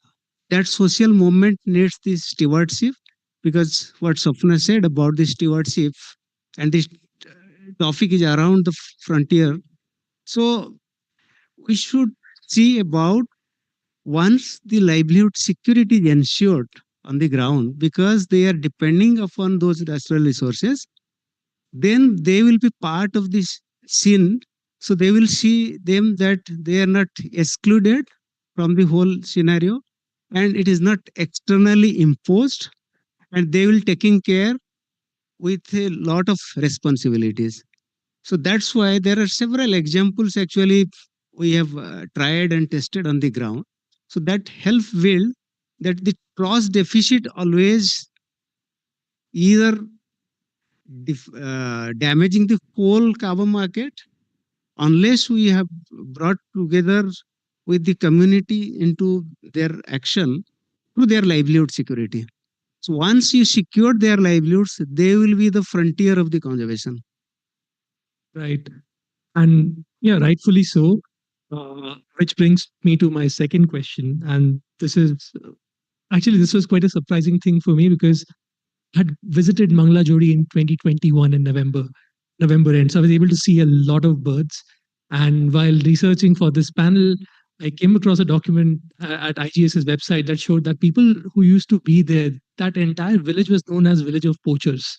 That social movement needs the stewardship, because what Swapna said about the stewardship, and this topic is around the frontier. So we should see about once the livelihood security is ensured on the ground, because they are depending upon those natural resources, then they will be part of this scene. So they will see them that they are not excluded from the whole scenario, and it is not externally imposed, and they will taking care with a lot of responsibilities. So that's why there are several examples actually we have tried and tested on the ground. So that help build that the trust deficit always either damaging the whole carbon market, unless we have brought together with the community into their action through their livelihood security. So once you secure their livelihoods, they will be the frontier of the conservation. Right. And yeah, rightfully so. Which brings me to my second question. And this is actually, this was quite a surprising thing for me, because I had visited Mangla Jodi in 2021 in November end. So I was able to see a lot of birds. And while researching for this panel, I came across a document at IGS's website that showed that people who used to be there, that entire village was known as Village of Poachers.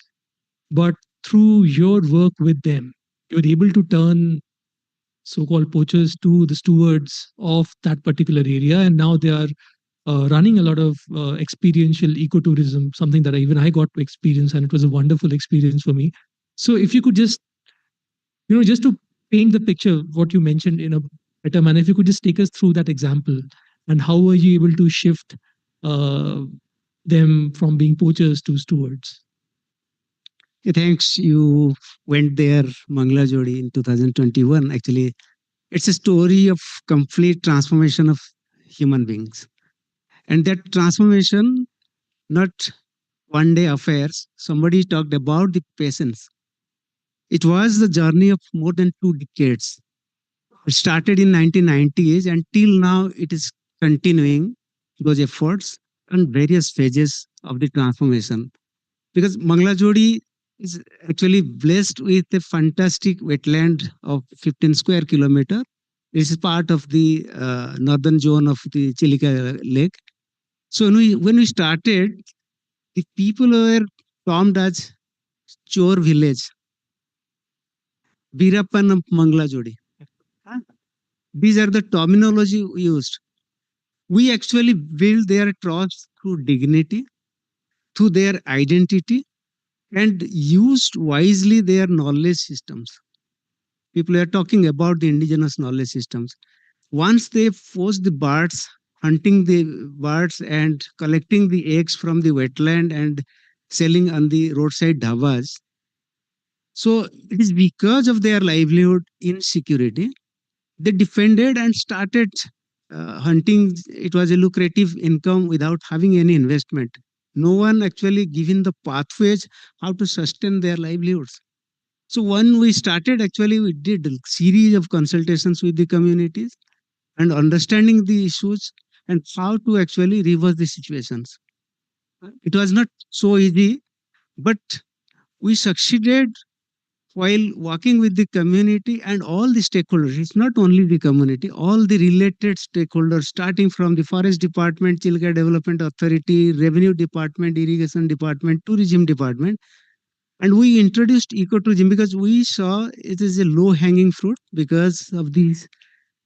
But through your work with them, you were able to turn so-called poachers to the stewards of that particular area, and now they are running a lot of experiential ecotourism, something that even I got to experience, and it was a wonderful experience for me. So if you could just, just to paint the picture, what you mentioned in a better manner, if you could just take us through that example, and how were you able to shift them from being poachers to stewards? Thanks. You went there, Mangla Jodi, in 2021. Actually, it's a story of complete transformation of human beings. And that transformation, not one day affairs. Somebody talked about the patience. It was the journey of more than 2 decades. It started in 1990s, and till now it is continuing those efforts and various phases of the transformation. Because Mangla Jodi is actually blessed with a fantastic wetland of 15 square kilometer, This is part of the northern zone of the Chilika Lake. So when we started, the people were termed as Chor village, Birappan Mangla Jodi. These are the terminology we used. We actually build their trust through dignity, through their identity, and used wisely their knowledge systems. People are talking about the indigenous knowledge systems. Once they force the birds, hunting the birds and collecting the eggs from the wetland and selling on the roadside dhabas. So it is because of their livelihood insecurity, they defended and started hunting. It was a lucrative income without having any investment. No one actually given the pathways how to sustain their livelihoods. So when we started, actually, we did a series of consultations with the communities and understanding the issues and how to actually reverse the situations. It was not so easy, but we succeeded while working with the community and all the stakeholders. It's not only the community, all the related stakeholders, starting from the forest department, Chilka Development Authority, revenue department, irrigation department, tourism department. And we introduced ecotourism because we saw it is a low hanging fruit because of these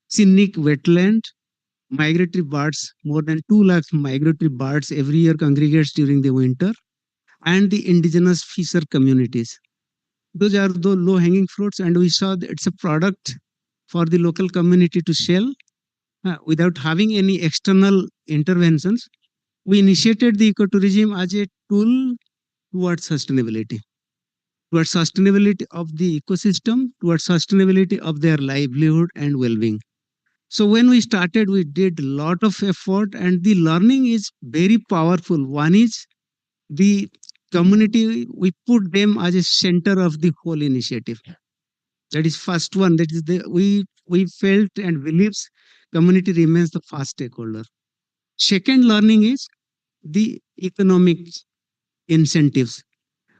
scenic wetland, migratory birds, more than 2 lakh migratory birds every year congregates during the winter, and the indigenous fisher communities. Those are the low hanging fruits, and we saw that it's a product for the local community to sell without having any external interventions. We initiated the ecotourism as a tool towards sustainability of the ecosystem, towards sustainability of their livelihood and well-being. So when we started, we did a lot of effort, and the learning is very powerful. One is the community, we put them as a center of the whole initiative. That is first one. That is we felt and believes community remains the first stakeholder. Second learning is the economic incentives.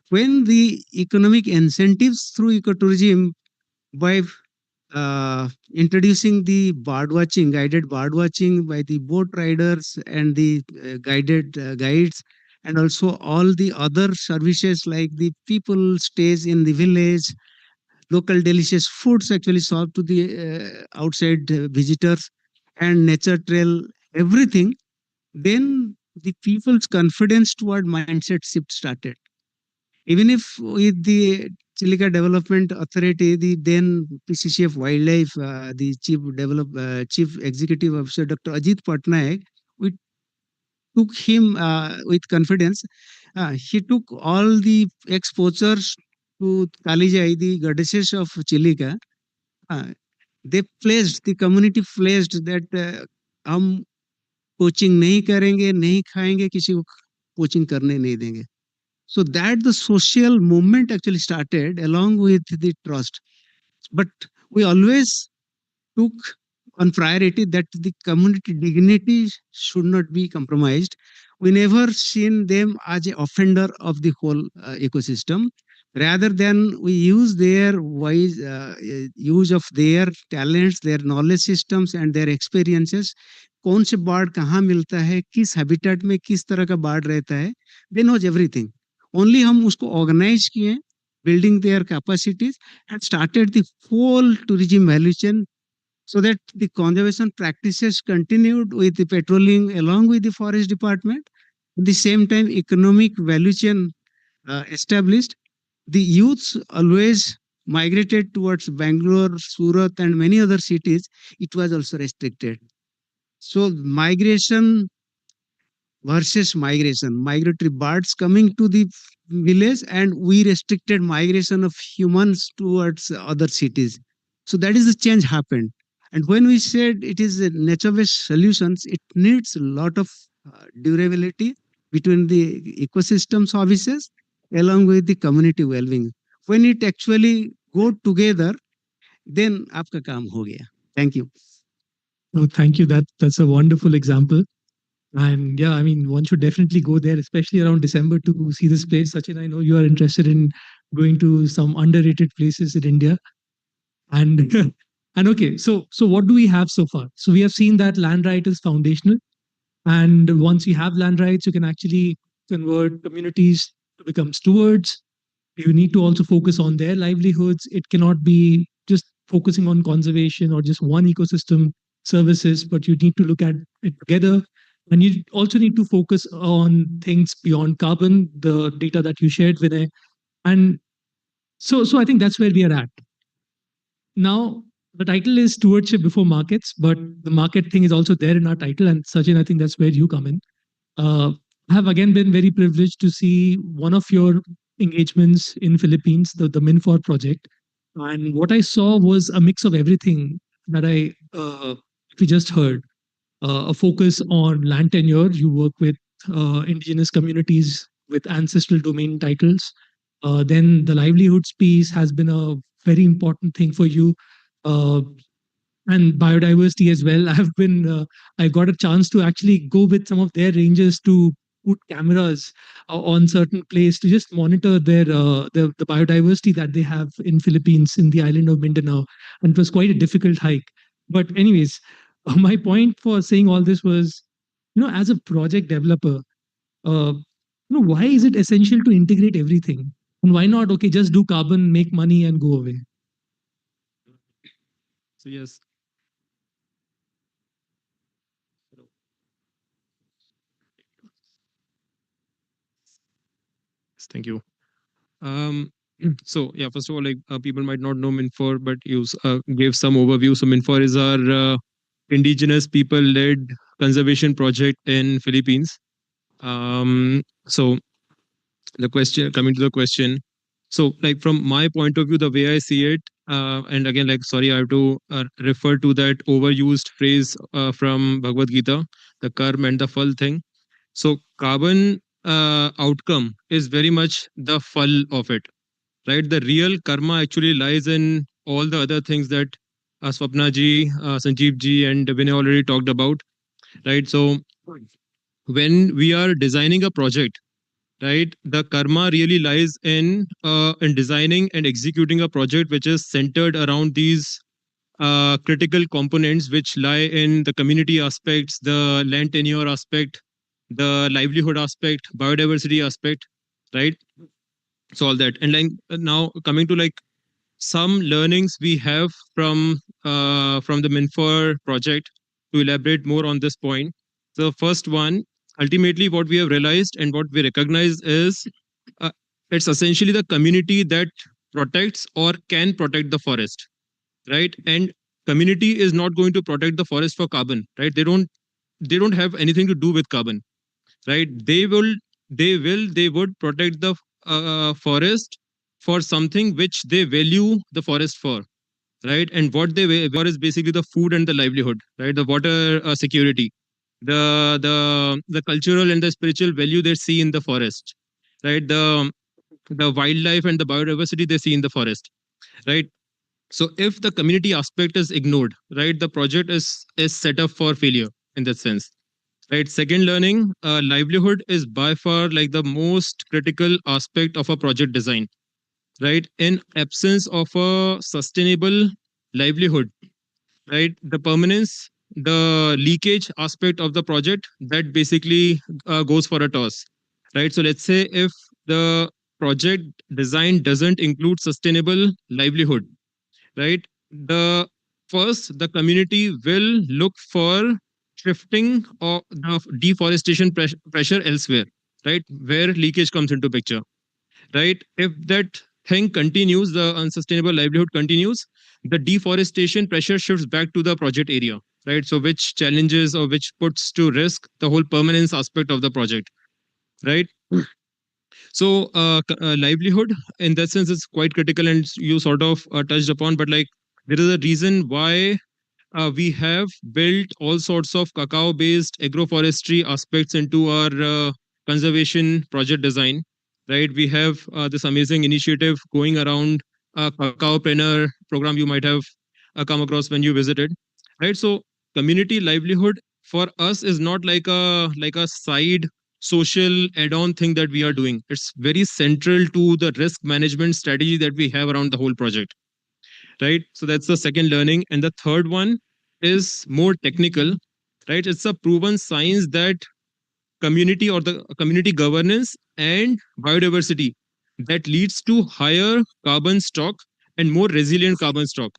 When the economic incentives through ecotourism by introducing the bird watching, guided bird watching by the boat riders and the guided guides, and also all the other services like the people stays in the village, local delicious foods actually served to the outside visitors, and nature trail, everything, then the people's confidence toward mindset shift started. Even if with the Chilika Development Authority, the then PCCF Wildlife, the Chief Executive Officer, Dr. Ajit Patnaik, we took him with confidence. He took all the ex-poachers to Kalijai, the goddesses of Chilika. They pledged, the community pledged that हम poaching नहीं करेंगे, नहीं खाएंगे, किसी को poaching करने नहीं देंगे. So that the social movement actually started along with the trust. But we always took on priority that the community dignity should not be compromised. We never seen them as an offender of the whole ecosystem. Rather than we use their wise use of their talents, their knowledge systems and their experiences. कौन से bird कहाँ मिलता है, किस habitat में किस तरह का बर्ड रहता है, they knows everything. Only हम उसको organize किए, building their capacities and started the whole tourism value chain so that the conservation practices continued with the patrolling along with the forest department. At the same time, economic value chain established. The youths always migrated towards Bangalore, Surat and many other cities. It was also restricted. So migration versus migration, migratory birds coming to the village, and we restricted migration of humans towards other cities. So that is the change happened. And when we said it is a nature-based solutions, it needs a lot of durability between the ecosystem services along with the community well-being. When it actually go together, then आपका काम हो गया. Thank you. Oh, thank you. That's a wonderful example. And yeah, I mean, one should definitely go there, especially around December, to see this place. Sachin, I know you are interested in going to some underrated places in India. And And okay, so what do we have so far? So we have seen that land right is foundational, and once you have land rights, you can actually convert communities to become stewards. You need to also focus on their livelihoods. It cannot be just focusing on conservation or just one ecosystem services, but you need to look at it together. And you also need to focus on things beyond carbon, the data that you shared, Vinay. And so I think that's where we are at. Now, the title is Stewardship Before Markets, but the market thing is also there in our title. And Sachin, I think that's where you come in. I have again been very privileged to see one of your engagements in Philippines, the Minfor project. And what I saw was a mix of everything that we just heard. A focus on land tenure. You work with indigenous communities with ancestral domain titles. Then the livelihoods piece has been a very important thing for you. Uh, and biodiversity as well. I got a chance to actually go with some of their rangers to put cameras on certain place to just monitor the biodiversity that they have in Philippines in the island of Mindanao, and it was quite a difficult hike. But anyways, my point for saying all this was, as a project developer, why is it essential to integrate everything, and why not just do carbon, make money, and go away? So yes. Thank you. So yeah, first of all, people might not know Minfor, but you gave some overview. So Minfor is our indigenous people-led conservation project in Philippines. So coming to the question, so from my point of view, the way I see it, and again, sorry, I have to refer to that overused phrase from Bhagavad Gita, the karma and the phal thing. So carbon outcome is very much the phal of it, right? The real karma actually lies in all the other things that Swapna ji, Sanjeev ji, and Vinay already talked about, right? So when we are designing a project, right, the karma really lies in designing and executing a project which is centered around these critical components, which lie in the community aspects, the land tenure aspect, the livelihood aspect, biodiversity aspect, right? So all that. And now coming to some learnings we have from the Minfor project to elaborate more on this point. So first one, ultimately what we have realized and what we recognize is it's essentially the community that protects or can protect the forest, right? And community is not going to protect the forest for carbon, right? They don't have anything to do with carbon, right? They would protect the forest for something which they value the forest for, right? And what they value for is basically the food and the livelihood, right? The water security, the cultural and the spiritual value they see in the forest, right? The wildlife and the biodiversity they see in the forest, right? So if the community aspect is ignored, right, the project is set up for failure in that sense, right? Second learning, livelihood is by far the most critical aspect of a project design, right? In absence of a sustainable livelihood, right, the permanence, the leakage aspect of the project, that basically goes for a toss, right? So let's say if the project design doesn't include sustainable livelihood, right, the community will look for shifting or the deforestation pressure elsewhere, right, where leakage comes into picture, right? If that thing continues, the unsustainable livelihood continues, the deforestation pressure shifts back to the project area, right? So which challenges or which puts to risk the whole permanence aspect of the project, right? So livelihood in that sense is quite critical, and you sort of touched upon, but there is a reason why we have built all sorts of cacao based agroforestry aspects into our conservation project design, right? We have this amazing initiative going around, cacaopreneur program you might have come across when you visited, right? So community livelihood for us is not like a side social add-on thing that we are doing. It's very central to the risk management strategy that we have around the whole project, right? So that's the second learning. And the third one is more technical, right? It's a proven science that community or the community governance and biodiversity that leads to higher carbon stock and more resilient carbon stock,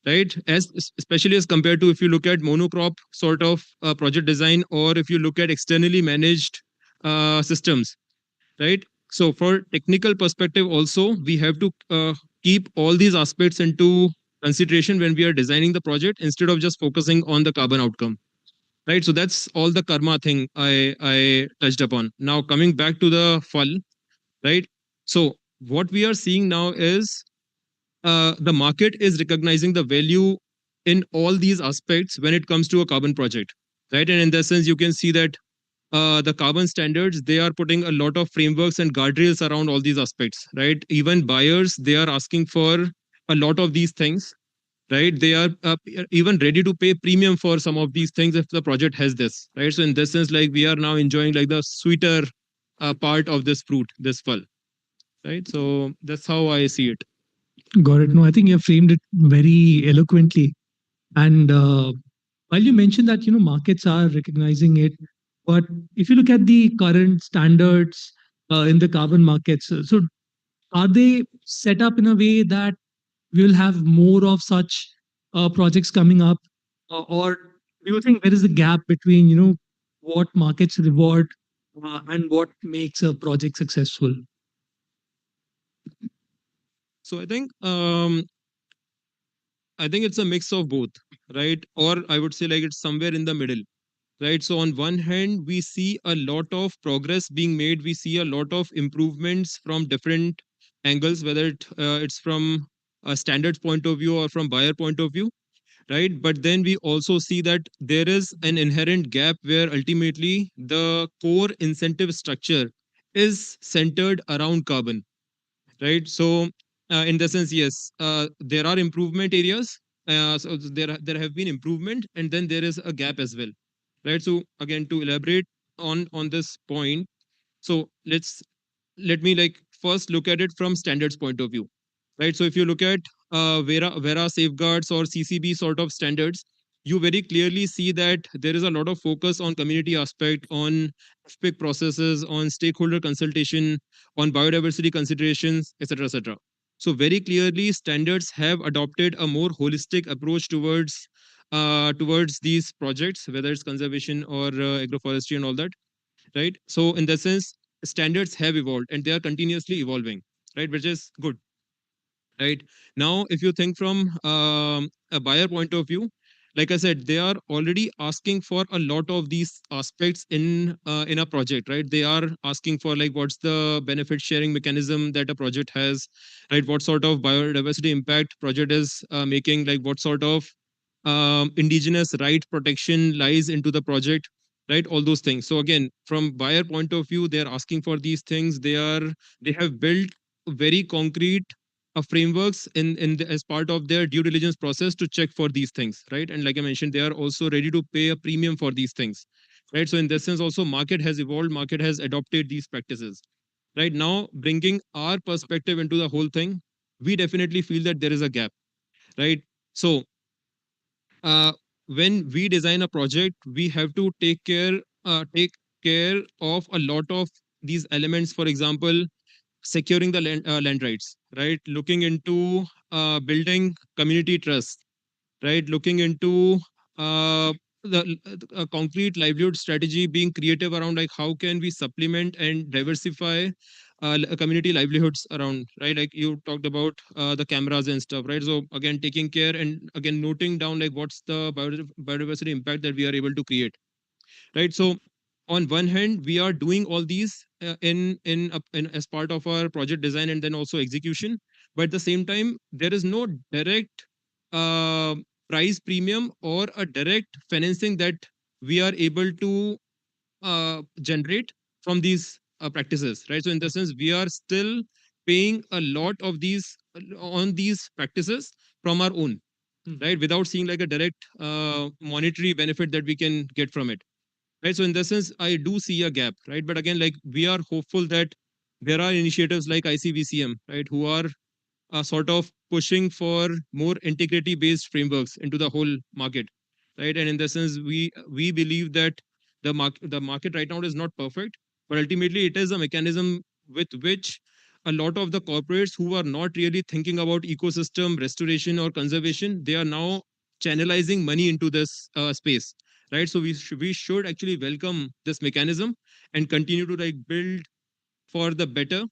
right? As especially as compared to if you look at monocrop sort of project design, or if you look at externally managed systems, right? So for technical perspective also, we have to keep all these aspects into consideration when we are designing the project instead of just focusing on the carbon outcome, right? So that's all the karma thing I touched upon. Now coming back to the fall, right? So what we are seeing now is the market is recognizing the value in all these aspects when it comes to a carbon project, right? And in that sense, you can see that the carbon standards, they are putting a lot of frameworks and guardrails around all these aspects, right? Even buyers, they are asking for a lot of these things, right? They are even ready to pay premium for some of these things if the project has this, right? So in this sense, like we are now enjoying like the sweeter part of this fruit, this fall, right? So that's how I see it. Got it. No, I think you have framed it very eloquently. And while you mentioned that, markets are recognizing it, but if you look at the current standards in the carbon markets, so are they set up in a way that we will have more of such projects coming up, or do you think there is a gap between, what markets reward and what makes a project successful? So I think it's a mix of both, right? Or I would say like it's somewhere in the middle, right? So on one hand, we see a lot of progress being made. We see a lot of improvements from different angles, whether it's from a standards point of view or from buyer point of view, right? But then we also see that there is an inherent gap where ultimately the core incentive structure is centered around carbon, right? So in the sense, yes, there are improvement areas. So there have been improvement, and then there is a gap as well, right? So again, to elaborate on this point, so let me like first look at it from standards point of view, right? So if you look at Vera safeguards or CCB sort of standards, you very clearly see that there is a lot of focus on community aspect, on FPIC processes, on stakeholder consultation, on biodiversity considerations, etc., etc. So very clearly, standards have adopted a more holistic approach towards these projects, whether it's conservation or agroforestry and all that, right? So in that sense, standards have evolved and they are continuously evolving, right? Which is good, right? Now, if you think from a buyer point of view, like I said, they are already asking for a lot of these aspects in a project, right? They are asking for like what's the benefit sharing mechanism that a project has, right? What sort of biodiversity impact project is making, like what sort of indigenous right protection lies into the project, right? All those things. So again, from buyer point of view, they are asking for these things. They have built very concrete frameworks as part of their due diligence process to check for these things, right? And like I mentioned, they are also ready to pay a premium for these things, right? So in this sense, also market has evolved, market has adopted these practices. Right now, bringing our perspective into the whole thing, we definitely feel that there is a gap, right? So uh, when we design a project, we have to take care of a lot of these elements. For example, securing the land rights, right? Looking into building community trust, right? Looking into the concrete livelihood strategy, being creative around like how can we supplement and diversify community livelihoods around, right? Like you talked about the cameras and stuff, right? So again, taking care and again noting down like what's the biodiversity impact that we are able to create, right? So on one hand, we are doing all these in as part of our project design and then also execution, but at the same time, there is no direct uh, price premium or a direct financing that we are able to generate from these practices, right? So in the sense, we are still paying a lot of these on these practices from our own, right? Without seeing like a direct monetary benefit that we can get from it, right? So in that sense, I do see a gap, right? But again, like we are hopeful that there are initiatives like ICVCM, right, who are sort of pushing for more integrity-based frameworks into the whole market, right? And in the sense, we believe that the market right now is not perfect, but ultimately it is a mechanism with which a lot of the corporates who are not really thinking about ecosystem restoration or conservation, they are now channelizing money into this space, right? So we should actually welcome this mechanism and continue to like build for the better,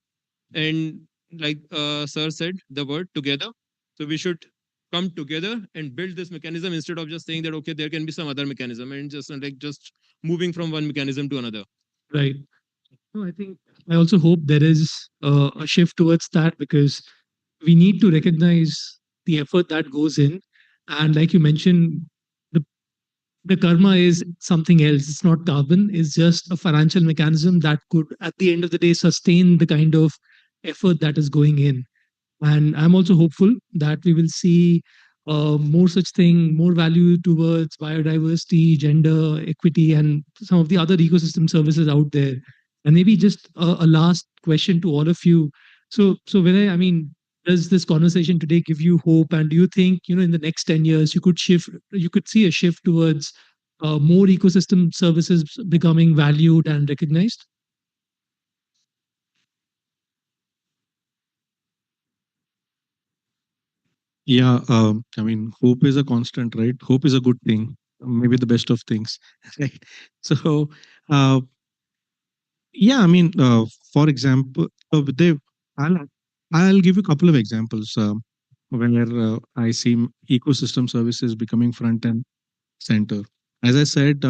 and like sir said the word together. So we should come together and build this mechanism instead of just saying that okay, there can be some other mechanism, and just like just moving from one mechanism to another. Right. No, I think I also hope there is a shift towards that, because we need to recognize the effort that goes in. And like you mentioned, the the karma is something else. It's not carbon. It's just a financial mechanism that could, at the end of the day, sustain the kind of effort that is going in. And I'm also hopeful that we will see more such thing, more value towards biodiversity, gender equity, and some of the other ecosystem services out there. And maybe just a last question to all of you. So Vinay, I mean, does this conversation today give you hope? And do you think, in the next 10 years, you could see a shift towards more ecosystem services becoming valued and recognized? Yeah, I mean, hope is a constant, right? Hope is a good thing, maybe the best of things, right? So, uh, yeah, I mean, for example, I'll I'll give you a couple of examples where I see ecosystem services becoming front and center. As I said,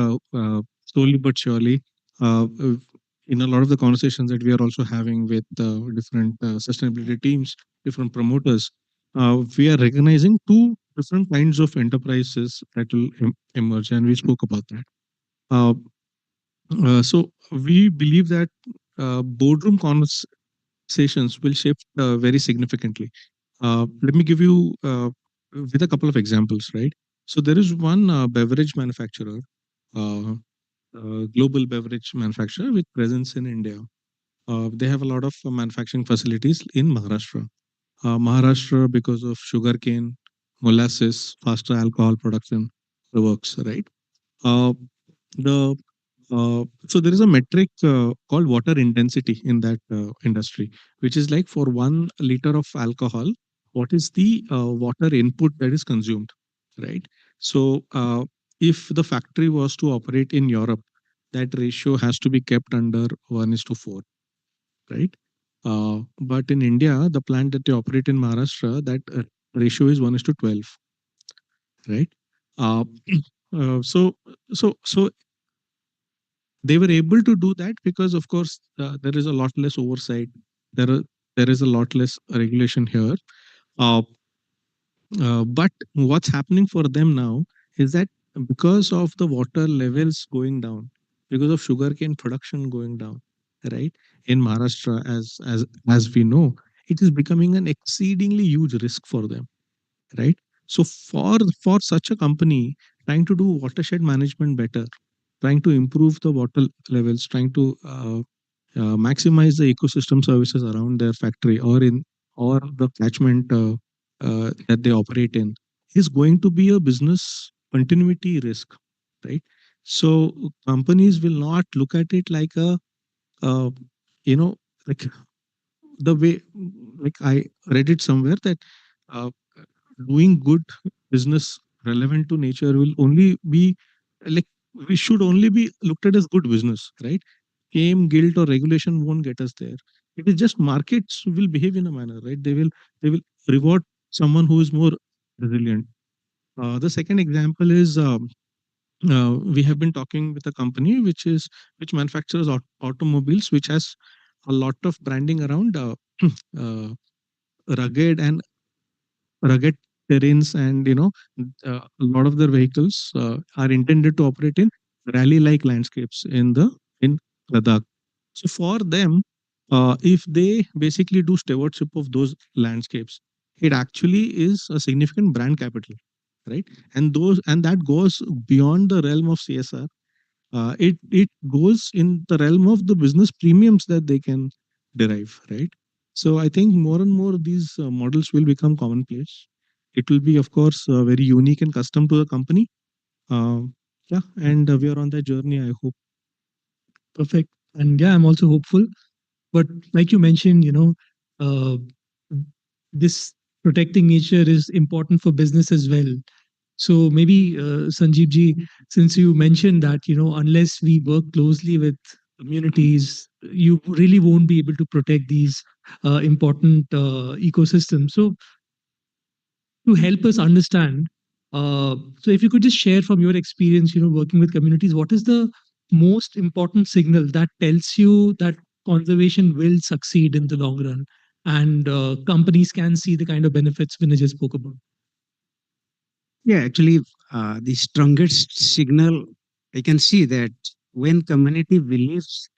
slowly but surely, in a lot of the conversations that we are also having with different sustainability teams, different promoters, we are recognizing two different kinds of enterprises that will emerge, and we spoke about that. Uh, so we believe that boardroom conversations will shift very significantly. Let me give you with a couple of examples, right? So there is one beverage manufacturer, uh, global beverage manufacturer with presence in India. They have a lot of manufacturing facilities in Maharashtra. Maharashtra, because of sugarcane, molasses, faster alcohol production, the works, right? Uh, the so there is a metric called water intensity in that industry, which is like for 1 liter of alcohol, what is the water input that is consumed, right? So if the factory was to operate in Europe, that ratio has to be kept under 1:4, right? But in India, the plant that they operate in Maharashtra, that ratio is 1:12, right? Uh, uh, so so they were able to do that because of course there is a lot less oversight, there is a lot less regulation here, uh, but what's happening for them now is that because of the water levels going down, because of sugarcane production going down, right, in Maharashtra, as we know, it is becoming an exceedingly huge risk for them, right? So for such a company trying to do watershed management better, trying to improve the water levels, trying to maximize the ecosystem services around their factory or the catchment that they operate in, is going to be a business continuity risk, right? So companies will not look at it like a uh, you know like the way, like I read it somewhere that uh, doing good business relevant to nature will only be like, we should only be looked at as good business, right? Shame, guilt, or regulation won't get us there. It is just markets will behave in a manner, right? They will reward someone who is more resilient. The second example is we have been talking with a company which manufactures automobiles, which has a lot of branding around uh, rugged and rugged terrains, and a lot of their vehicles are intended to operate in rally like landscapes in Ladakh. So for them, if they basically do stewardship of those landscapes, it actually is a significant brand capital, right? And that goes beyond the realm of CSR. It goes in the realm of the business premiums that they can derive, right? So I think more and more these models will become commonplace. It will be, of course, very unique and custom to the company. Yeah, and we are on that journey, I hope. Perfect. And yeah, I'm also hopeful. But like you mentioned, uh, this protecting nature is important for business as well. So maybe Sanjeev ji, since you mentioned that unless we work closely with communities, you really won't be able to protect these important ecosystems. So to help us understand, so if you could just share from your experience, working with communities, what is the most important signal that tells you that conservation will succeed in the long run, and companies can see the kind of benefits Vinay just spoke about? Yeah, actually, the strongest signal I can see that when community believes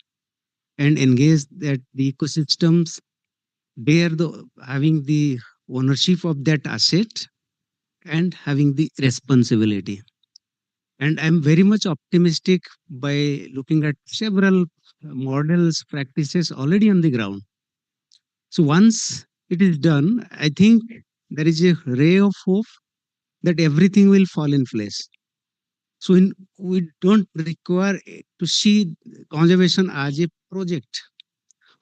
and engage that the ecosystems, they are having the ownership of that asset and having the responsibility. And I'm very much optimistic by looking at several models, practices already on the ground. So once it is done, I think there is a ray of hope that everything will fall in place. So we don't require to see conservation as a project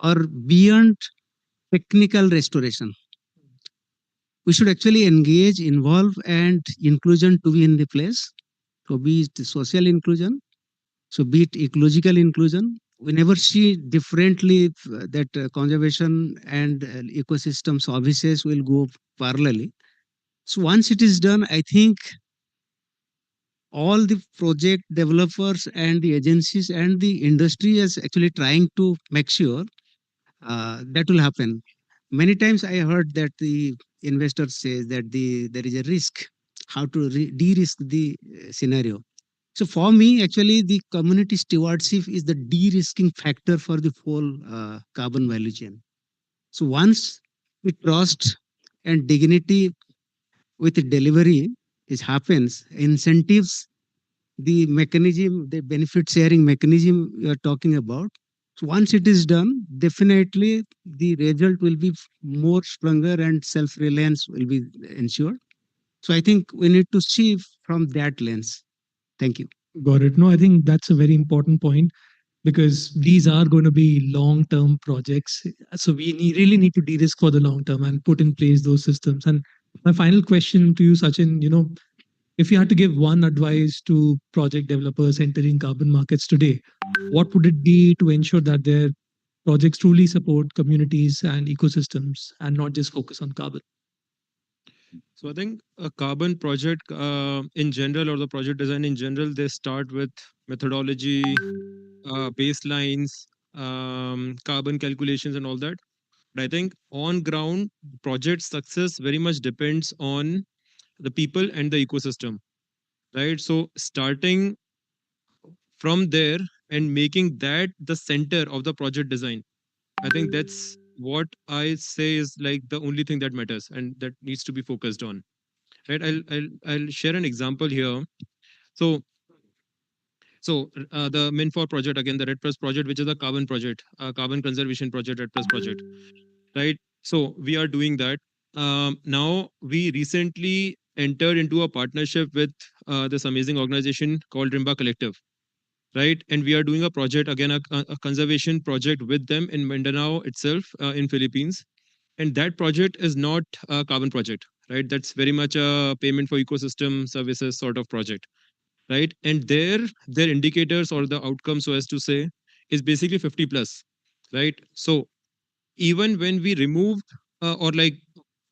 or beyond technical restoration. We should actually engage, involve, and inclusion to be in the place. So be it social inclusion, so be it ecological inclusion. We never see differently that conservation and ecosystem services will go parallelly. So once it is done, I think all the project developers and the agencies and the industry is actually trying to make sure that will happen. Many times I heard that the investor says that there is a risk, how to de-risk the scenario. So for me, actually, the community stewardship is the de-risking factor for the whole carbon value chain. So once with trust and dignity with delivery, it happens. Incentives, the mechanism, the benefit sharing mechanism you are talking about. So once it is done, definitely the result will be more stronger and self-reliance will be ensured. So I think we need to see from that lens. Thank you. Got it. No, I think that's a very important point because these are going to be long-term projects. So we really need to de-risk for the long term and put in place those systems. And my final question to you, Sachin, if you had to give one advice to project developers entering carbon markets today, what would it be to ensure that their projects truly support communities and ecosystems and not just focus on carbon? So I think a carbon project in general, or the project design in general, they start with methodology, baselines, carbon calculations, and all that. But I think on ground, project success very much depends on the people and the ecosystem, right? So starting from there and making that the center of the project design, I think that's what I say is like the only thing that matters and that needs to be focused on, right? I'll share an example here. So the Min4 project, again, the Red Plus project, which is a carbon project, carbon conservation project, Red Plus project, right? So we are doing that. Now we recently entered into a partnership with this amazing organization called Rimba Collective, right? And we are doing a project, again, a conservation project with them in Mindanao itself, in Philippines. And that project is not a carbon project, right? That's very much a payment for ecosystem services sort of project, right? And their indicators or the outcome, so as to say, is basically 50 plus, right? So even when we removed or like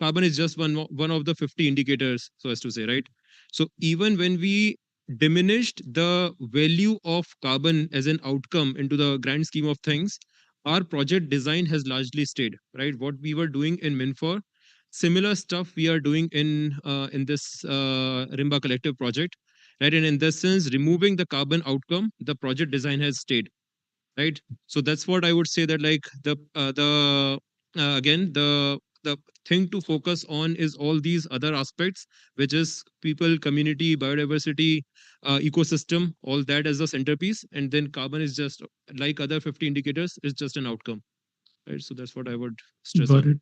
carbon is just one of the 50 indicators, so as to say, right? So even when we diminished the value of carbon as an outcome into the grand scheme of things, our project design has largely stayed, right? What we were doing in Min4, similar stuff we are doing in this Rimba Collective project, right? And in this sense, removing the carbon outcome, the project design has stayed, right? So that's what I would say, that like the again the thing to focus on is all these other aspects, which is people, community, biodiversity, ecosystem, all that as the centerpiece, and then carbon is just like other 50 indicators, is just an outcome. right? So that's what I would stress Got on. it.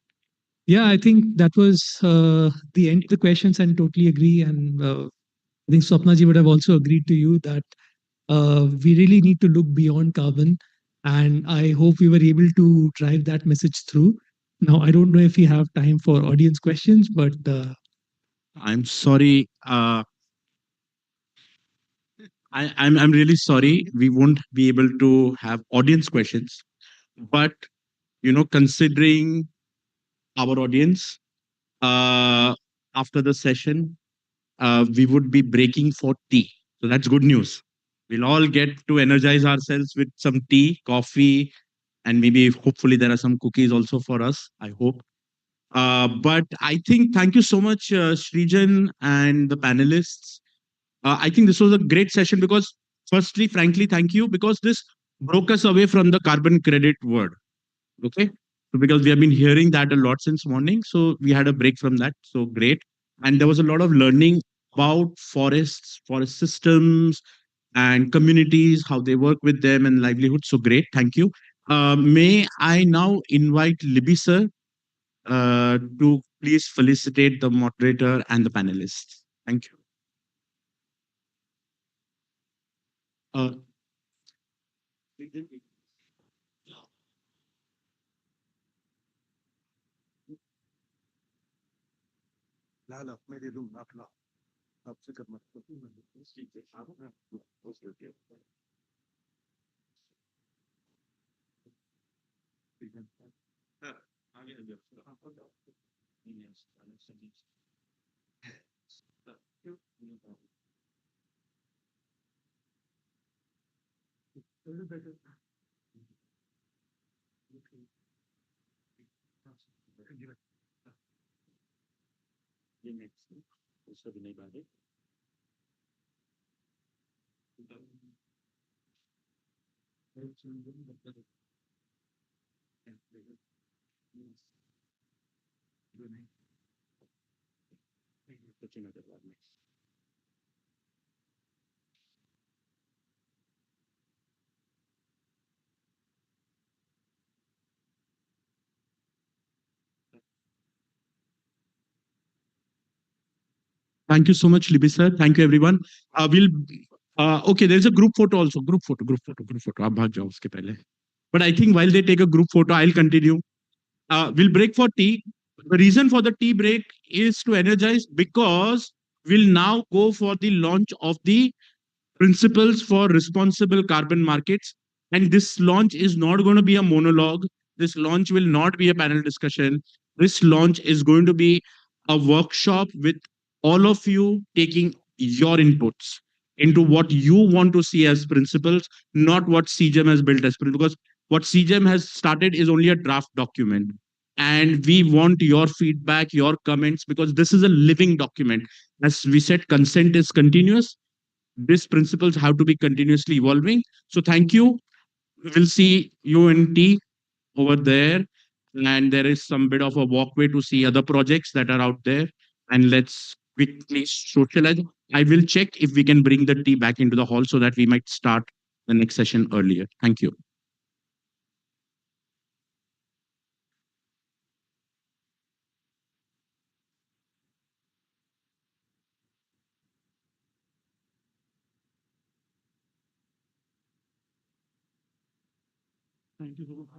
Yeah, I think that was the end of the questions, and totally agree. And I think Swapna ji would have also agreed to you that we really need to look beyond carbon. And I hope we were able to drive that message through. Now, I don't know if we have time for audience questions, but I'm sorry. I'm really sorry. We won't be able to have audience questions. But considering our audience, after the session, we would be breaking for tea. So that's good news. We'll all get to energize ourselves with some tea, coffee, and maybe hopefully there are some cookies also for us. I hope. But I think thank you so much, Srijan and the panelists. I think this was a great session because, firstly, frankly, thank you because this broke us away from the carbon credit word. Okay. So because we have been hearing that a lot since morning. So we had a break from that. So great. And there was a lot of learning about forests, forest systems, and communities, how they work with them and livelihood. So great. Thank you. May I now invite Libby sir to please felicitate the moderator and the panelists. Thank you. Uh, ला ला मैं दे दूं आप ला आपसे करना Thank you so much, Libby sir. Thank you, everyone. We'll okay. There's a group photo also. Group photo. Group photo. Group photo. आप भाग जाओ उसके पहले. But I think while they take a group photo, I'll continue. We'll break for tea. The reason for the tea break is to energize because we'll now go for the launch of the principles for responsible carbon markets. And this launch is not going to be a monologue. This launch will not be a panel discussion. This launch is going to be a workshop with all of you taking your inputs into what you want to see as principles, not what CGM has built as principles. Because what CGM has started is only a draft document. And we want your feedback, your comments, because this is a living document. As we said, consent is continuous. These principles have to be continuously evolving. So thank you. We'll see you in tea over there. And there is some bit of a walkway to see other projects that are out there. And let's quickly socialize. I will check if we can bring the tea back into the hall so that we might start the next session earlier. Thank you. Thank you.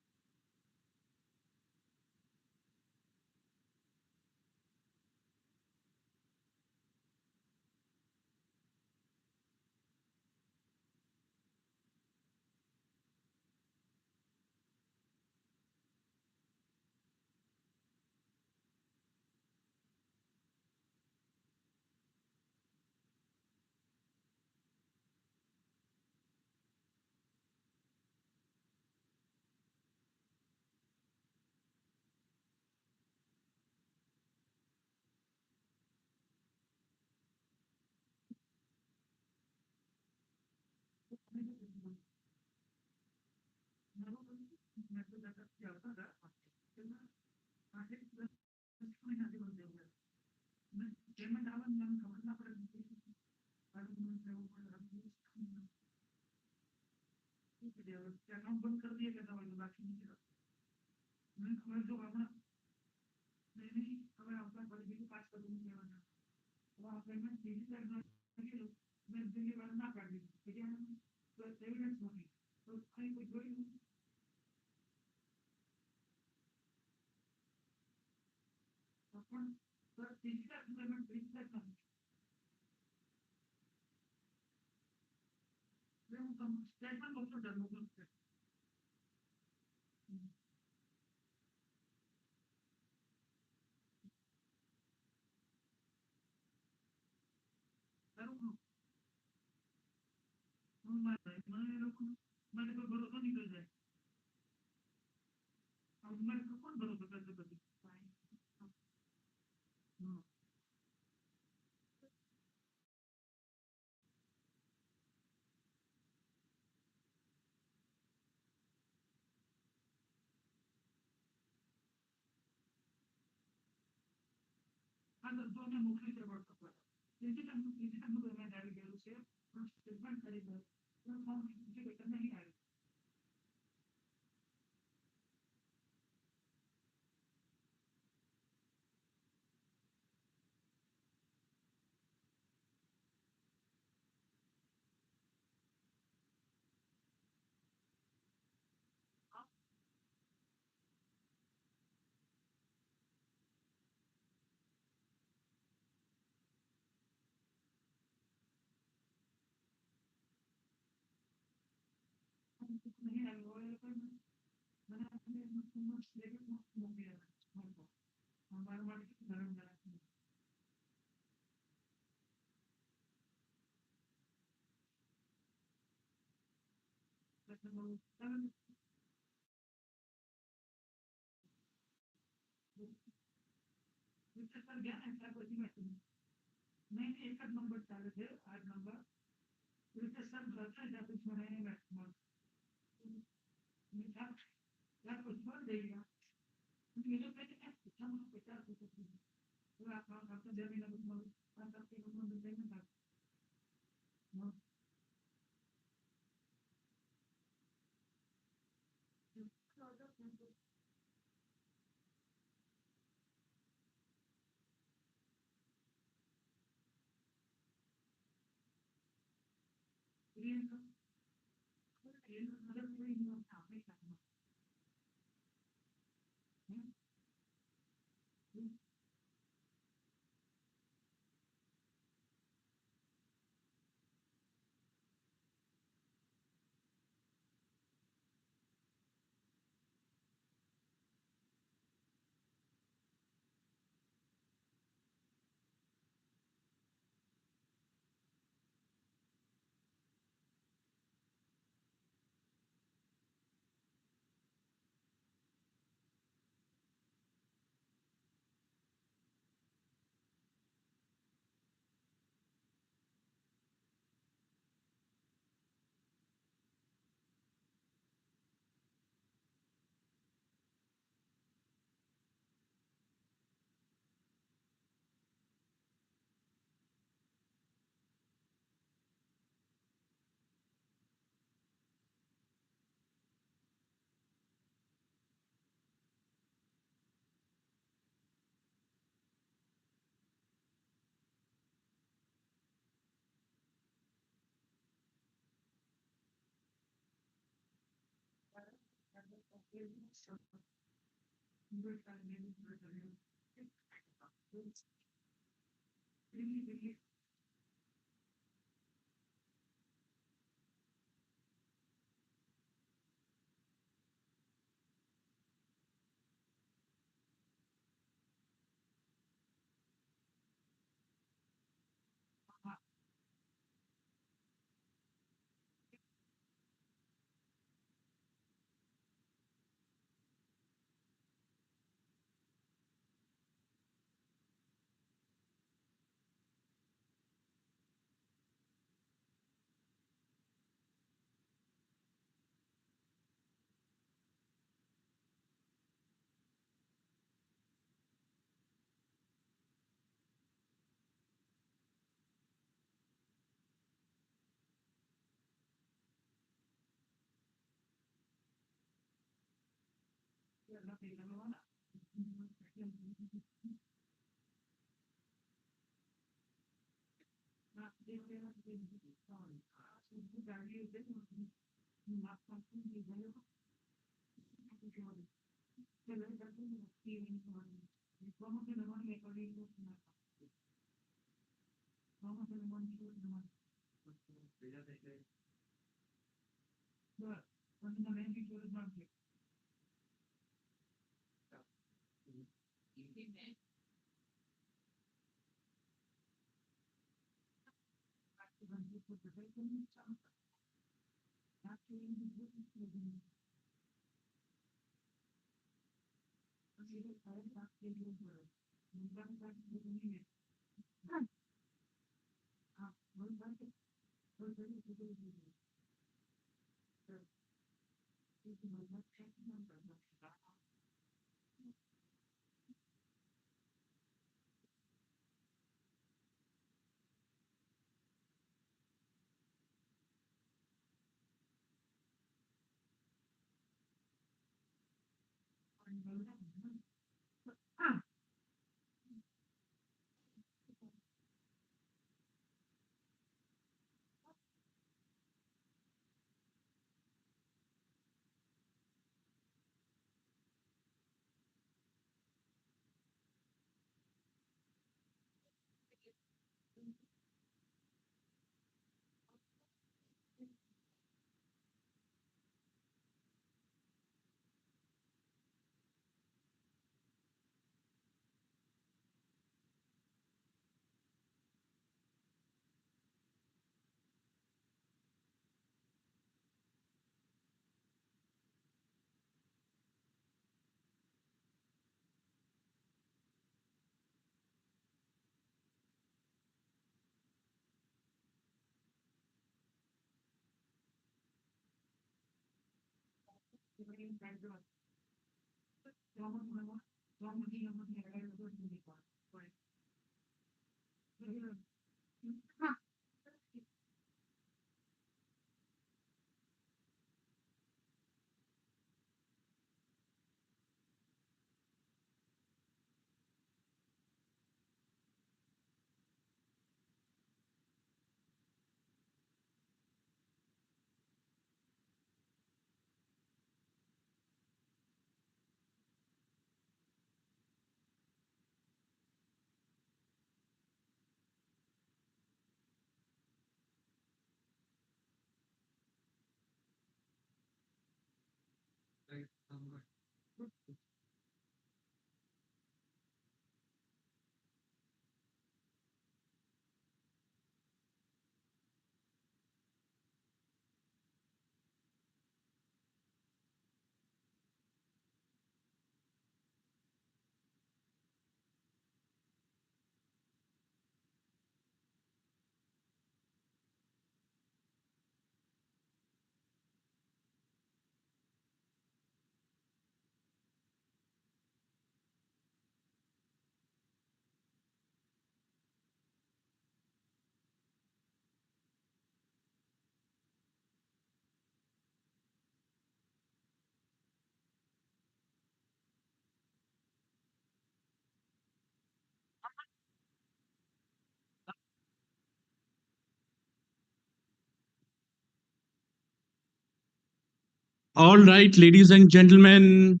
All right, ladies and gentlemen,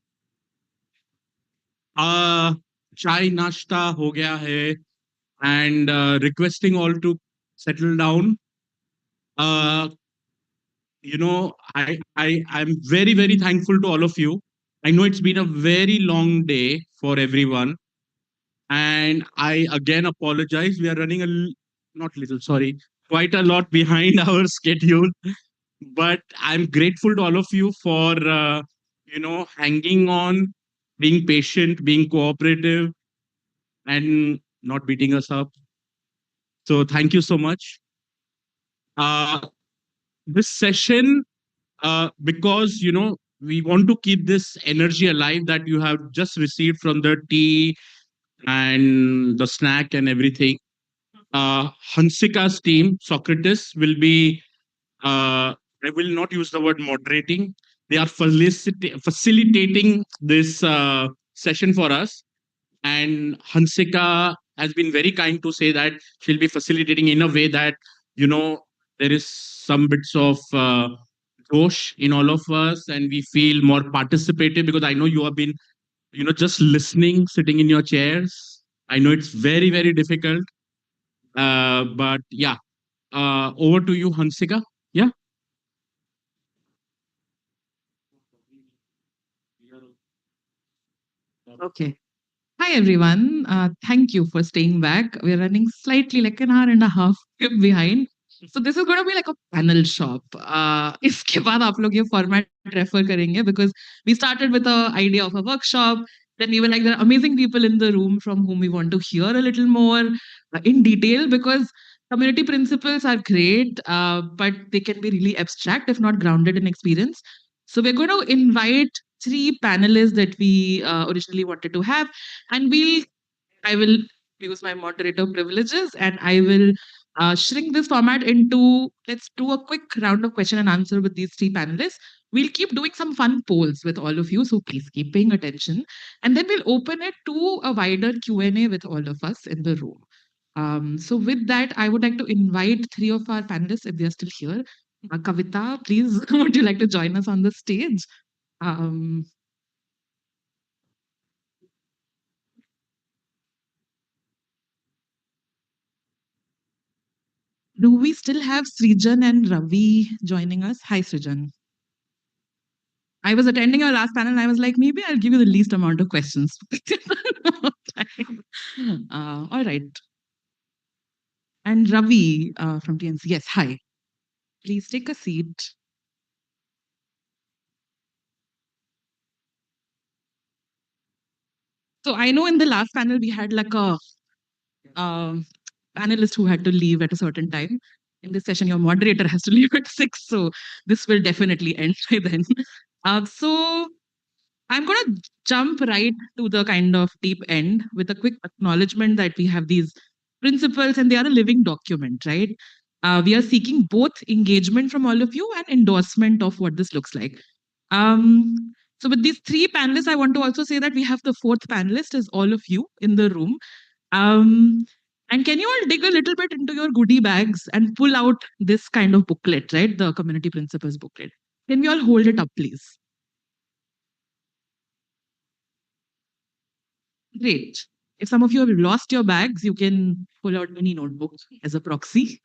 chai nashta ho gaya hai, and requesting all to settle down. Uh, I'm very thankful to all of you. I know it's been a very long day for everyone, and I again apologize. We are running not little, sorry, quite a lot behind our schedule. But I'm grateful to all of you for hanging on, being patient, being cooperative, and not beating us up. So thank you so much. This session, because we want to keep this energy alive that you have just received from the tea and the snack and everything. Hansika's team, Socrates, will be, I will not use the word moderating. They are facilitating this session for us. And Hansika has been very kind to say that she'll be facilitating in a way that, there is some bits of josh in all of us and we feel more participative, because I know you have been, just listening, sitting in your chairs. I know it's very difficult. But yeah, over to you, Hansika. Yeah. Okay. Hi, everyone. Thank you for staying back. We're running slightly like an hour and a half behind. So this is going to be like a panel shop. इसके बाद आप लोग ये format refer करेंगे, because we started with the idea of a workshop. Then we were like, there are amazing people in the room from whom we want to hear a little more in detail, because community principles are great, but they can be really abstract if not grounded in experience. So we're going to invite 3 panelists that we originally wanted to have, and I will use my moderator privileges, and I will shrink this format into, let's do a quick round of question and answer with these 3 panelists. We'll keep doing some fun polls with all of you, so please keep paying attention. And then we'll open it to a wider Q&A with all of us in the room. So with that, I would like to invite 3 of our panelists, if they are still here. Kavita, please, would you like to join us on the stage? Do we still have Srijan and Ravi joining us? Hi, Srijan. I was attending your last panel and I was like, maybe I'll give you the least amount of questions. All right. And Ravi from TNC. Yes, hi. Please take a seat. So I know in the last panel we had like a panelist who had to leave at a certain time. In this session, your moderator has to leave at 6, so this will definitely end by then. So I'm going to jump right to the kind of deep end with a quick acknowledgement that we have these principles and they are a living document, right? We are seeking both engagement from all of you and endorsement of what this looks like. So with these 3 panelists, I want to also say that we have the 4th panelist is all of you in the room. And can you all dig a little bit into your goodie bags and pull out this kind of booklet, right? The Community Principles booklet. Can we all hold it up, please? Great. If some of you have lost your bags, you can pull out any notebook as a proxy.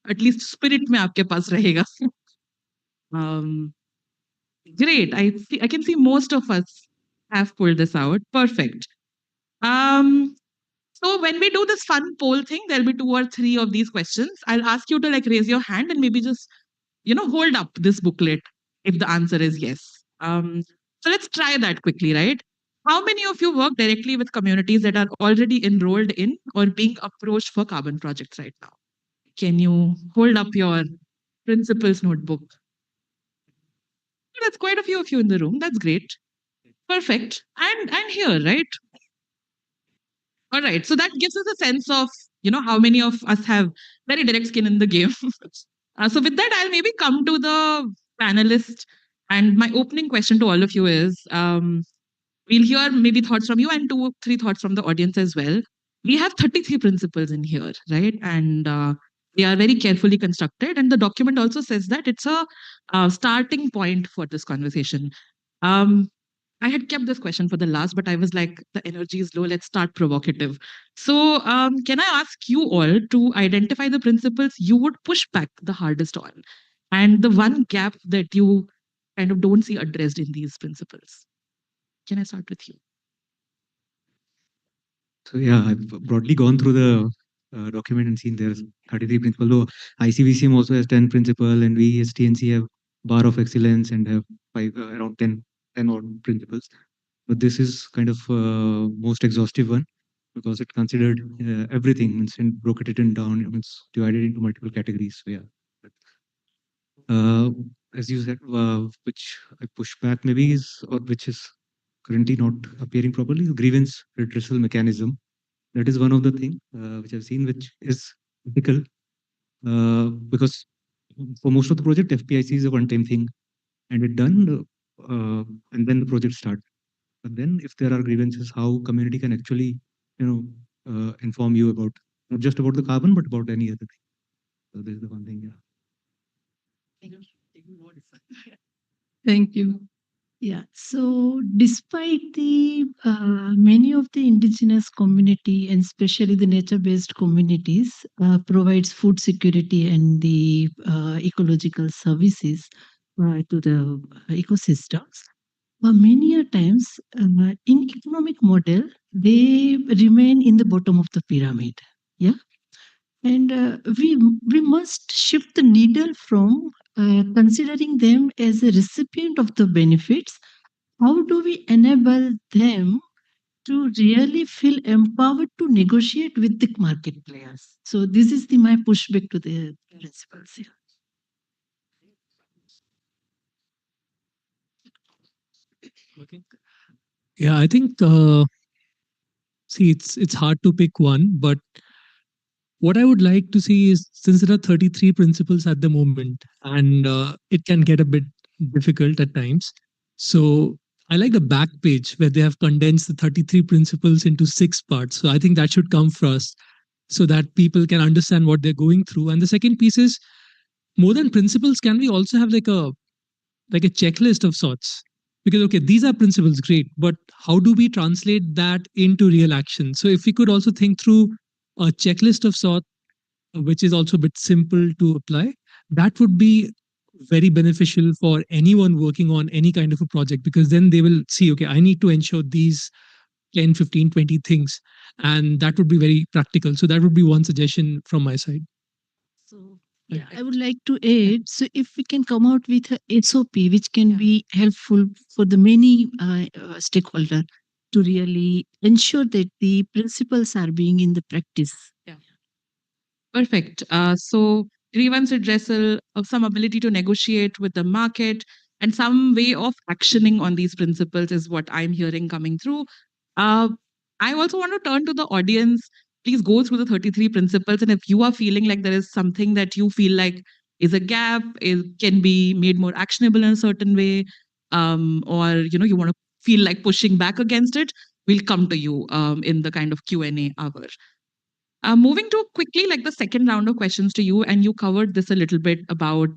At least spirit mein aapke paas rahega. Great. I can see most of us have pulled this out. Perfect. So when we do this fun poll thing, there'll be 2 or 3 of these questions. I'll ask you to like raise your hand and maybe just, hold up this booklet if the answer is yes. So let's try that quickly, right? How many of you work directly with communities that are already enrolled in or being approached for carbon projects right now? Can you hold up your principles notebook? That's quite a few of you in the room. That's great. Perfect. And here, right? All right. So that gives us a sense of, how many of us have very direct skin in the game. So with that, I'll maybe come to the panelists. And my opening question to all of you is, we'll hear maybe thoughts from you and 2 or 3 thoughts from the audience as well. We have 33 principles in here, right? And They are very carefully constructed, and the document also says that it's a starting point for this conversation. Um, I had kept this question for the last, but I was like, the energy is low. Let's start provocative. So, can I ask you all to identify the principles you would push back the hardest on, and the one gap that you kind of don't see addressed in these principles? Can I start with you? So yeah, I've broadly gone through the document and seen there's 33 principles. Though ICVCM also has 10 principle, and we as TNC have bar of excellence and have around 10 odd principles. But this is kind of most exhaustive one because it considered everything and broke it down. It's divided into multiple categories. So yeah. Uh, as you said, which I push back maybe is, or which is currently not appearing properly, the grievance redressal mechanism. That is one of the thing which I've seen, which is critical because for most of the project, FPIC is a one-time thing, and it done, and then the project start. But then, if there are grievances, how community can actually, inform you about not just about the carbon, but about any other thing. So this is the one thing. Yeah. Thank you. Yeah, so despite the many of the indigenous community and especially the nature-based communities provides food security and the ecological services to the ecosystems, many a times in economic model they remain in the bottom of the pyramid. Yeah, and we must shift the needle from considering them as a recipient of the benefits. How do we enable them to really feel empowered to negotiate with the market players? So this is my pushback to the principles here. Yeah, I think see it's hard to pick one, but what I would like to see is, since there are 33 principles at the moment, and it can get a bit difficult at times. So I like the back page where they have condensed the 33 principles into 6 parts. So I think that should come first so that people can understand what they're going through. And the second piece is, more than principles, can we also have like a checklist of sorts? Because okay, these are principles, great, but how do we translate that into real action? So if we could also think through a checklist of sort, which is also a bit simple to apply, that would be very beneficial for anyone working on any kind of a project, because then they will see, okay, I need to ensure these 10, 15, 20 things, and that would be very practical. So that would be one suggestion from my side. So yeah, I would like to add, so if we can come out with a SOP, which can be helpful for the many stakeholder to really ensure that the principles are being in the practice. Yeah. Perfect. So grievance redressal, some ability to negotiate with the market, and some way of actioning on these principles is what I'm hearing coming through. I also want to turn to the audience. Please go through the 33 principles, and if you are feeling like there is something that you feel like is a gap, can be made more actionable in a certain way, or you want to feel like pushing back against it, we'll come to you in the kind of Q&A hour. Moving to quickly, like the second round of questions to you, and you covered this a little bit about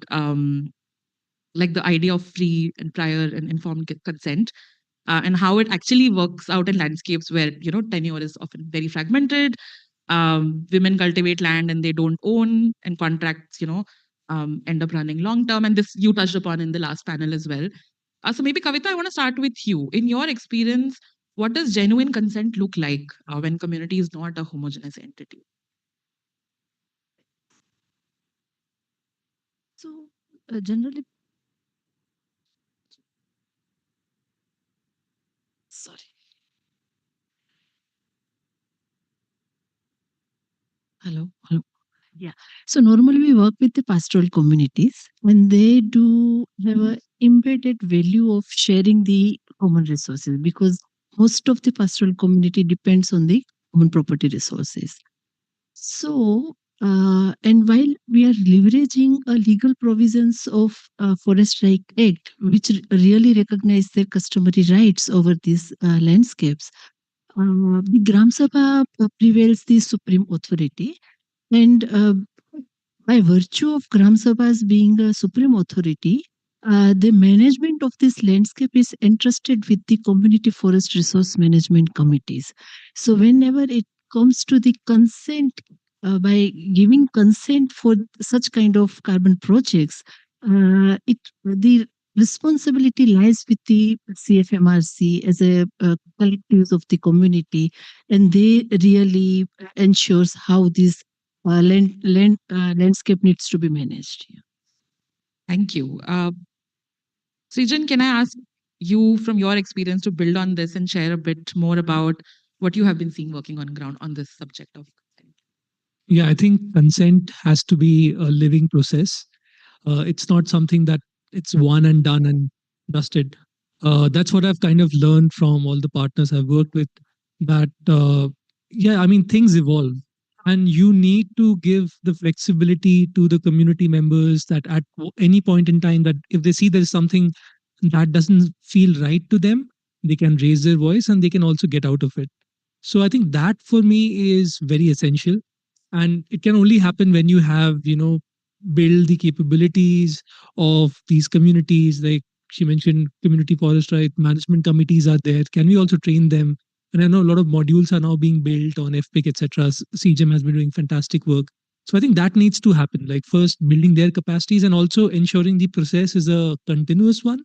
like the idea of free and prior and informed consent, and how it actually works out in landscapes where tenure is often very fragmented. Women cultivate land and they don't own, and contracts end up running long term. And this you touched upon in the last panel as well. So maybe Kavita, I want to start with you. In your experience, what does genuine consent look like when community is not a homogeneous entity? So generally, sorry. Hello. Hello. Yeah. So normally we work with the pastoral communities, and they do have a embedded value of sharing the common resources, because most of the pastoral community depends on the common property resources. So, and while we are leveraging legal provisions of Forest Right Act, which really recognize their customary rights over these landscapes, the Gram Sabha prevails the supreme authority, and by virtue of Gram Sabhas being a supreme authority, the management of this landscape is entrusted with the community forest resource management committees. So whenever it comes to the consent, by giving consent for such kind of carbon projects, the responsibility lies with the CFMRC as a collectives of the community, and they really ensures how this landscape needs to be managed. Thank you. Srijan, can I ask you from your experience to build on this and share a bit more about what you have been seeing working on ground on this subject of consent? Yeah, I think consent has to be a living process. It's not something that it's one and done and dusted. That's what I've kind of learned from all the partners I've worked with. That yeah, I mean things evolve, and you need to give the flexibility to the community members that at any point in time that if they see there is something that doesn't feel right to them, they can raise their voice and they can also get out of it. So I think that for me is very essential, and it can only happen when you have build the capabilities of these communities. Like she mentioned, community forest right management committees are there. Can we also train them? And I know a lot of modules are now being built on FPIC, etc. CGM has been doing fantastic work. So I think that needs to happen. Like first building their capacities and also ensuring the process is a continuous one,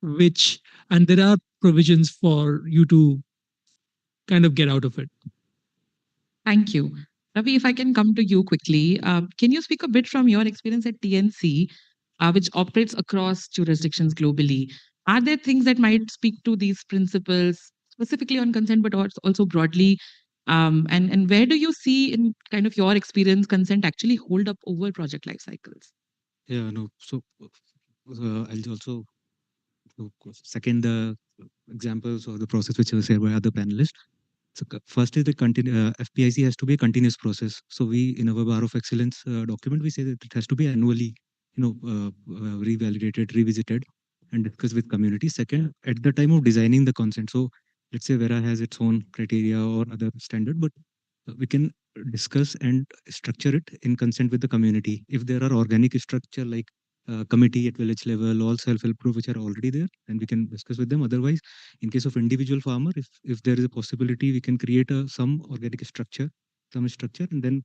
which and there are provisions for you to kind of get out of it. Thank you. Ravi, if I can come to you quickly, can you speak a bit from your experience at TNC, which operates across jurisdictions globally? Are there things that might speak to these principles, specifically on consent, but also broadly? And where do you see, in kind of your experience, consent actually hold up over project life cycles? Yeah, no. So I'll also second the examples or the process which was said by other panelists. So first is the FPIC has to be a continuous process. So we in our Bar of Excellence document we say that it has to be annually, revalidated, revisited, and discussed with community. Second, at the time of designing the consent. So let's say Vera has its own criteria or other standard, but we can discuss and structure it in consent with the community. If there are organic structure like committee at village level, all self-help group which are already there, and we can discuss with them. Otherwise, in case of individual farmer, if there is a possibility, we can create some organic structure, and then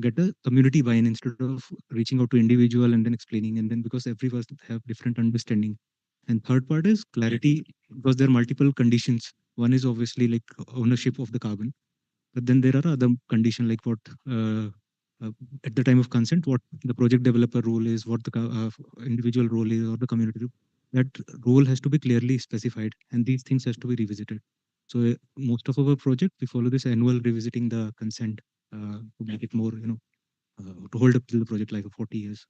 get a community buy-in instead of reaching out to individual and then explaining, and then because every person have different understanding. And third part is clarity, because there are multiple conditions. One is obviously like ownership of the carbon, but then there are other conditions like what at the time of consent, what the project developer role is, what the individual role is, or the community role. That role has to be clearly specified, and these things has to be revisited. So most of our project, we follow this annual revisiting the consent to make it more, to hold up to the project life of 40 years.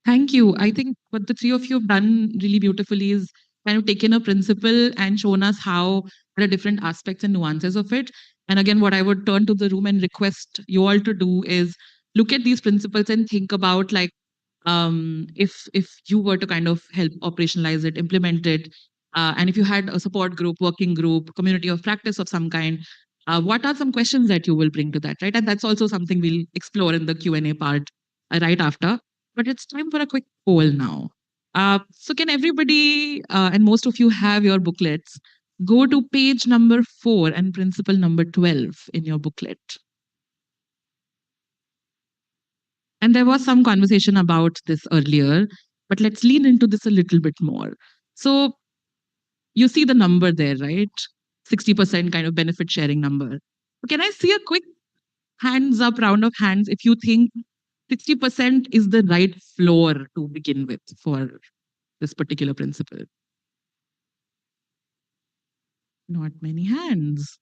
Thank you. I think what the three of you have done really beautifully is kind of taken a principle and shown us how there are different aspects and nuances of it. And again, what I would turn to the room and request you all to do is look at these principles and think about like if you were to kind of help operationalize it, implement it, and if you had a support group, working group, community of practice of some kind, what are some questions that you will bring to that, right? And that's also something we'll explore in the Q&A part right after. But it's time for a quick poll now. So can everybody, and most of you have your booklets, go to page number 4 and principle number 12 in your booklet. And there was some conversation about this earlier, but let's lean into this a little bit more. So you see the number there, right? 60% kind of benefit sharing number. Can I see a quick hands up, round of hands, if you think 60% is the right floor to begin with for this particular principle? Not many hands.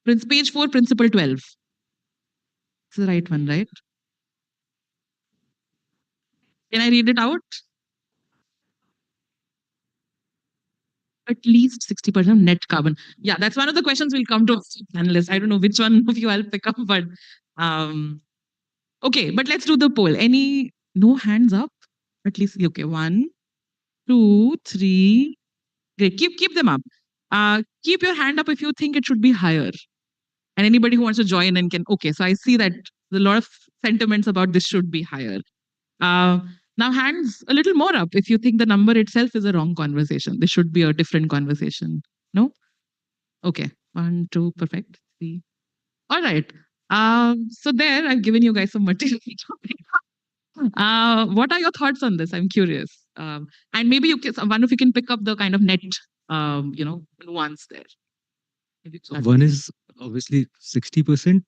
Page 4, principle 12. It's the right one, right? Can I read it out? At least 60% net carbon. Yeah, that's one of the questions we'll come to panelists. I don't know which one of you I'll pick up, but okay, but let's do the poll. No hands up? At least, okay, 1, 2, 3. Great, keep them up. Keep your hand up if you think it should be higher. And anybody who wants to join in can, okay, so I see that there's a lot of sentiments about this should be higher. Now, hands a little more up if you think the number itself is a wrong conversation. This should be a different conversation. No? Okay. 1, 2, perfect. 3. All right. So there, I've given you guys some material. What are your thoughts on this? I'm curious. And maybe one of you can pick up the kind of net, nuance there. So one is obviously 60%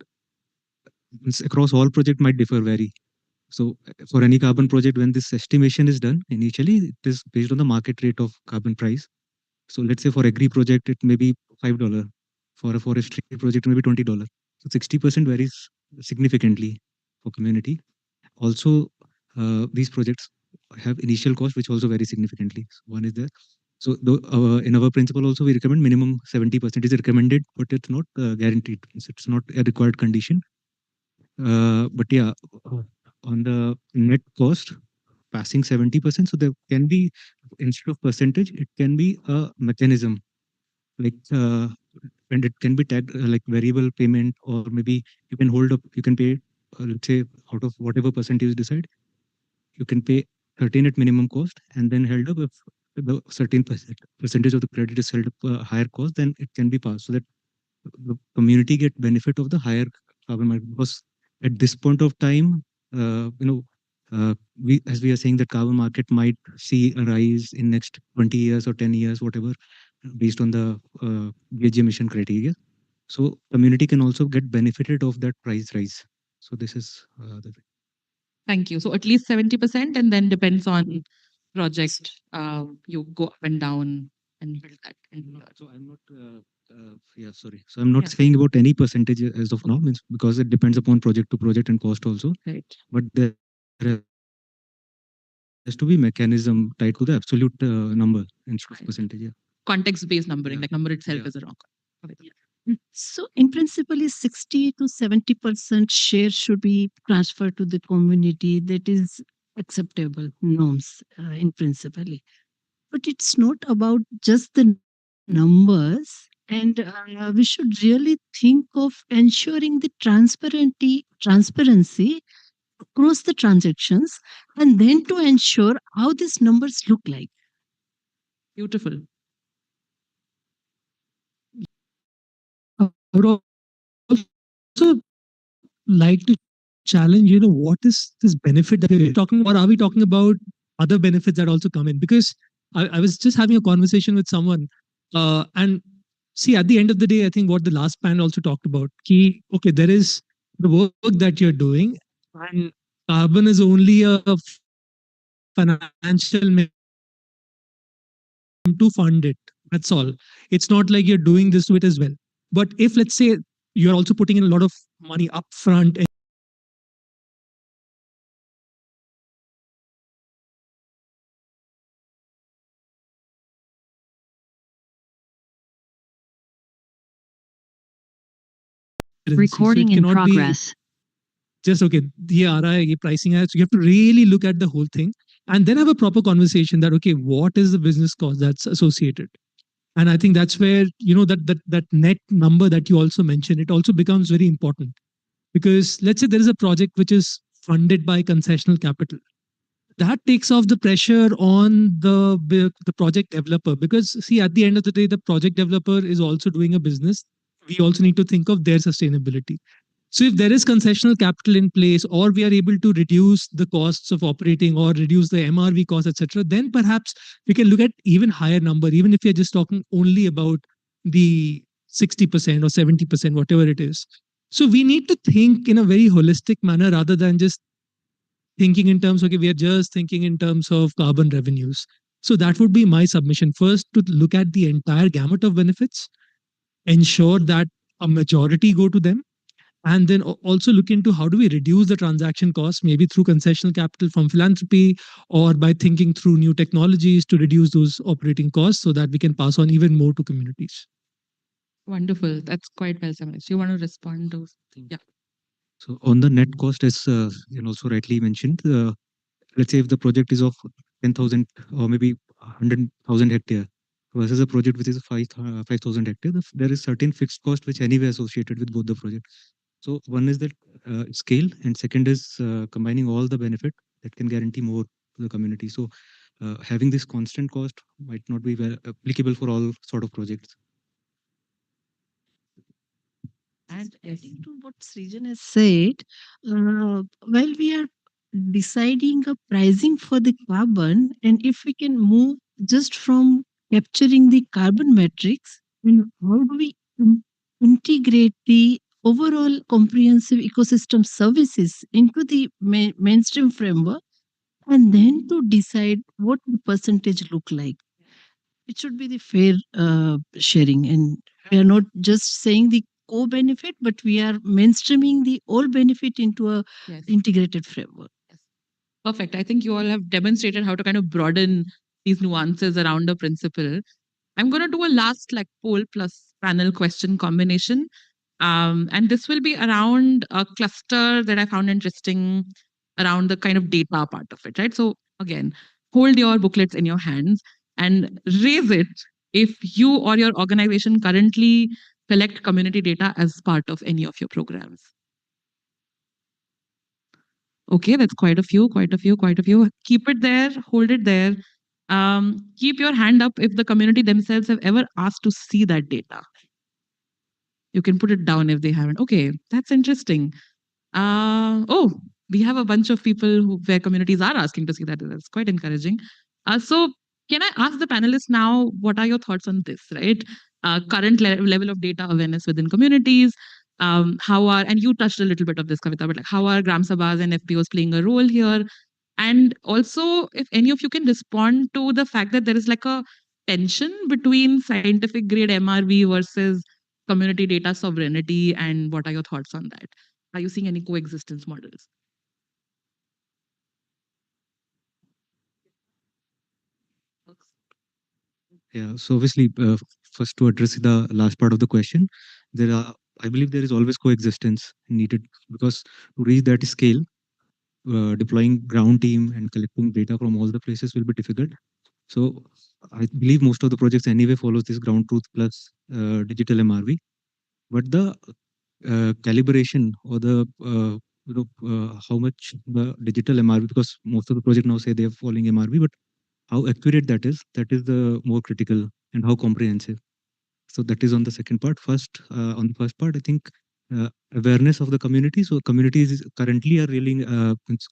across all project might differ vary. So for any carbon project, when this estimation is done, initially it is based on the market rate of carbon price. So let's say for agri project, it may be $5. For a forestry project, it may be $20. So 60% varies significantly for community. Also, these projects have initial cost, which also vary significantly. So one is there. So in our principle also, we recommend minimum 70% is recommended, but it's not guaranteed. It's not a required condition. But yeah, on the net cost, passing 70%, so there can be, instead of percentage, it can be a mechanism, like, and it can be tagged like variable payment, or maybe you can hold up, you can pay, let's say, out of whatever percentage you decide, you can pay 13 at minimum cost, and then held up if the certain percentage of the credit is held up a higher cost, then it can be passed, so that the community get benefit of the higher carbon market. Because at this point of time, we, as we are saying, that carbon market might see a rise in next 20 years or 10 years, whatever, based on the gauge emission criteria. So community can also get benefited of that price rise. So this is the thing. Thank you. So at least 70%, and then depends on project. You go up and down and build that. So I'm not, sorry. So I'm not saying about any percentage as of now, means because it depends upon project to project and cost also. Right. But there has to be mechanism tied to the absolute number instead of percentage. Yeah. Context-based numbering, like number itself is a wrong. So in principle, is 60 to 70% share should be transferred to the community. That is acceptable norms in principle. But it's not about just the numbers, and we should really think of ensuring the transparency across the transactions, and then to ensure how these numbers look like. Beautiful. I would also like to challenge, what is this benefit that we're talking about? Or are we talking about other benefits that also come in? Because I was just having a conversation with someone, and see, at the end of the day, I think what the last panel also talked about, okay, there is the work that you're doing, and carbon is only a financial mechanism to fund it. That's all. It's not like you're doing this to it as well. But if, let's say, you're also putting in a lot of money up front, and Recording in progress. Just okay, the RI, ye pricing है, so you have to really look at the whole thing and then have a proper conversation that, okay, what is the business cost that's associated? And I think that's where, that net number that you also mentioned, it also becomes very important. Because let's say there is a project which is funded by concessional capital. That takes off the pressure on the project developer. Because see, at the end of the day, the project developer is also doing a business. We also need to think of their sustainability. So if there is concessional capital in place, or we are able to reduce the costs of operating or reduce the MRV costs, etc., then perhaps we can look at even higher number, even if we are just talking only about the 60% or 70%, whatever it is. So we need to think in a very holistic manner rather than just thinking in terms, okay, we are just thinking in terms of carbon revenues. So that would be my submission. First, to look at the entire gamut of benefits, ensure that a majority go to them, and then also look into how do we reduce the transaction costs, maybe through concessional capital from philanthropy, or by thinking through new technologies to reduce those operating costs so that we can pass on even more to communities. Wonderful. That's quite well summarized. You want to respond to? Yeah. So on the net cost, as also rightly mentioned, let's say if the project is of 10,000 or maybe 100,000 hectare versus a project which is 5,000 hectare, there is certain fixed cost which anyway associated with both the projects. So one is that scale, and second is combining all the benefit that can guarantee more to the community. So having this constant cost might not be well applicable for all sort of projects. And adding to what Srijan has said, while we are deciding a pricing for the carbon, and if we can move just from capturing the carbon metrics, then how do we integrate the overall comprehensive ecosystem services into the mainstream framework, and then to decide what the percentage look like? It should be the fair sharing, and we are not just saying the co-benefit, but we are mainstreaming the all benefit into a integrated framework. Perfect. I think you all have demonstrated how to kind of broaden these nuances around a principle. I'm going to do a last like poll plus panel question combination. And this will be around a cluster that I found interesting around the kind of data part of it, right? So again, hold your booklets in your hands and raise it if you or your organization currently collect community data as part of any of your programs. Okay, that's quite a few, quite a few, quite a few. Keep it there, hold it there. Keep your hand up if the community themselves have ever asked to see that data. You can put it down if they haven't. Okay, that's interesting. Oh, we have a bunch of people where communities are asking to see that. That's quite encouraging. So can I ask the panelists now, what are your thoughts on this, right? Current level of data awareness within communities, how are, and you touched a little bit of this, Kavita, but like how are Gram Sabhas and FPOs playing a role here? And also, if any of you can respond to the fact that there is like a tension between scientific grade MRV versus community data sovereignty, and what are your thoughts on that? Are you seeing any coexistence models? Yeah, so obviously, first to address the last part of the question, I believe there is always coexistence needed, because to reach that scale, deploying ground team and collecting data from all the places will be difficult. So I believe most of the projects anyway follows this ground truth plus digital MRV, but the calibration or the how much the digital MRV, because most of the project now say they are following MRV, but how accurate that is the more critical, and how comprehensive. So that is on the second part. First, on the first part, I think awareness of the community. So communities currently are really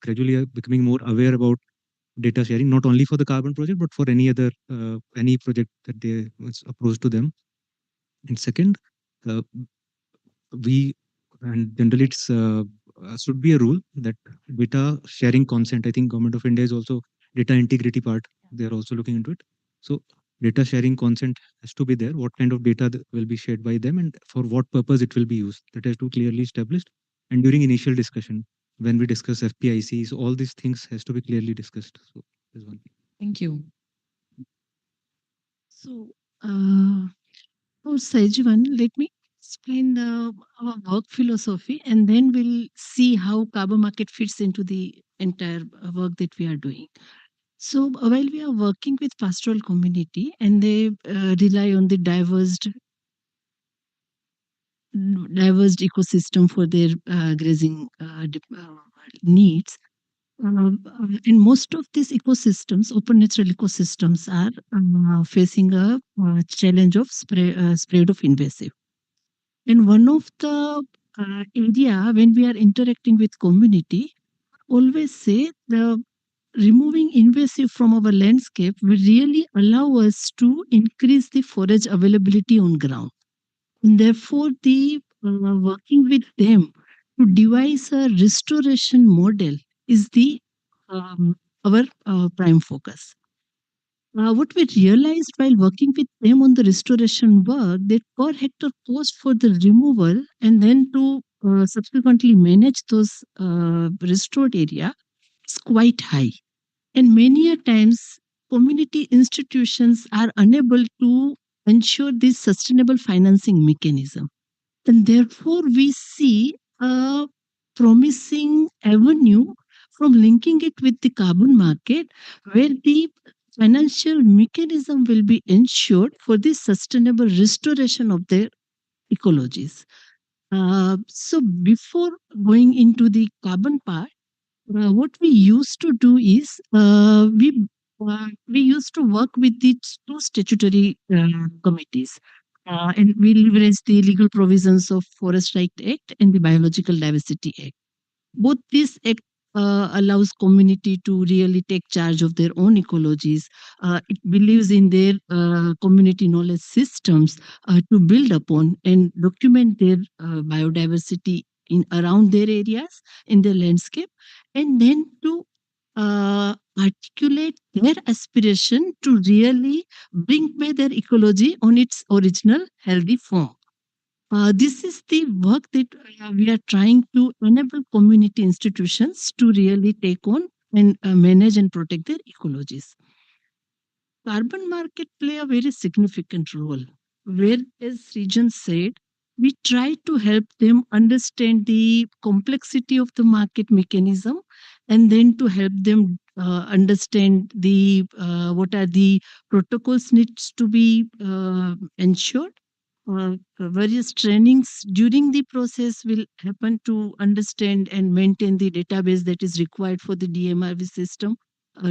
gradually are becoming more aware about data sharing, not only for the carbon project, but for any other any project that they was approached to them. And second, uh, we and generally it's should be a rule that data sharing consent. I think Government of India is also data integrity part. They are also looking into it. So data sharing consent has to be there. What kind of data will be shared by them, and for what purpose it will be used. That has to clearly established. And during initial discussion, when we discuss FPICs, all these things has to be clearly discussed. So there's one thing. Thank you. So, for Sejivan, let me explain our work philosophy, and then we'll see how carbon market fits into the entire work that we are doing. So, while we are working with pastoral community, and they rely on the diverse ecosystem for their grazing needs. And most of these ecosystems, open natural ecosystems, are facing a challenge of spread of invasive. And one of the area when we are interacting with community, always say the removing invasive from our landscape will really allow us to increase the forage availability on ground. And therefore, the working with them to devise a restoration model is the our prime focus. What we realized while working with them on the restoration work, that per hectare cost for the removal and then to subsequently manage those restored area is quite high. And many a times, community institutions are unable to ensure this sustainable financing mechanism. And therefore, we see a promising avenue from linking it with the carbon market, where the financial mechanism will be ensured for the sustainable restoration of their ecologies. So before going into the carbon part, what we used to do is we used to work with the two statutory committees, and we leverage the legal provisions of Forest Right Act and the Biological Diversity Act. Both these act allows community to really take charge of their own ecologies. It believes in their community knowledge systems to build upon and document their biodiversity in around their areas, in their landscape, and then to articulate their aspiration to really bring back their ecology on its original healthy form. This is the work that we are trying to enable community institutions to really take on and manage and protect their ecologies. Carbon market play a very significant role, where, as Srijan said, we try to help them understand the complexity of the market mechanism, and then to help them understand the what are the protocols needs to be ensured. Various trainings during the process will happen to understand and maintain the database that is required for the DMRV system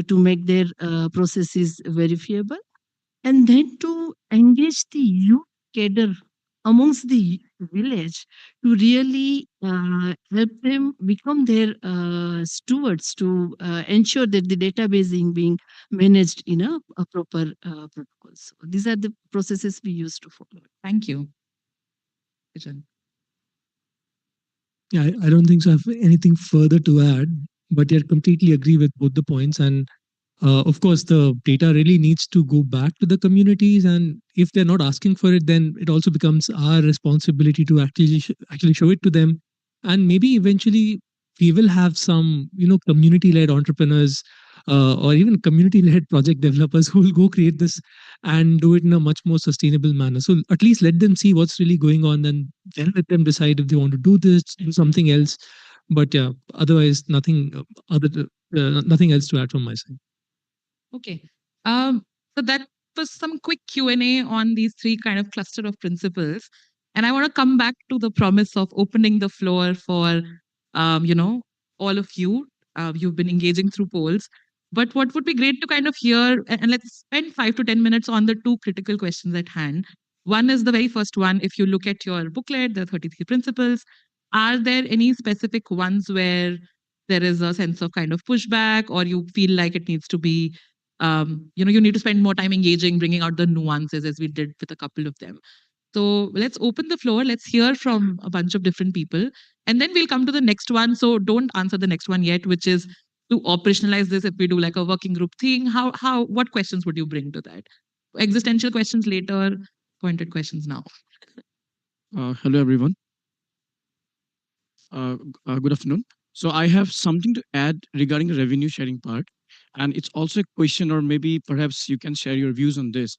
to make their processes verifiable, and then to engage the youth cadre amongst the village to really help them become their stewards to ensure that the database is being managed in a proper protocol. So these are the processes we used to follow. Thank you. Srijan. Yeah, I don't think so. I have anything further to add, but yeah, completely agree with both the points. And of course, the data really needs to go back to the communities, and if they're not asking for it, then it also becomes our responsibility to actually show it to them. And maybe eventually we will have some, community-led entrepreneurs or even community-led project developers who will go create this and do it in a much more sustainable manner. So at least let them see what's really going on, and then let them decide if they want to do this, do something else. But yeah, otherwise, nothing else to add from my side. Okay. So that was some quick Q&A on these three kind of cluster of principles. And I want to come back to the promise of opening the floor for, all of you. You've been engaging through polls. But what would be great to kind of hear, and let's spend 5 to 10 minutes on the two critical questions at hand. One is the very first one. If you look at your booklet, the 33 principles, are there any specific ones where there is a sense of kind of pushback, or you feel like it needs to be you need to spend more time engaging, bringing out the nuances as we did with a couple of them. So let's open the floor. Let's hear from a bunch of different people, and then we'll come to the next one. So don't answer the next one yet, which is to operationalize this. If we do like a working group thing, what questions would you bring to that? Existential questions later, pointed questions now. Hello, everyone. Good afternoon. So I have something to add regarding the revenue sharing part. And it's also a question, or maybe perhaps you can share your views on this.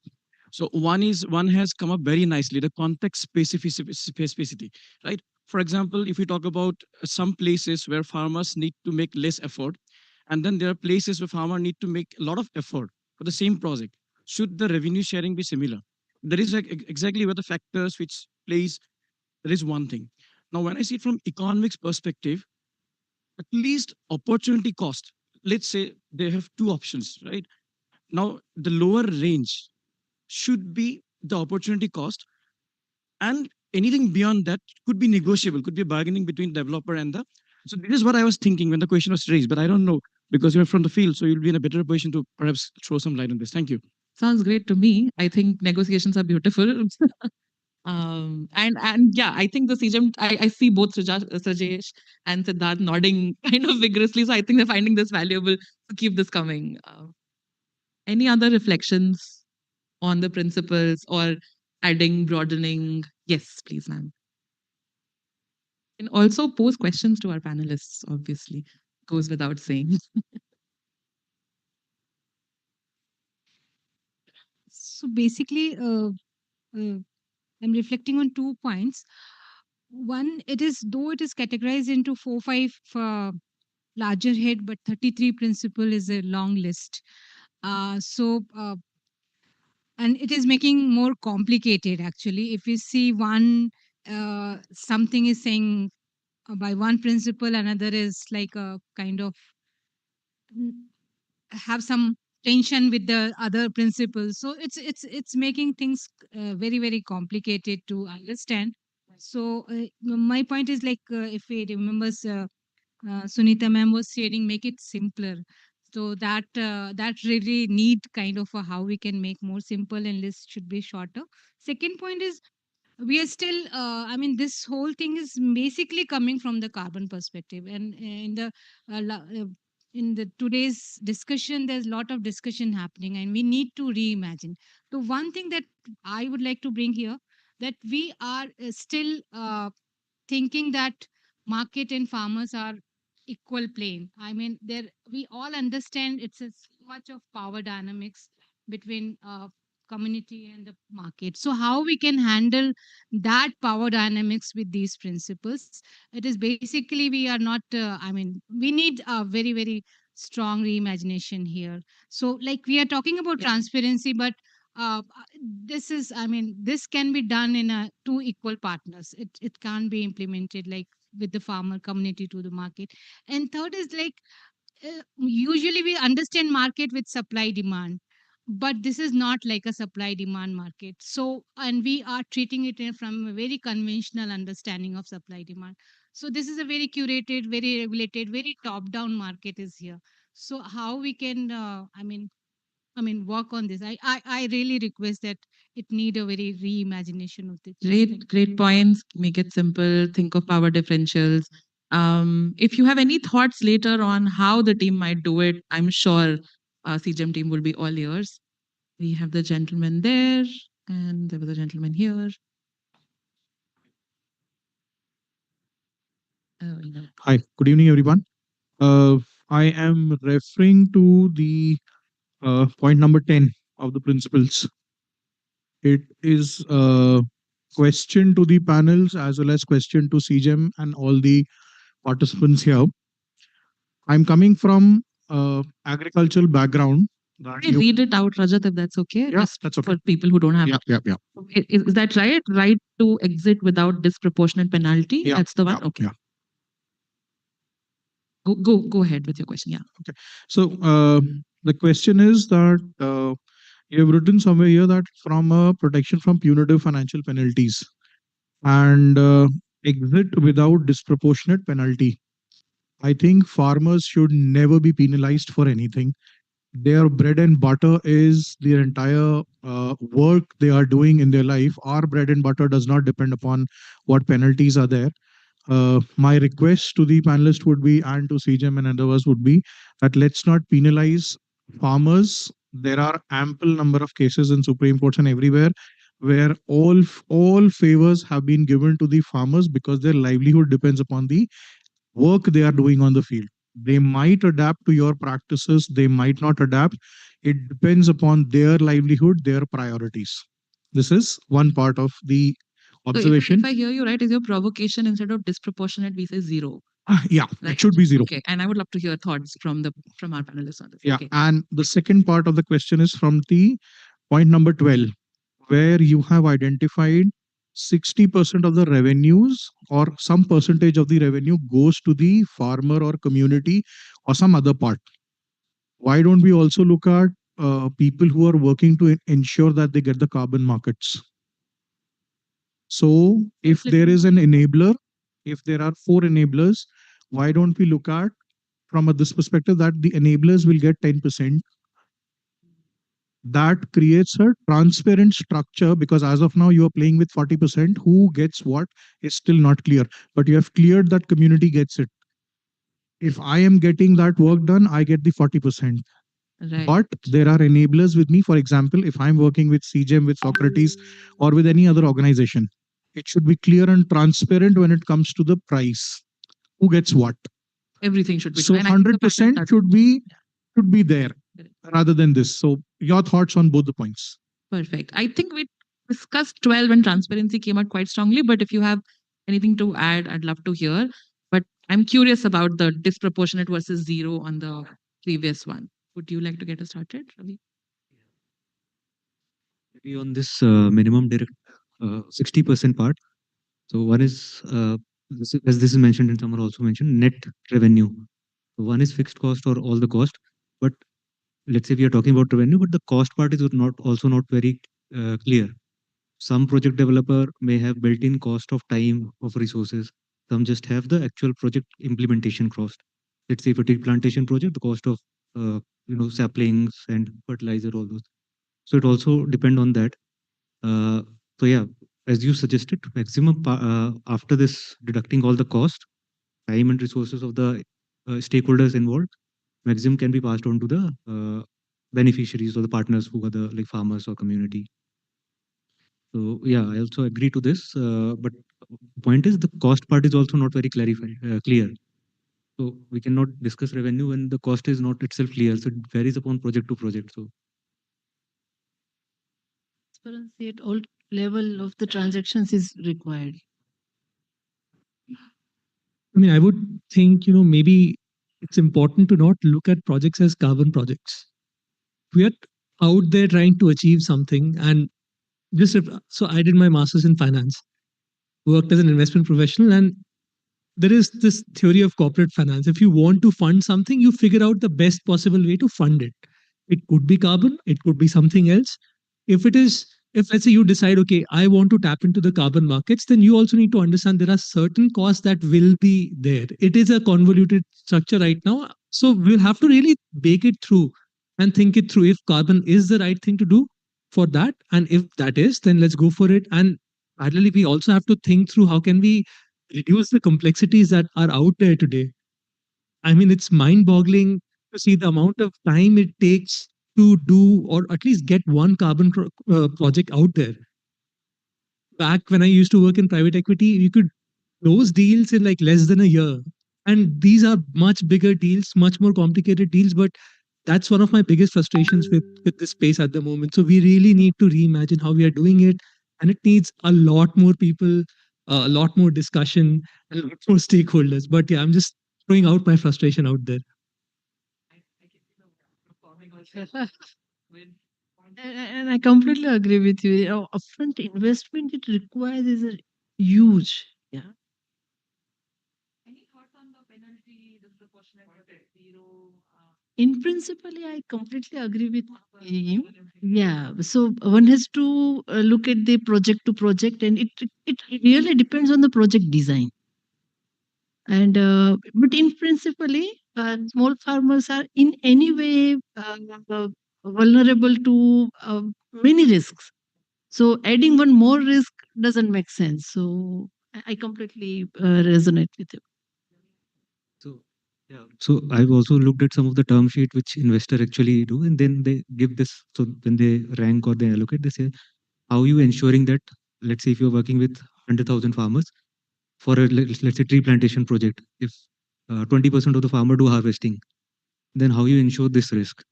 So one has come up very nicely, the context specificity, right? For example, if we talk about some places where farmers need to make less effort, and then there are places where farmers need to make a lot of effort for the same project. Should the revenue sharing be similar? There is like exactly where the factors which plays, there is one thing. Now, when I see it from economics perspective, at least opportunity cost, let's say they have two options, right? Now, the lower range should be the opportunity cost, and anything beyond that could be negotiable, could be bargaining between developer and the. So this is what I was thinking when the question was raised, but I don't know because you're from the field, so you'll be in a better position to perhaps throw some light on this. Thank you. Sounds great to me. I think negotiations are beautiful. And yeah, I think the CGM, I see both Sajesh and Siddharth nodding kind of vigorously. So I think they're finding this valuable to keep this coming. Any other reflections on the principles or adding, broadening? Yes, please, ma'am. And also pose questions to our panelists, obviously. Goes without saying. So basically, I'm reflecting on 2 points. One, though it is categorized into 4, 5 larger head, but 33 principle is a long list. And it is making more complicated actually. If you see one something is saying by one principle, another is like a kind of mm, have some tension with the other principles. So it's making things very complicated to understand. So my point is like if we remembers Sunita ma'am was sharing, make it simpler. So that really need kind of a how we can make more simple and list should be shorter. Second point is we are still I mean this whole thing is basically coming from the carbon perspective, and in the today's discussion there's a lot of discussion happening and we need to reimagine. So one thing that I would like to bring here, that we are still thinking that market and farmers are equal plane. I mean, there we all understand it's a so much of power dynamics between community and the market. So how we can handle that power dynamics with these principles? It is basically we are not. I mean, we need a very strong reimagination here. So like we are talking about transparency, but this is I mean this can be done in a two equal partners. It can't be implemented like with the farmer community to the market. And third is like usually we understand market with supply demand, but this is not like a supply demand market. So and we are treating it from a very conventional understanding of supply demand. So this is a very curated, very regulated, very top down market is here. So how we can I mean, work on this. I really request that it need a very reimagination of this. Great points. Make it simple. Think of power differentials. If you have any thoughts later on how the team might do it, I'm sure CGM team will be all ears. We have the gentleman there, and there was a gentleman here. Oh, no. Hi, good evening, everyone. I am referring to the point number 10 of the principles. It is a question to the panels as well as question to CGM and all the participants here. I'm coming from agricultural background. Can you read it out, Rajat, if that's okay? Yeah, Just that's okay. for people who don't have Yeah, it. yeah, yeah. Is that right? Right to exit without disproportionate penalty? Yeah, That's the one? yeah, Okay. yeah. Go ahead with your question. Yeah. Okay. So the question is that you have written somewhere here that from protection from punitive financial penalties and exit without disproportionate penalty. I think farmers should never be penalized for anything. Their bread and butter is their entire work they are doing in their life. Our bread and butter does not depend upon what penalties are there. My request to the panelists would be, and to CGM and others would be, that let's not penalize farmers. There are ample number of cases in Supreme Courts and everywhere where all favors have been given to the farmers because their livelihood depends upon the work they are doing on the field. They might adapt to your practices, they might not adapt. It depends upon their livelihood, their priorities. This is one part of the So observation. if I hear you right, is your provocation instead of disproportionate, we say zero. Yeah, Right? it should be zero. Okay. And I would love to hear thoughts from our panelists on this. Yeah, Okay. and the second part of the question is from the point number 12, where you have identified 60% of the revenues or some percentage of the revenue goes to the farmer or community or some other part. Why don't we also look at people who are working to ensure that they get the carbon markets? So if there is an enabler, if there are 4 enablers, why don't we look at from this perspective that the enablers will get 10%? That creates a transparent structure, because as of now you are playing with 40%. Who gets what is still not clear, but you have cleared that community gets it. If I am getting that work done, I get the 40%. Right. But there are enablers with me. For example, if I'm working with CGM, with Socrates, or with any other organization, it should be clear and transparent when it comes to the price. Who gets what? Everything should be So and I think the fact 100% that- should be there rather than this. So your thoughts on both the points? Perfect. I think we discussed 12 and transparency came out quite strongly, but if you have anything to add, I'd love to hear. But I'm curious about the disproportionate versus zero on the previous one. Would you like to get us started, Ravi? Maybe on this minimum direct 60% part. So one is, as this is mentioned and someone also mentioned, net revenue. So one is fixed cost or all the cost, but let's say we are talking about revenue, but the cost part is not also not very clear. Some project developer may have built-in cost of time, of resources. Some just have the actual project implementation cost. Let's say if a tree plantation project, the cost of saplings and fertilizer, all those. So it also depend on that. Uh, so yeah, as you suggested, maximum after this deducting all the cost, time and resources of the stakeholders involved, maximum can be passed on to the beneficiaries or the partners who are the like farmers or community. So yeah, I also agree to this. But the point is the cost part is also not very clear. So we cannot discuss revenue when the cost is not itself clear. So it varies upon project to project. So Transparency at all level of the transactions is required. I mean, I would think, maybe it's important to not look at projects as carbon projects. We are out there trying to achieve something. And so I did my master's in finance, worked as an investment professional, and there is this theory of corporate finance. If you want to fund something, you figure out the best possible way to fund it. It could be carbon, it could be something else. If let's say you decide, okay, I want to tap into the carbon markets, then you also need to understand there are certain costs that will be there. It is a convoluted structure right now. So we'll have to really bake it through and think it through if carbon is the right thing to do for that. And if that is, then let's go for it. And parallelly, we also have to think through how can we reduce the complexities that are out there today. I mean, it's mind boggling to see the amount of time it takes to do or at least get one carbon project out there. Back when I used to work in private equity, you could close deals in like less than a year. And these are much bigger deals, much more complicated deals. But that's one of my biggest frustrations with this space at the moment. So we really need to reimagine how we are doing it. And it needs a lot more people, a lot more discussion, and a lot more stakeholders. But yeah, I'm just throwing out my frustration out there. And I completely agree with you. Upfront investment it requires is a huge. Yeah. In principle, I completely agree with him. Yeah. So one has to look at the project to project, and it really depends on the project design. And but in principally, small farmers are in any way vulnerable to many risks. So adding one more risk doesn't make sense. So I completely resonate with you. so yeah. So I've also looked at some of the term sheet which investor actually do, and then they give this. So when they rank or they allocate, they say how you ensuring that. Let's say if you're working with 100,000 farmers for a let's say tree plantation project, if 20% of the farmer do harvesting, then how you ensure this risk.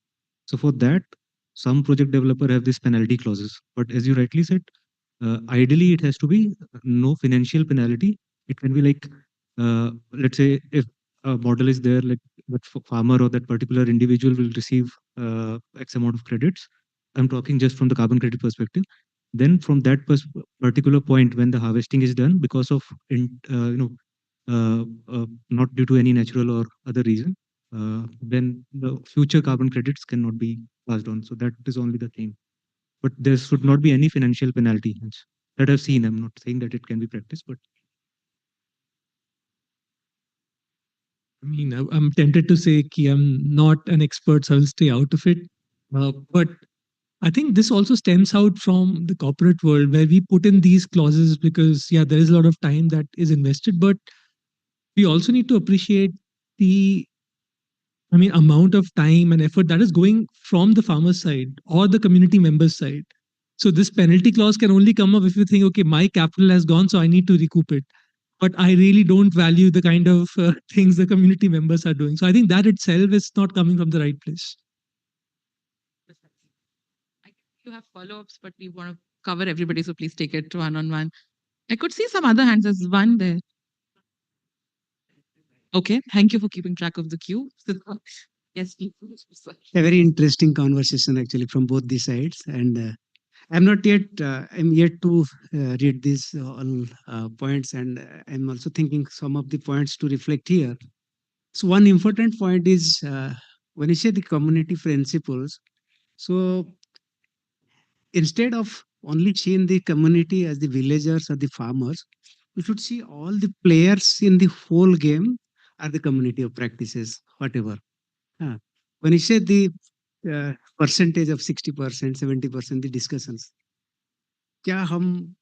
So for that, some project developer have this penalty clauses. But as you rightly said, ideally it has to be no financial penalty. It can be like, let's say if a model is there, like that farmer or that particular individual will receive X amount of credits. I'm talking just from the carbon credit perspective. Then from that particular point, when the harvesting is done, because of not due to any natural or other reason, then the future carbon credits cannot be passed on. So that is only the thing. But there should not be any financial penalty that I've seen. I'm not saying that it can be practiced, but I mean, I'm tempted to say ki I'm not an expert, so I'll stay out of it. But I think this also stems out from the corporate world where we put in these clauses because, yeah, there is a lot of time that is invested, but we also need to appreciate the, I mean, amount of time and effort that is going from the farmer's side or the community member's side. So this penalty clause can only come up if you think, okay, my capital has gone, so I need to recoup it. But I really don't value the kind of things the community members are doing. So I think that itself is not coming from the right place. You have follow-ups, but we want to cover everybody, so please take it one-on-one. I could see some other hands. There's one there. Okay, thank you for keeping track of the queue. Yes, please. A very interesting conversation actually from both the sides. And I'm not yet, I'm yet to read these all points, and I'm also thinking some of the points to reflect here. So one important point is when you say the community principles, so instead of only seeing the community as the villagers or the farmers, we should see all the players in the whole game are the community of practices, whatever. When you say the percentage of 60%, 70%, the discussions, क्या हम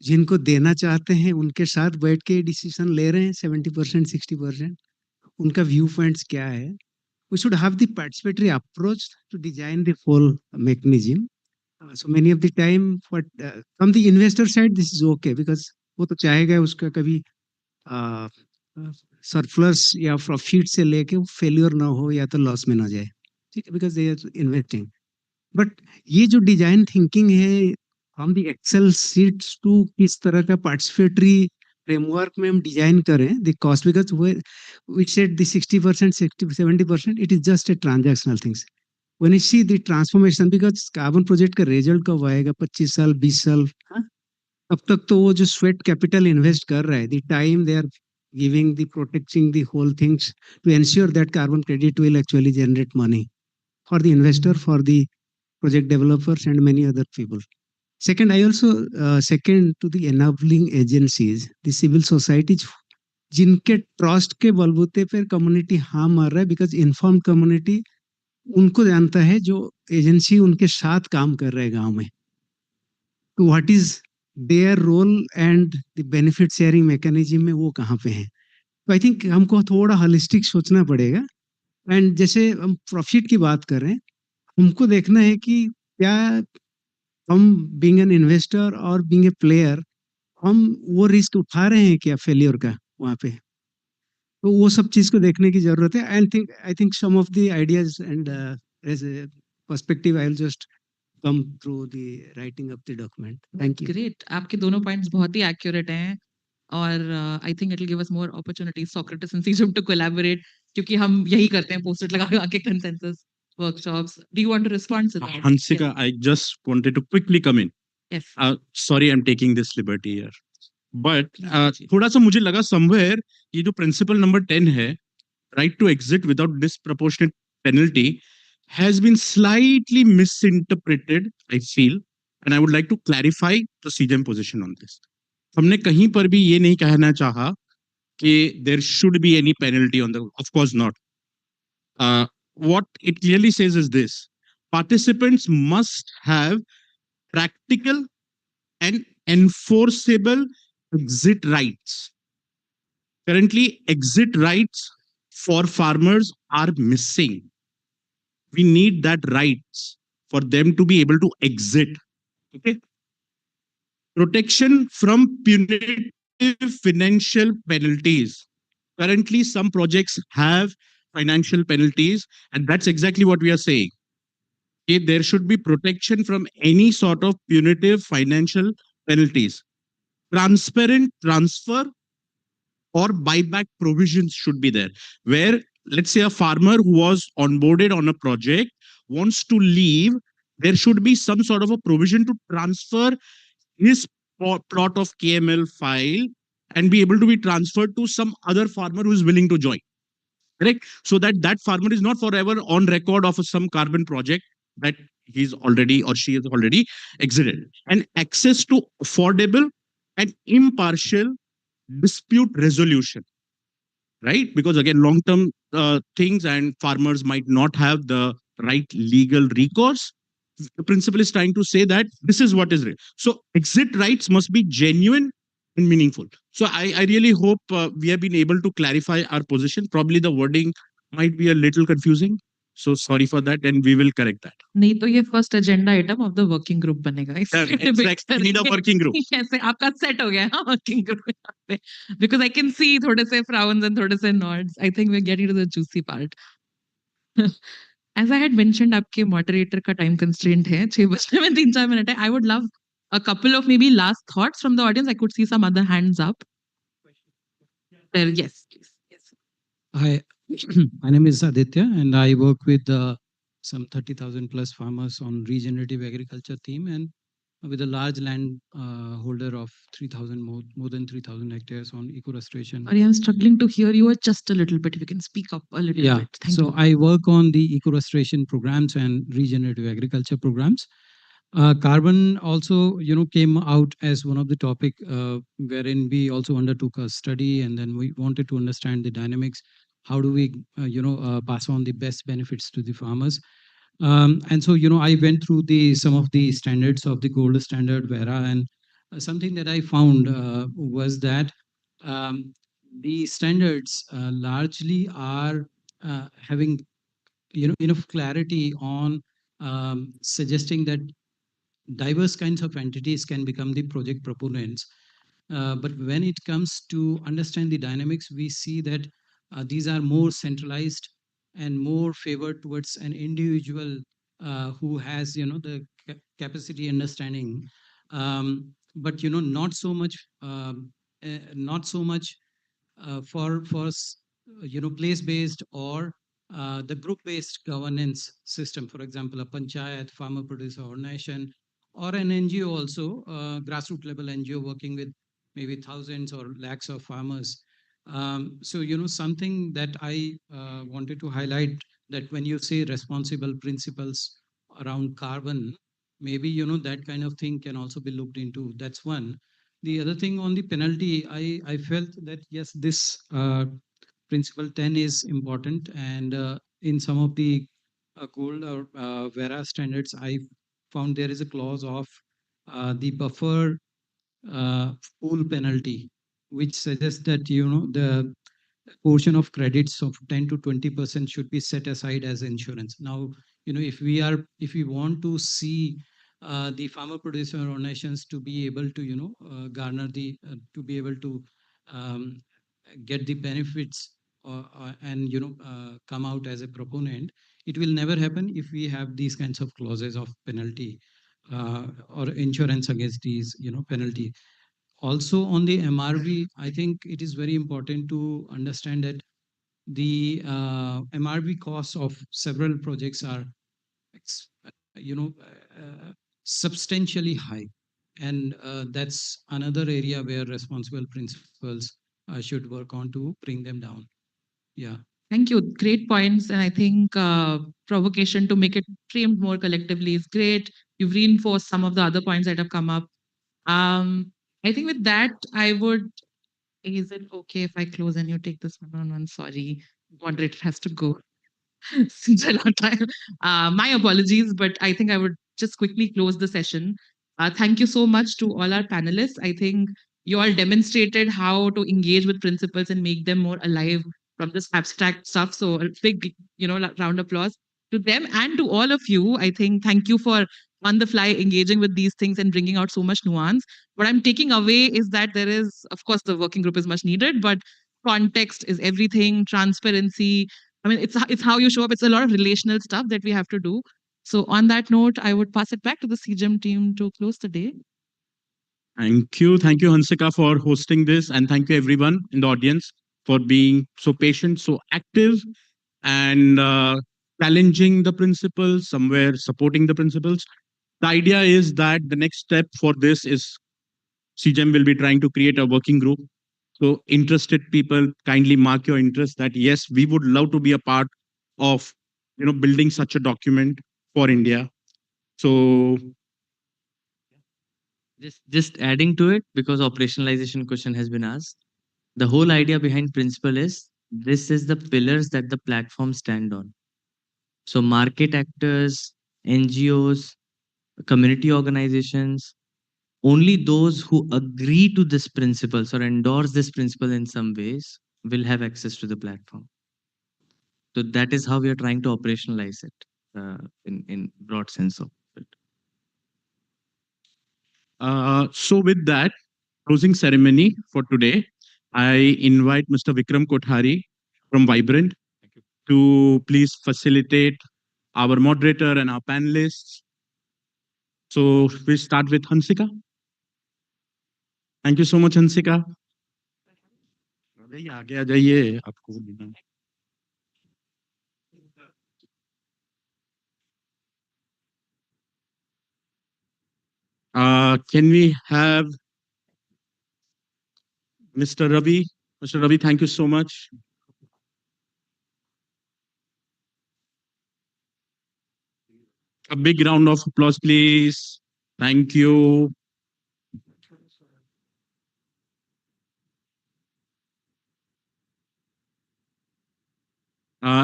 जिनको देना चाहते हैं उनके साथ बैठ के डिसीजन ले रहे हैं 70%, 60%? उनका व्यू पॉइंट्स क्या है? We should have the participatory approach to design the whole mechanism. So many of the time, what from the investor side, this is okay because वो तो चाहेगा उसका कभी सरप्लस या प्रॉफिट से लेके फेलियर ना हो या तो लॉस में ना जाए, ठीक है, because they are investing. But ये जो डिजाइन थिंकिंग है from the excel sheets to किस तरह का पार्टिसिपेटरी फ्रेमवर्क में हम डिजाइन करें the cost, because we said the 60%, 70%, it is just a transactional things. When you see the transformation, because carbon project का रिजल्ट कब आएगा, 25 साल 20 साल, तब तक तो वो जो स्वेट कैपिटल इन्वेस्ट कर रहा है, the time they are giving the protecting the whole things to ensure that carbon credit will actually generate money for the investor, for the project developers and many other people. Second, I also second to the enabling agencies, the civil society, जिनके trust के बलबूते पर community हाँ मार रहा है, because informed community उनको जानता है जो एजेंसी उनके साथ काम कर रहे हैं गांव में, तो what is their role and the benefit sharing mechanism में वो कहाँ पे है. तो आई थिंक हमको थोड़ा होलिस्टिक सोचना पड़ेगा. एंड जैसे हम प्रॉफिट की बात कर रहे हैं, हमको देखना है कि क्या हम बीइंग एन इन्वेस्टर और बीइंग ए प्लेयर हम वो रिस्क उठा रहे हैं क्या फेलियर का वहाँ पे, तो वो सब चीज को देखने की जरूरत है. I think some of the ideas and as a perspective I will just come through the writing of the document. Thank you. Great, आपके दोनों पॉइंट्स बहुत ही एक्यूरेट हैं और I think it will give us more opportunities Socrates and सीजम to collaborate, क्योंकि हम यही करते हैं, पोस्टर लगा लगा के consensus workshops. Do you want to respond to that? Hansika, I just wanted to quickly come in. Yes. Sorry, I'm taking this liberty here. But थोड़ा सा मुझे लगा somewhere ये जो principle number 10 है, right to exit without disproportionate penalty, has been slightly misinterpreted, I feel, and I would like to clarify the CGM position on this. हमने कहीं पर भी ये नहीं कहना चाहा कि there should be any penalty on the, of course not. What it clearly says is this: participants must have practical and enforceable exit rights. Currently, exit rights for farmers are missing. We need that rights for them to be able to exit. Okay. Protection from punitive financial penalties. Currently, some projects have financial penalties, and that's exactly what we are saying. Okay, there should be protection from any sort of punitive financial penalties. Transparent transfer or buyback provisions should be there, where let's say a farmer who was onboarded on a project wants to leave, there should be some sort of a provision to transfer his plot of KML file and be able to be transferred to some other farmer who is willing to join. Correct? So that that farmer is not forever on record of some carbon project that he's already or she has already exited. And access to affordable and impartial dispute resolution. Right? Because again, long-term things and farmers might not have the right legal recourse. The principle is trying to say that this is what is real. So exit rights must be genuine and meaningful. So I really hope we have been able to clarify our position. Probably the wording might be a little confusing. So sorry for that, and we will correct that. नहीं तो ये first agenda item of the working group बनेगा. We need a working group. कैसे आपका set हो गया working group, because I can see थोड़े से फ्राउन्स एंड थोड़े से nods. I think we are getting to the juicy part. As I had mentioned, आपके मॉडरेटर का टाइम कंस्ट्रेंट है, 6 बजने में 3-4 मिनट है. I would love a couple of maybe last thoughts from the audience. I could see some other hands up. Yes, please. Yes. Hi, my name is Aditya, and I work with some 30,000 plus farmers on regenerative agriculture theme, and with a large land holder of 3,000 more than 3,000 hectares on eco restoration. Sorry, I'm struggling to hear you just a little bit. If you can speak up a little Yeah, bit. Thank so you. I work on the eco restoration programs and regenerative agriculture programs. Carbon also, came out as one of the topic wherein we also undertook a study, and then we wanted to understand the dynamics. How do we, pass on the best benefits to the farmers? And so, I went through some of the standards of the gold standard Vera, and something that I found was that um, the standards largely are having, enough clarity on suggesting that diverse kinds of entities can become the project proponents. But when it comes to understand the dynamics, we see that these are more centralized and more favored towards an individual who has, the capacity understanding, but not so much, not so much for place based or the group based governance system. For example, a panchayat, farmer producer organization, or an NGO also, grassroots level NGO working with maybe thousands or lakhs of farmers. So something that I wanted to highlight, that when you say responsible principles around carbon, maybe that kind of thing can also be looked into. That's one. The other thing on the penalty, I felt that yes, this principle 10 is important, and in some of the gold or Vera standards, I found there is a clause of the buffer uh, pool penalty, which suggests that the portion of credits of 10 to 20% should be set aside as insurance. Now, if we want to see the farmer producer organizations to be able to garner the to be able to um, get the benefits and come out as a proponent, it will never happen if we have these kinds of clauses of penalty or insurance against these penalty. Also on the MRV, I think it is very important to understand that the MRV costs of several projects are substantially high, and that's another area where responsible principles should work on to bring them down. Yeah. Thank you. Great points. And I think provocation to make it framed more collectively is great. You've reinforced some of the other points that have come up. I think with that, I would. Is it okay if I close and you take this one on one? Sorry, moderator has to go. Since a long time. My apologies, but I think I would just quickly close the session. Thank you so much to all our panelists. I think you all demonstrated how to engage with principles and make them more alive from this abstract stuff. So a big, round of applause to them and to all of you. I think thank you for on the fly engaging with these things and bringing out so much nuance. What I'm taking away is that there is, of course, the working group is much needed, but context is everything, transparency, I mean, it's how you show up. It's a lot of relational stuff that we have to do. So on that note, I would pass it back to the CGM team to close the day. Thank you. Thank you, Hansika, for hosting this. And thank you, everyone in the audience, for being so patient, so active, and challenging the principles, somewhere supporting the principles. The idea is that the next step for this is CGM will be trying to create a working group. So interested people, kindly mark your interest that yes, we would love to be a part of building such a document for India. So Just adding to it, because operationalization question has been asked. The whole idea behind principle is this is the pillars that the platform stand on. So market actors, NGOs, community organizations, only those who agree to this principles or endorse this principle in some ways will have access to the platform. So that is how we are trying to operationalize it in broad sense of it. So with that closing ceremony for today, I invite Mr. Vikram Kothari from Vibrant to please facilitate our moderator and our panelists. So we start with Hansika. Thank you so much, Hansika. आगे आ जाइए आपको Can we have Mr. Ravi? Mr. Ravi, thank you so much. A big round of applause, please. Thank you.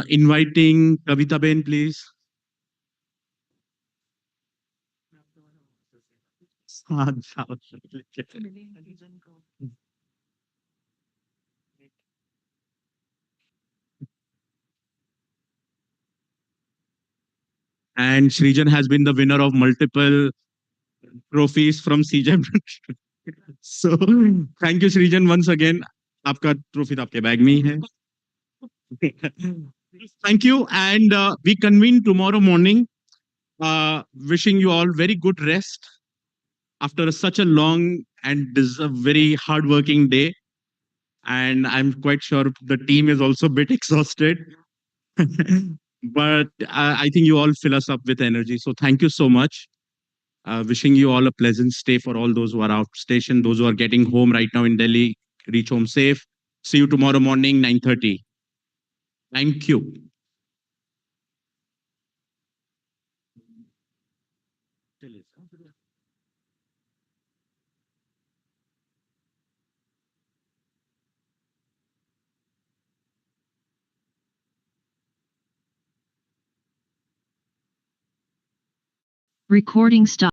Inviting Kavita Ben, please. And Srijan has been the winner of multiple trophies from CGEM. So thank you, Srijan, once again. आपका trophy तो आपके bag में ही है. Thank you, and we convene tomorrow morning. Wishing you all very good rest after such a long and a very hard-working day. And I'm quite sure the team is also a bit exhausted. But I think you all fill us up with energy. So thank you so much. Wishing you all a pleasant stay for all those who are out station, those who are getting home right now in Delhi. Reach home safe. See you tomorrow morning, 9:30. Thank you. Recording stop.